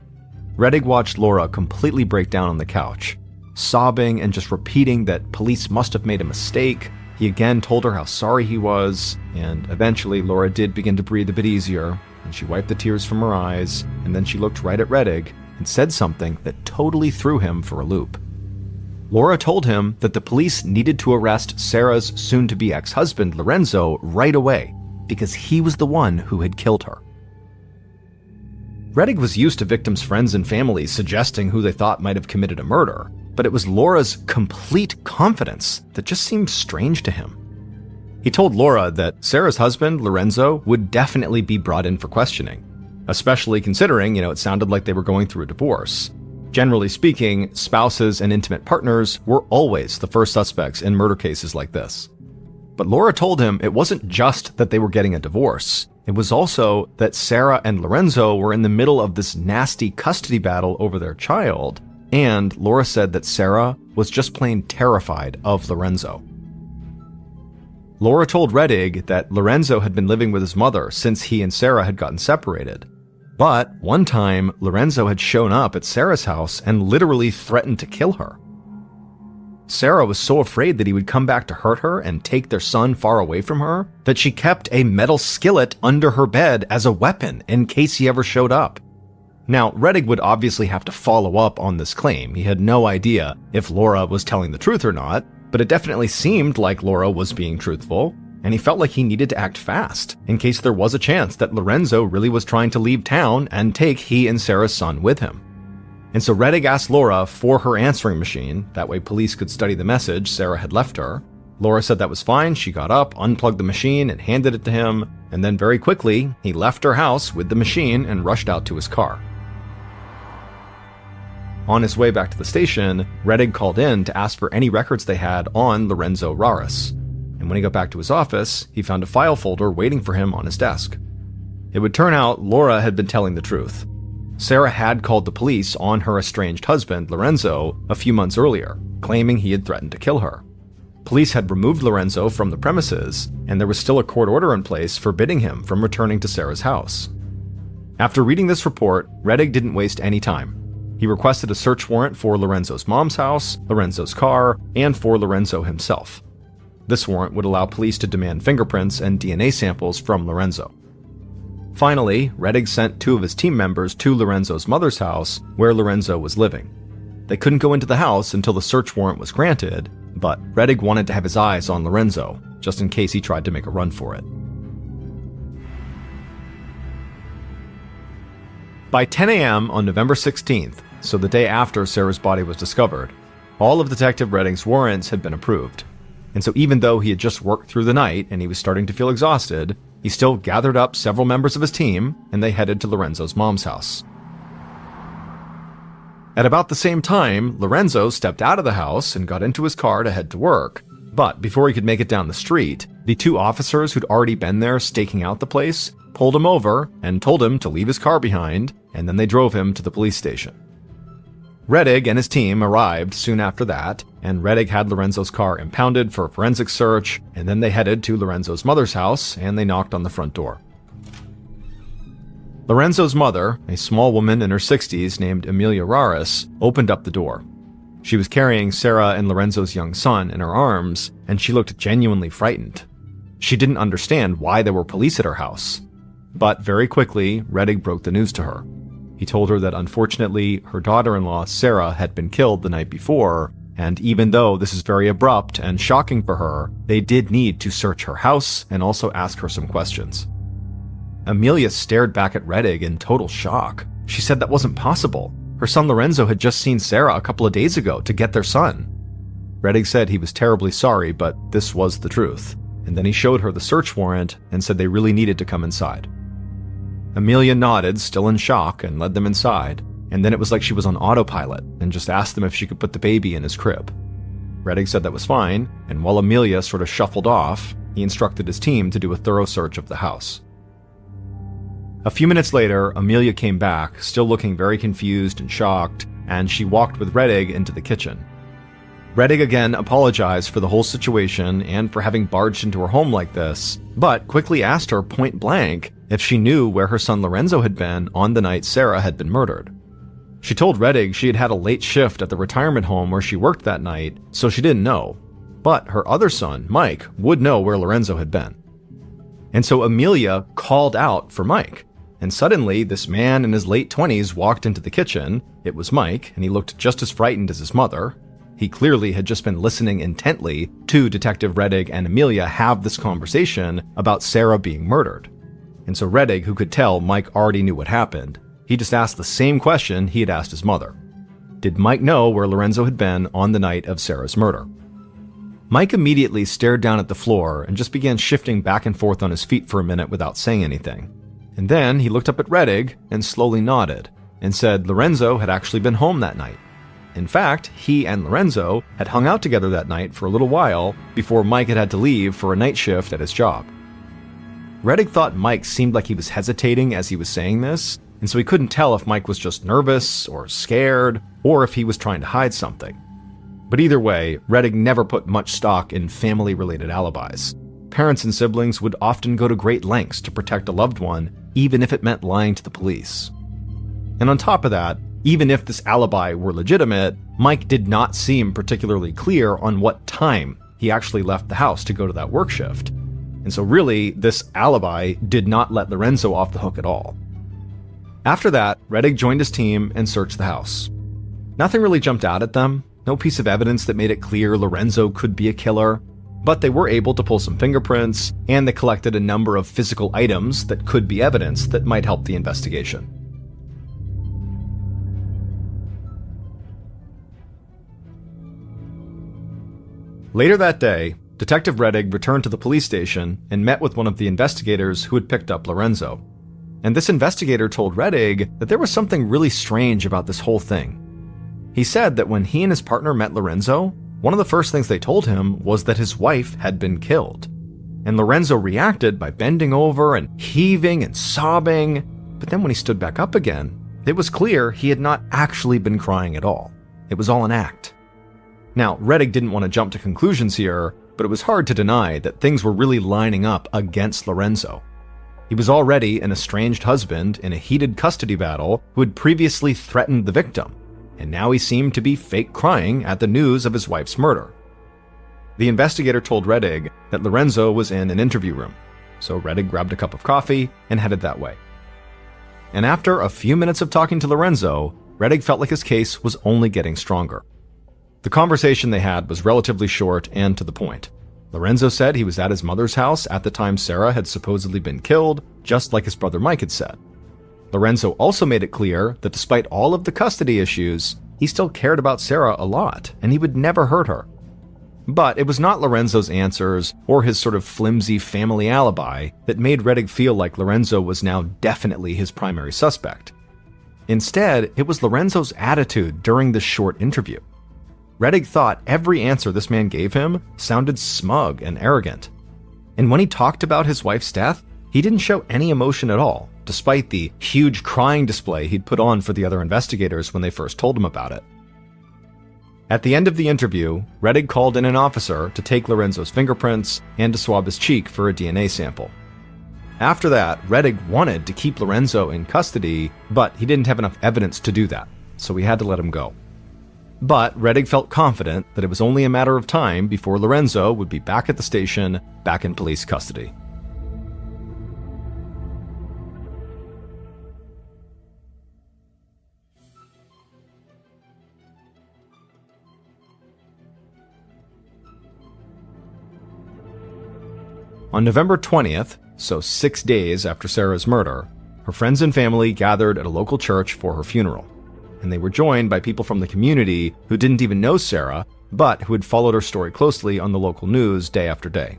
Rettig watched Laura completely break down on the couch, sobbing and just repeating that police must have made a mistake. He again told her how sorry he was, and eventually Laura did begin to breathe a bit easier, and she wiped the tears from her eyes, and then she looked right at Rettig and said something that totally threw him for a loop. Laura told him that the police needed to arrest Sarah's soon-to-be ex-husband, Lorenzo, right away, because he was the one who had killed her. Rettig was used to victims' friends and family suggesting who they thought might have committed a murder, but it was Laura's complete confidence that just seemed strange to him. He told Laura that Sarah's husband, Lorenzo, would definitely be brought in for questioning, especially considering, it sounded like they were going through a divorce. Generally speaking, spouses and intimate partners were always the first suspects in murder cases like this. But Laura told him it wasn't just that they were getting a divorce. It was also that Sarah and Lorenzo were in the middle of this nasty custody battle over their child, and Laura said that Sarah was just plain terrified of Lorenzo. Laura told Rettig that Lorenzo had been living with his mother since he and Sarah had gotten separated. But one time, Lorenzo had shown up at Sarah's house and literally threatened to kill her. Sarah was so afraid that he would come back to hurt her and take their son far away from her that she kept a metal skillet under her bed as a weapon in case he ever showed up. Now, Rettig would obviously have to follow up on this claim. He had no idea if Laura was telling the truth or not, but it definitely seemed like Laura was being truthful, and he felt like he needed to act fast in case there was a chance that Lorenzo really was trying to leave town and take he and Sarah's son with him. And so Rettig asked Laura for her answering machine, that way police could study the message Sarah had left her. Laura said that was fine. She got up, unplugged the machine, and handed it to him, and then very quickly, he left her house with the machine and rushed out to his car. On his way back to the station, Rettig called in to ask for any records they had on Lorenzo Raris. And when he got back to his office, he found a file folder waiting for him on his desk. It would turn out Laura had been telling the truth. Sarah had called the police on her estranged husband, Lorenzo, a few months earlier, claiming he had threatened to kill her. Police had removed Lorenzo from the premises, and there was still a court order in place forbidding him from returning to Sarah's house. After reading this report, Rettig didn't waste any time. He requested a search warrant for Lorenzo's mom's house, Lorenzo's car, and for Lorenzo himself. This warrant would allow police to demand fingerprints and DNA samples from Lorenzo. Finally, Rettig sent 2 of his team members to Lorenzo's mother's house, where Lorenzo was living. They couldn't go into the house until the search warrant was granted, but Rettig wanted to have his eyes on Lorenzo, just in case he tried to make a run for it. By 10 a.m. on November 16th, so the day after Sarah's body was discovered, all of Detective Rettig's warrants had been approved. And so even though he had just worked through the night and he was starting to feel exhausted, he still gathered up several members of his team and they headed to Lorenzo's mom's house. At about the same time, Lorenzo stepped out of the house and got into his car to head to work. But before he could make it down the street, the 2 officers who'd already been there staking out the place pulled him over and told him to leave his car behind, and then they drove him to the police station. Rettig and his team arrived soon after that, and Rettig had Lorenzo's car impounded for a forensic search, and then they headed to Lorenzo's mother's house and they knocked on the front door. Lorenzo's mother, a small woman in her 60s named Amelia Raris, opened up the door. She was carrying Sarah and Lorenzo's young son in her arms, and she looked genuinely frightened. She didn't understand why there were police at her house. But very quickly, Rettig broke the news to her. He told her that unfortunately, her daughter-in-law, Sarah, had been killed the night before, and even though this is very abrupt and shocking for her, they did need to search her house and also ask her some questions. Amelia stared back at Rettig in total shock. She said that wasn't possible. Her son Lorenzo had just seen Sarah a couple of days ago to get their son. Rettig said he was terribly sorry, but this was the truth. And then he showed her the search warrant and said they really needed to come inside. Amelia nodded, still in shock, and led them inside, and then it was like she was on autopilot and just asked them if she could put the baby in his crib. Rettig said that was fine, and while Amelia sort of shuffled off, he instructed his team to do a thorough search of the house. A few minutes later, Amelia came back, still looking very confused and shocked, and she walked with Rettig into the kitchen. Rettig again apologized for the whole situation and for having barged into her home like this, but quickly asked her point blank if she knew where her son Lorenzo had been on the night Sarah had been murdered. She told Rettig she had had a late shift at the retirement home where she worked that night, so she didn't know. But her other son, Mike, would know where Lorenzo had been. And so Amelia called out for Mike. And suddenly, this man in his late 20s walked into the kitchen. It was Mike, and he looked just as frightened as his mother. He clearly had just been listening intently to Detective Rettig and Amelia have this conversation about Sarah being murdered. And so Rettig, who could tell Mike already knew what happened, he just asked the same question he had asked his mother. Did Mike know where Lorenzo had been on the night of Sarah's murder? Mike immediately stared down at the floor and just began shifting back and forth on his feet for a minute without saying anything. And then he looked up at Rettig and slowly nodded and said Lorenzo had actually been home that night. In fact, he and Lorenzo had hung out together that night for a little while before Mike had to leave for a night shift at his job. Rettig thought Mike seemed like he was hesitating as he was saying this, and so he couldn't tell if Mike was just nervous or scared or if he was trying to hide something. But either way, Rettig never put much stock in family-related alibis. Parents and siblings would often go to great lengths to protect a loved one, even if it meant lying to the police. And on top of that, even if this alibi were legitimate, Mike did not seem particularly clear on what time he actually left the house to go to that work shift. And so really, this alibi did not let Lorenzo off the hook at all. After that, Rettig joined his team and searched the house. Nothing really jumped out at them. no piece of evidence that made it clear Lorenzo could be a killer, but they were able to pull some fingerprints, and they collected a number of physical items that could be evidence that might help the investigation. Later that day, Detective Rettig returned to the police station and met with one of the investigators who had picked up Lorenzo. And this investigator told Rettig that there was something really strange about this whole thing. He said that when he and his partner met Lorenzo, one of the first things they told him was that his wife had been killed. And Lorenzo reacted by bending over and heaving and sobbing, but then when he stood back up again, it was clear he had not actually been crying at all. It was all an act. Now, Rettig didn't want to jump to conclusions here, but it was hard to deny that things were really lining up against Lorenzo. He was already an estranged husband in a heated custody battle who had previously threatened the victim, and now he seemed to be fake crying at the news of his wife's murder. The investigator told Rettig that Lorenzo was in an interview room, so Rettig grabbed a cup of coffee and headed that way. And after a few minutes of talking to Lorenzo, Rettig felt like his case was only getting stronger. The conversation they had was relatively short and to the point. Lorenzo said he was at his mother's house at the time Sarah had supposedly been killed, just like his brother Mike had said. Lorenzo also made it clear that despite all of the custody issues, he still cared about Sarah a lot, and he would never hurt her. But it was not Lorenzo's answers or his sort of flimsy family alibi that made Rettig feel like Lorenzo was now definitely his primary suspect. Instead, it was Lorenzo's attitude during this short interview. Rettig thought every answer this man gave him sounded smug and arrogant. And when he talked about his wife's death, he didn't show any emotion at all, despite the huge crying display he'd put on for the other investigators when they first told him about it. At the end of the interview, Rettig called in an officer to take Lorenzo's fingerprints and to swab his cheek for a DNA sample. After that, Rettig wanted to keep Lorenzo in custody, but he didn't have enough evidence to do that, so he had to let him go. But Rettig felt confident that it was only a matter of time before Lorenzo would be back at the station, back in police custody. On November 20th, so 6 days after Sarah's murder, her friends and family gathered at a local church for her funeral. And they were joined by people from the community who didn't even know Sarah, but who had followed her story closely on the local news day after day.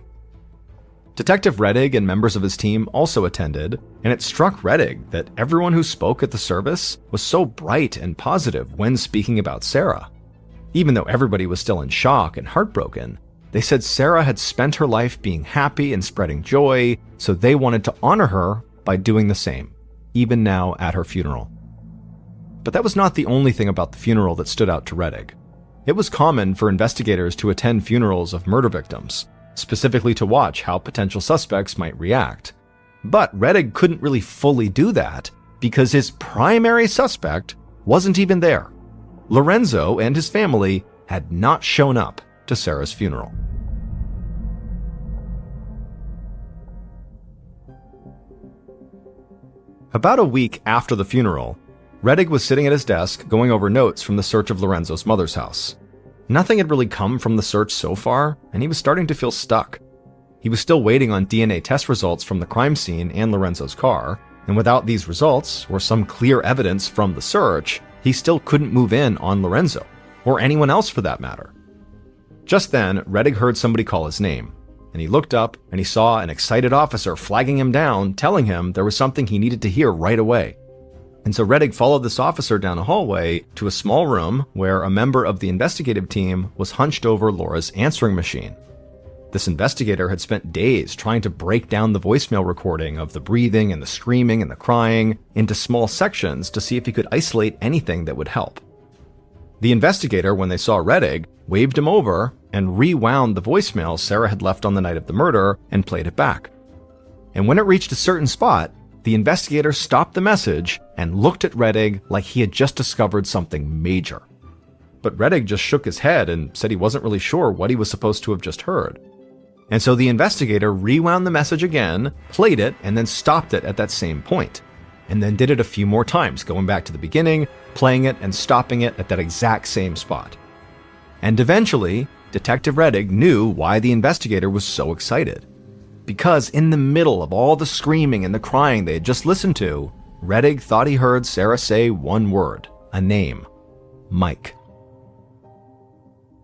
Detective Rettig and members of his team also attended, and it struck Rettig that everyone who spoke at the service was so bright and positive when speaking about Sarah. Even though everybody was still in shock and heartbroken, they said Sarah had spent her life being happy and spreading joy, so they wanted to honor her by doing the same, even now at her funeral. But that was not the only thing about the funeral that stood out to Rettig. It was common for investigators to attend funerals of murder victims, specifically to watch how potential suspects might react. But Rettig couldn't really fully do that because his primary suspect wasn't even there. Lorenzo and his family had not shown up to Sarah's funeral. About a week after the funeral, Rettig was sitting at his desk going over notes from the search of Lorenzo's mother's house. Nothing had really come from the search so far, and he was starting to feel stuck. He was still waiting on DNA test results from the crime scene and Lorenzo's car, and without these results, or some clear evidence from the search, he still couldn't move in on Lorenzo, or anyone else for that matter. Just then, Rettig heard somebody call his name, and he looked up and he saw an excited officer flagging him down, telling him there was something he needed to hear right away. And so Rettig followed this officer down a hallway to a small room where a member of the investigative team was hunched over Laura's answering machine. This investigator had spent days trying to break down the voicemail recording of the breathing and the screaming and the crying into small sections to see if he could isolate anything that would help. The investigator, when they saw Rettig, waved him over and rewound the voicemail Sarah had left on the night of the murder and played it back. And when it reached a certain spot, the investigator stopped the message and looked at Rettig like he had just discovered something major. But Rettig just shook his head and said he wasn't really sure what he was supposed to have just heard. And so the investigator rewound the message again, played it, and then stopped it at that same point. And then did it a few more times, going back to the beginning, playing it and stopping it at that exact same spot. And eventually, Detective Rettig knew why the investigator was so excited. Because in the middle of all the screaming and the crying they had just listened to, Rettig thought he heard Sarah say one word, a name: Mike.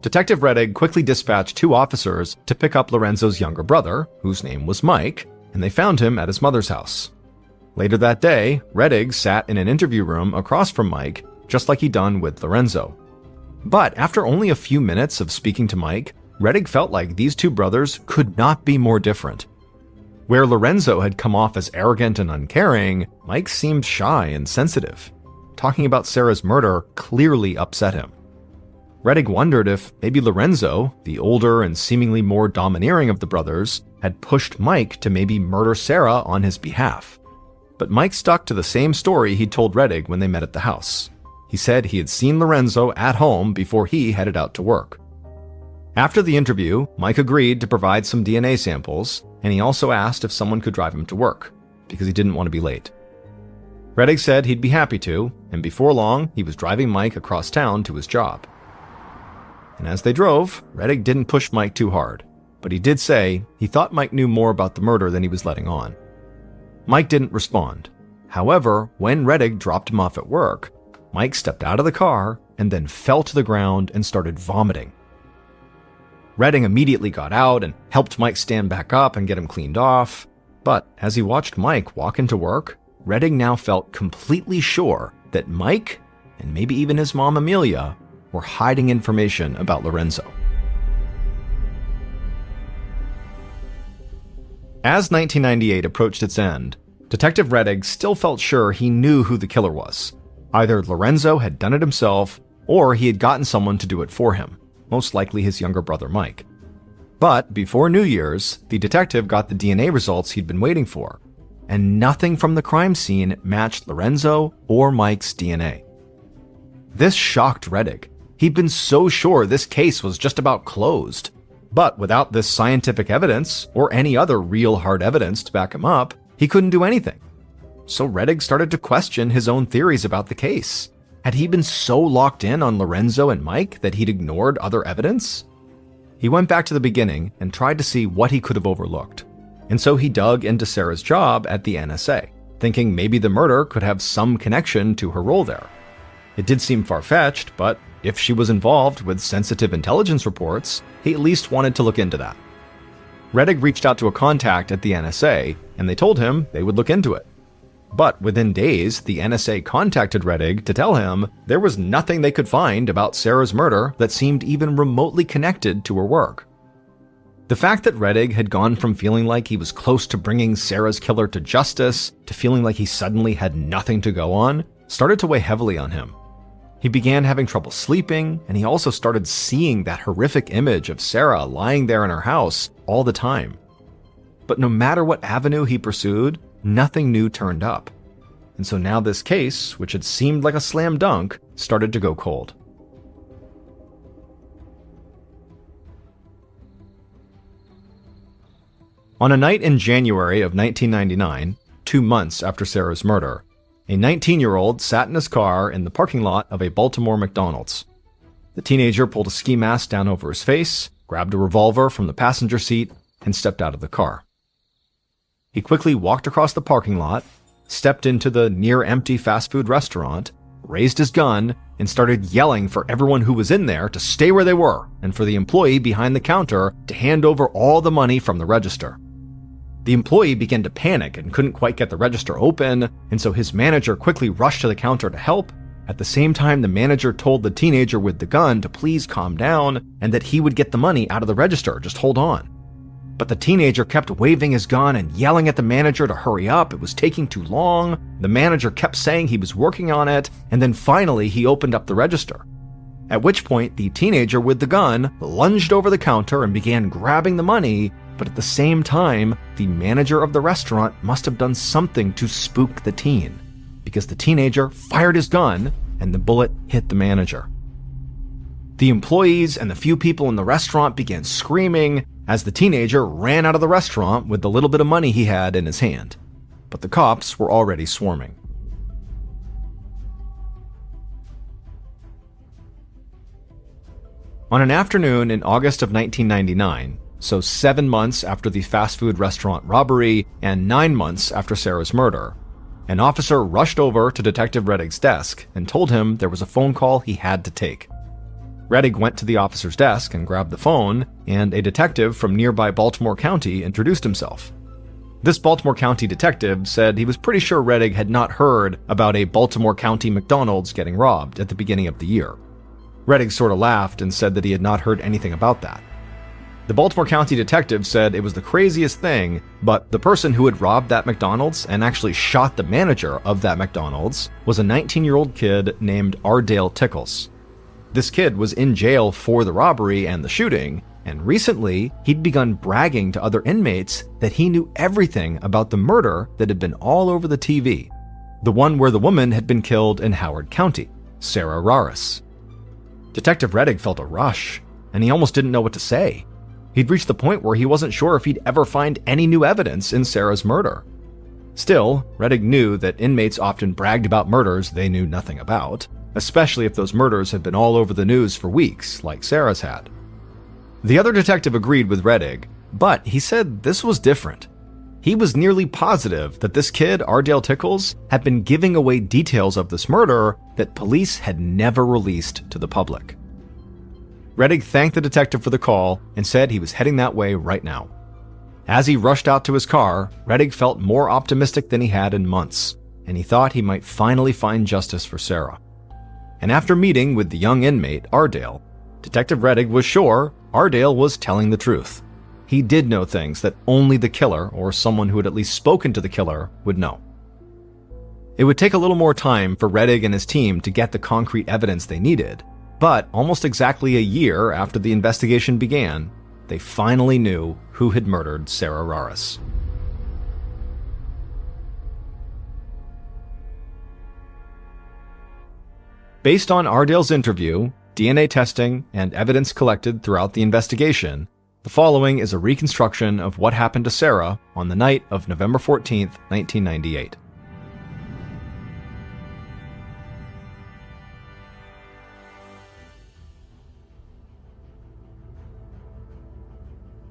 Detective Rettig quickly dispatched 2 officers to pick up Lorenzo's younger brother, whose name was Mike, and they found him at his mother's house. Later that day, Rettig sat in an interview room across from Mike, just like he'd done with Lorenzo. But after only a few minutes of speaking to Mike, Rettig felt like these 2 brothers could not be more different. Where Lorenzo had come off as arrogant and uncaring, Mike seemed shy and sensitive. Talking about Sarah's murder clearly upset him. Rettig wondered if maybe Lorenzo, the older and seemingly more domineering of the brothers, had pushed Mike to maybe murder Sarah on his behalf. But Mike stuck to the same story he'd told Rettig when they met at the house. He said he had seen Lorenzo at home before he headed out to work. After the interview, Mike agreed to provide some DNA samples, and he also asked if someone could drive him to work, because he didn't want to be late. Rettig said he'd be happy to, and before long, he was driving Mike across town to his job. And as they drove, Rettig didn't push Mike too hard, but he did say he thought Mike knew more about the murder than he was letting on. Mike didn't respond. However, when Rettig dropped him off at work, Mike stepped out of the car and then fell to the ground and started vomiting. Rettig immediately got out and helped Mike stand back up and get him cleaned off. But as he watched Mike walk into work, Rettig now felt completely sure that Mike, and maybe even his mom Amelia, were hiding information about Lorenzo. As 1998 approached its end, Detective Rettig still felt sure he knew who the killer was. Either Lorenzo had done it himself, or he had gotten someone to do it for him, most likely his younger brother Mike. But before New Year's, the detective got the DNA results he'd been waiting for, and nothing from the crime scene matched Lorenzo or Mike's DNA. This shocked Rettig. He'd been so sure this case was just about closed. But without this scientific evidence, or any other real hard evidence to back him up, he couldn't do anything. So Rettig started to question his own theories about the case. Had he been so locked in on Lorenzo and Mike that he'd ignored other evidence? He went back to the beginning and tried to see what he could have overlooked. And so he dug into Sarah's job at the NSA, thinking maybe the murder could have some connection to her role there. It did seem far-fetched, but if she was involved with sensitive intelligence reports, he at least wanted to look into that. Rettig reached out to a contact at the NSA, and they told him they would look into it. But within days, the NSA contacted Rettig to tell him there was nothing they could find about Sarah's murder that seemed even remotely connected to her work. The fact that Rettig had gone from feeling like he was close to bringing Sarah's killer to justice to feeling like he suddenly had nothing to go on started to weigh heavily on him. He began having trouble sleeping, and he also started seeing that horrific image of Sarah lying there in her house all the time. But no matter what avenue he pursued, nothing new turned up. And so now this case, which had seemed like a slam dunk, started to go cold. On a night in January of 1999, 2 months after Sarah's murder, a 19-year-old sat in his car in the parking lot of a Baltimore McDonald's. The teenager pulled a ski mask down over his face, grabbed a revolver from the passenger seat, and stepped out of the car. He quickly walked across the parking lot, stepped into the near-empty fast food restaurant, raised his gun, and started yelling for everyone who was in there to stay where they were and for the employee behind the counter to hand over all the money from the register. The employee began to panic and couldn't quite get the register open, and so his manager quickly rushed to the counter to help. At the same time, the manager told the teenager with the gun to please calm down and that he would get the money out of the register, just hold on. But the teenager kept waving his gun and yelling at the manager to hurry up. It was taking too long. The manager kept saying he was working on it, and then finally he opened up the register. At which point, the teenager with the gun lunged over the counter and began grabbing the money, but at the same time, the manager of the restaurant must have done something to spook the teen, because the teenager fired his gun and the bullet hit the manager. The employees and the few people in the restaurant began screaming as the teenager ran out of the restaurant with the little bit of money he had in his hand. But the cops were already swarming. On an afternoon in August of 1999, so 7 months after the fast food restaurant robbery and 9 months after Sarah's murder, an officer rushed over to Detective Rettig's desk and told him there was a phone call he had to take. Rettig went to the officer's desk and grabbed the phone, and a detective from nearby Baltimore County introduced himself. This Baltimore County detective said he was pretty sure Rettig had not heard about a Baltimore County McDonald's getting robbed at the beginning of the year. Rettig sort of laughed and said that he had not heard anything about that. The Baltimore County detective said it was the craziest thing, but the person who had robbed that McDonald's and actually shot the manager of that McDonald's was a 19-year-old kid named Ardale Tickles. This kid was in jail for the robbery and the shooting, and recently he'd begun bragging to other inmates that he knew everything about the murder that had been all over the TV, the one where the woman had been killed in Howard County, Sarah Raris. Detective Rettig felt a rush, and he almost didn't know what to say. He'd reached the point where he wasn't sure if he'd ever find any new evidence in Sarah's murder. Still, Rettig knew that inmates often bragged about murders they knew nothing about, especially if those murders had been all over the news for weeks, like Sarah's had. The other detective agreed with Rettig, but he said this was different. He was nearly positive that this kid, Ardale Tickles, had been giving away details of this murder that police had never released to the public. Rettig thanked the detective for the call and said he was heading that way right now. As he rushed out to his car, Rettig felt more optimistic than he had in months, and he thought he might finally find justice for Sarah. And after meeting with the young inmate, Ardale, Detective Rettig was sure Ardale was telling the truth. He did know things that only the killer, or someone who had at least spoken to the killer, would know. It would take a little more time for Rettig and his team to get the concrete evidence they needed, but almost exactly a year after the investigation began, they finally knew who had murdered Sarah Raris. Based on Ardale's interview, DNA testing, and evidence collected throughout the investigation, the following is a reconstruction of what happened to Sarah on the night of November 14, 1998.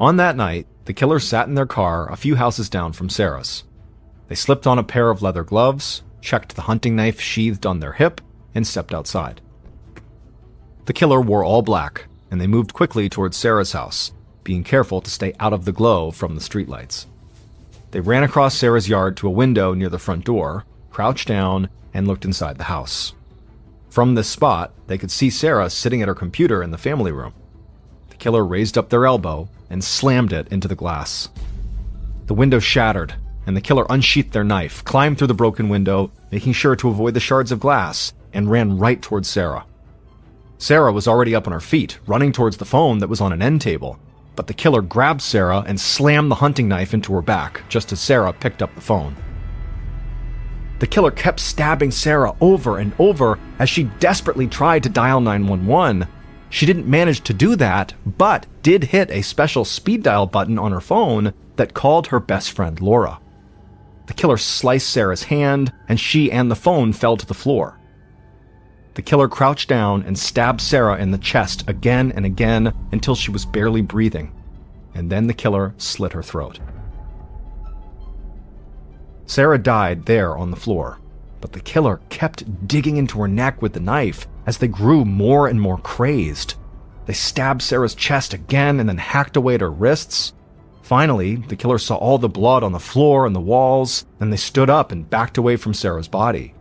On that night, the killers sat in their car a few houses down from Sarah's. They slipped on a pair of leather gloves, checked the hunting knife sheathed on their hip, and stepped outside. The killer wore all black, and they moved quickly towards Sarah's house, being careful to stay out of the glow from the streetlights. They ran across Sarah's yard to a window near the front door, crouched down, and looked inside the house. From this spot, they could see Sarah sitting at her computer in the family room. The killer raised up their elbow and slammed it into the glass. The window shattered, and the killer unsheathed their knife, climbed through the broken window, making sure to avoid the shards of glass, and ran right towards Sarah. Sarah was already up on her feet, running towards the phone that was on an end table, but the killer grabbed Sarah and slammed the hunting knife into her back, just as Sarah picked up the phone. The killer kept stabbing Sarah over and over as she desperately tried to dial 911. She didn't manage to do that, but did hit a special speed dial button on her phone that called her best friend Laura. The killer sliced Sarah's hand, and she and the phone fell to the floor. The killer crouched down and stabbed Sarah in the chest again and again until she was barely breathing, and then the killer slit her throat. Sarah died there on the floor, but the killer kept digging into her neck with the knife as they grew more and more crazed. They stabbed Sarah's chest again and then hacked away at her wrists. Finally, the killer saw all the blood on the floor and the walls, and they stood up and backed away from Sarah's body.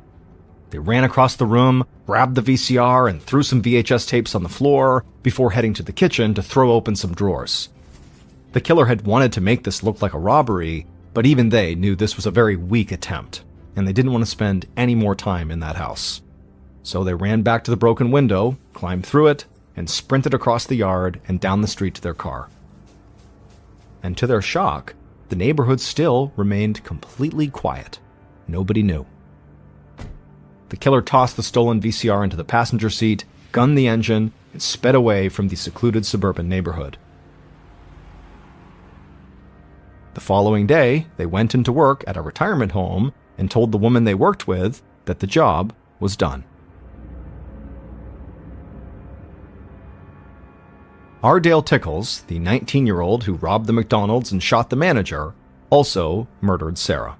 They ran across the room, grabbed the VCR, and threw some VHS tapes on the floor before heading to the kitchen to throw open some drawers. The killer had wanted to make this look like a robbery, but even they knew this was a very weak attempt, and they didn't want to spend any more time in that house. So they ran back to the broken window, climbed through it, and sprinted across the yard and down the street to their car. And to their shock, the neighborhood still remained completely quiet. Nobody knew. The killer tossed the stolen VCR into the passenger seat, gunned the engine, and sped away from the secluded suburban neighborhood. The following day, they went into work at a retirement home and told the woman they worked with that the job was done. Ardale Tickles, the 19-year-old who robbed the McDonald's and shot the manager, also murdered Sarah.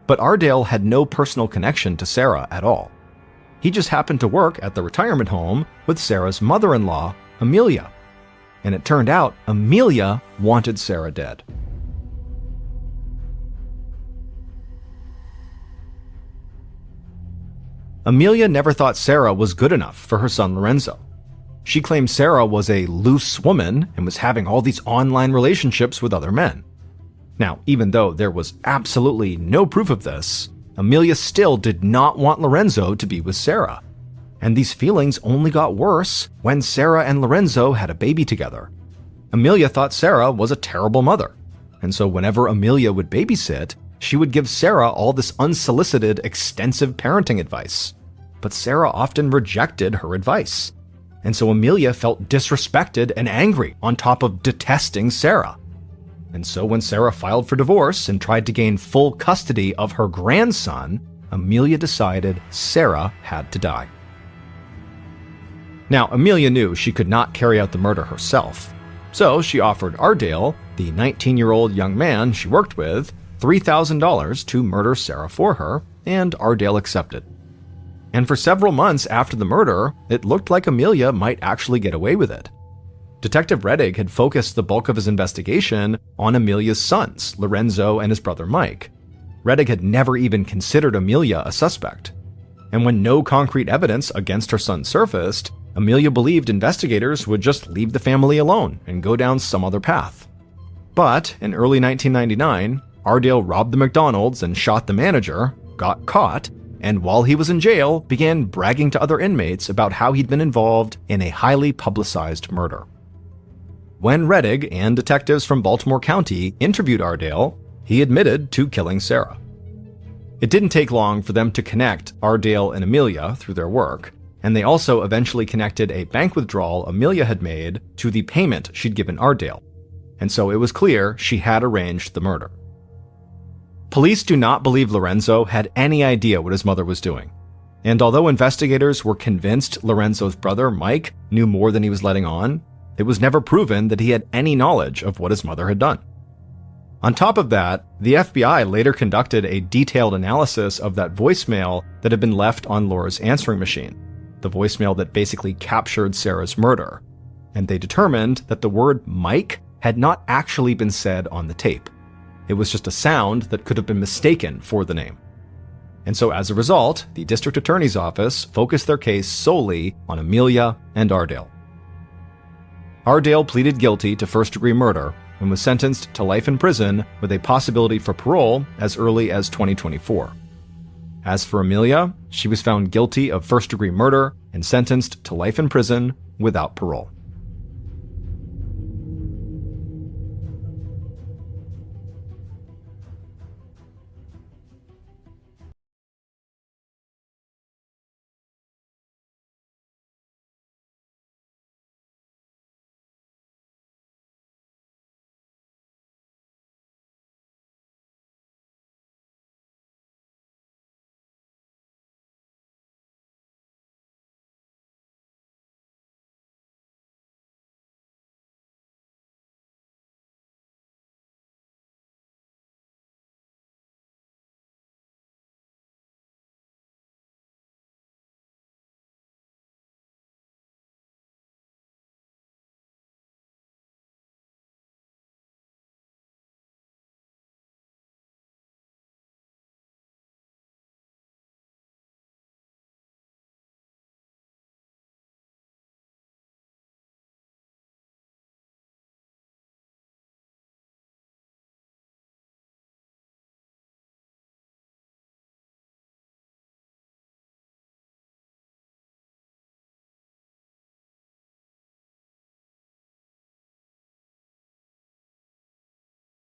But Ardale had no personal connection to Sarah at all. He just happened to work at the retirement home with Sarah's mother-in-law, Amelia. And it turned out Amelia wanted Sarah dead. Amelia never thought Sarah was good enough for her son Lorenzo. She claimed Sarah was a loose woman and was having all these online relationships with other men. Now, even though there was absolutely no proof of this, Amelia still did not want Lorenzo to be with Sarah. And these feelings only got worse when Sarah and Lorenzo had a baby together. Amelia thought Sarah was a terrible mother, and so whenever Amelia would babysit, she would give Sarah all this unsolicited, extensive parenting advice. But Sarah often rejected her advice. And so Amelia felt disrespected and angry on top of detesting Sarah. And so when Sarah filed for divorce and tried to gain full custody of her grandson, Amelia decided Sarah had to die. Now, Amelia knew she could not carry out the murder herself. So she offered Ardale, the 19-year-old young man she worked with, $3,000 to murder Sarah for her, and Ardale accepted. And for several months after the murder, it looked like Amelia might actually get away with it. Detective Rettig had focused the bulk of his investigation on Amelia's sons, Lorenzo and his brother Mike. Rettig had never even considered Amelia a suspect. And when no concrete evidence against her son surfaced, Amelia believed investigators would just leave the family alone and go down some other path. But in early 1999, Ardale robbed the McDonald's and shot the manager, got caught, and while he was in jail, began bragging to other inmates about how he'd been involved in a highly publicized murder. When Rettig and detectives from Baltimore County interviewed Ardale, he admitted to killing Sarah. It didn't take long for them to connect Ardale and Amelia through their work, and they also eventually connected a bank withdrawal Amelia had made to the payment she'd given Ardale, and so it was clear she had arranged the murder. Police do not believe Lorenzo had any idea what his mother was doing. And although investigators were convinced Lorenzo's brother, Mike, knew more than he was letting on, it was never proven that he had any knowledge of what his mother had done. On top of that, the FBI later conducted a detailed analysis of that voicemail that had been left on Laura's answering machine, the voicemail that basically captured Sarah's murder, and they determined that the word Mike had not actually been said on the tape. It was just a sound that could have been mistaken for the name. And so as a result, the district attorney's office focused their case solely on Amelia and Ardale. Ardale pleaded guilty to first-degree murder and was sentenced to life in prison with a possibility for parole as early as 2024. As for Amelia, she was found guilty of first-degree murder and sentenced to life in prison without parole.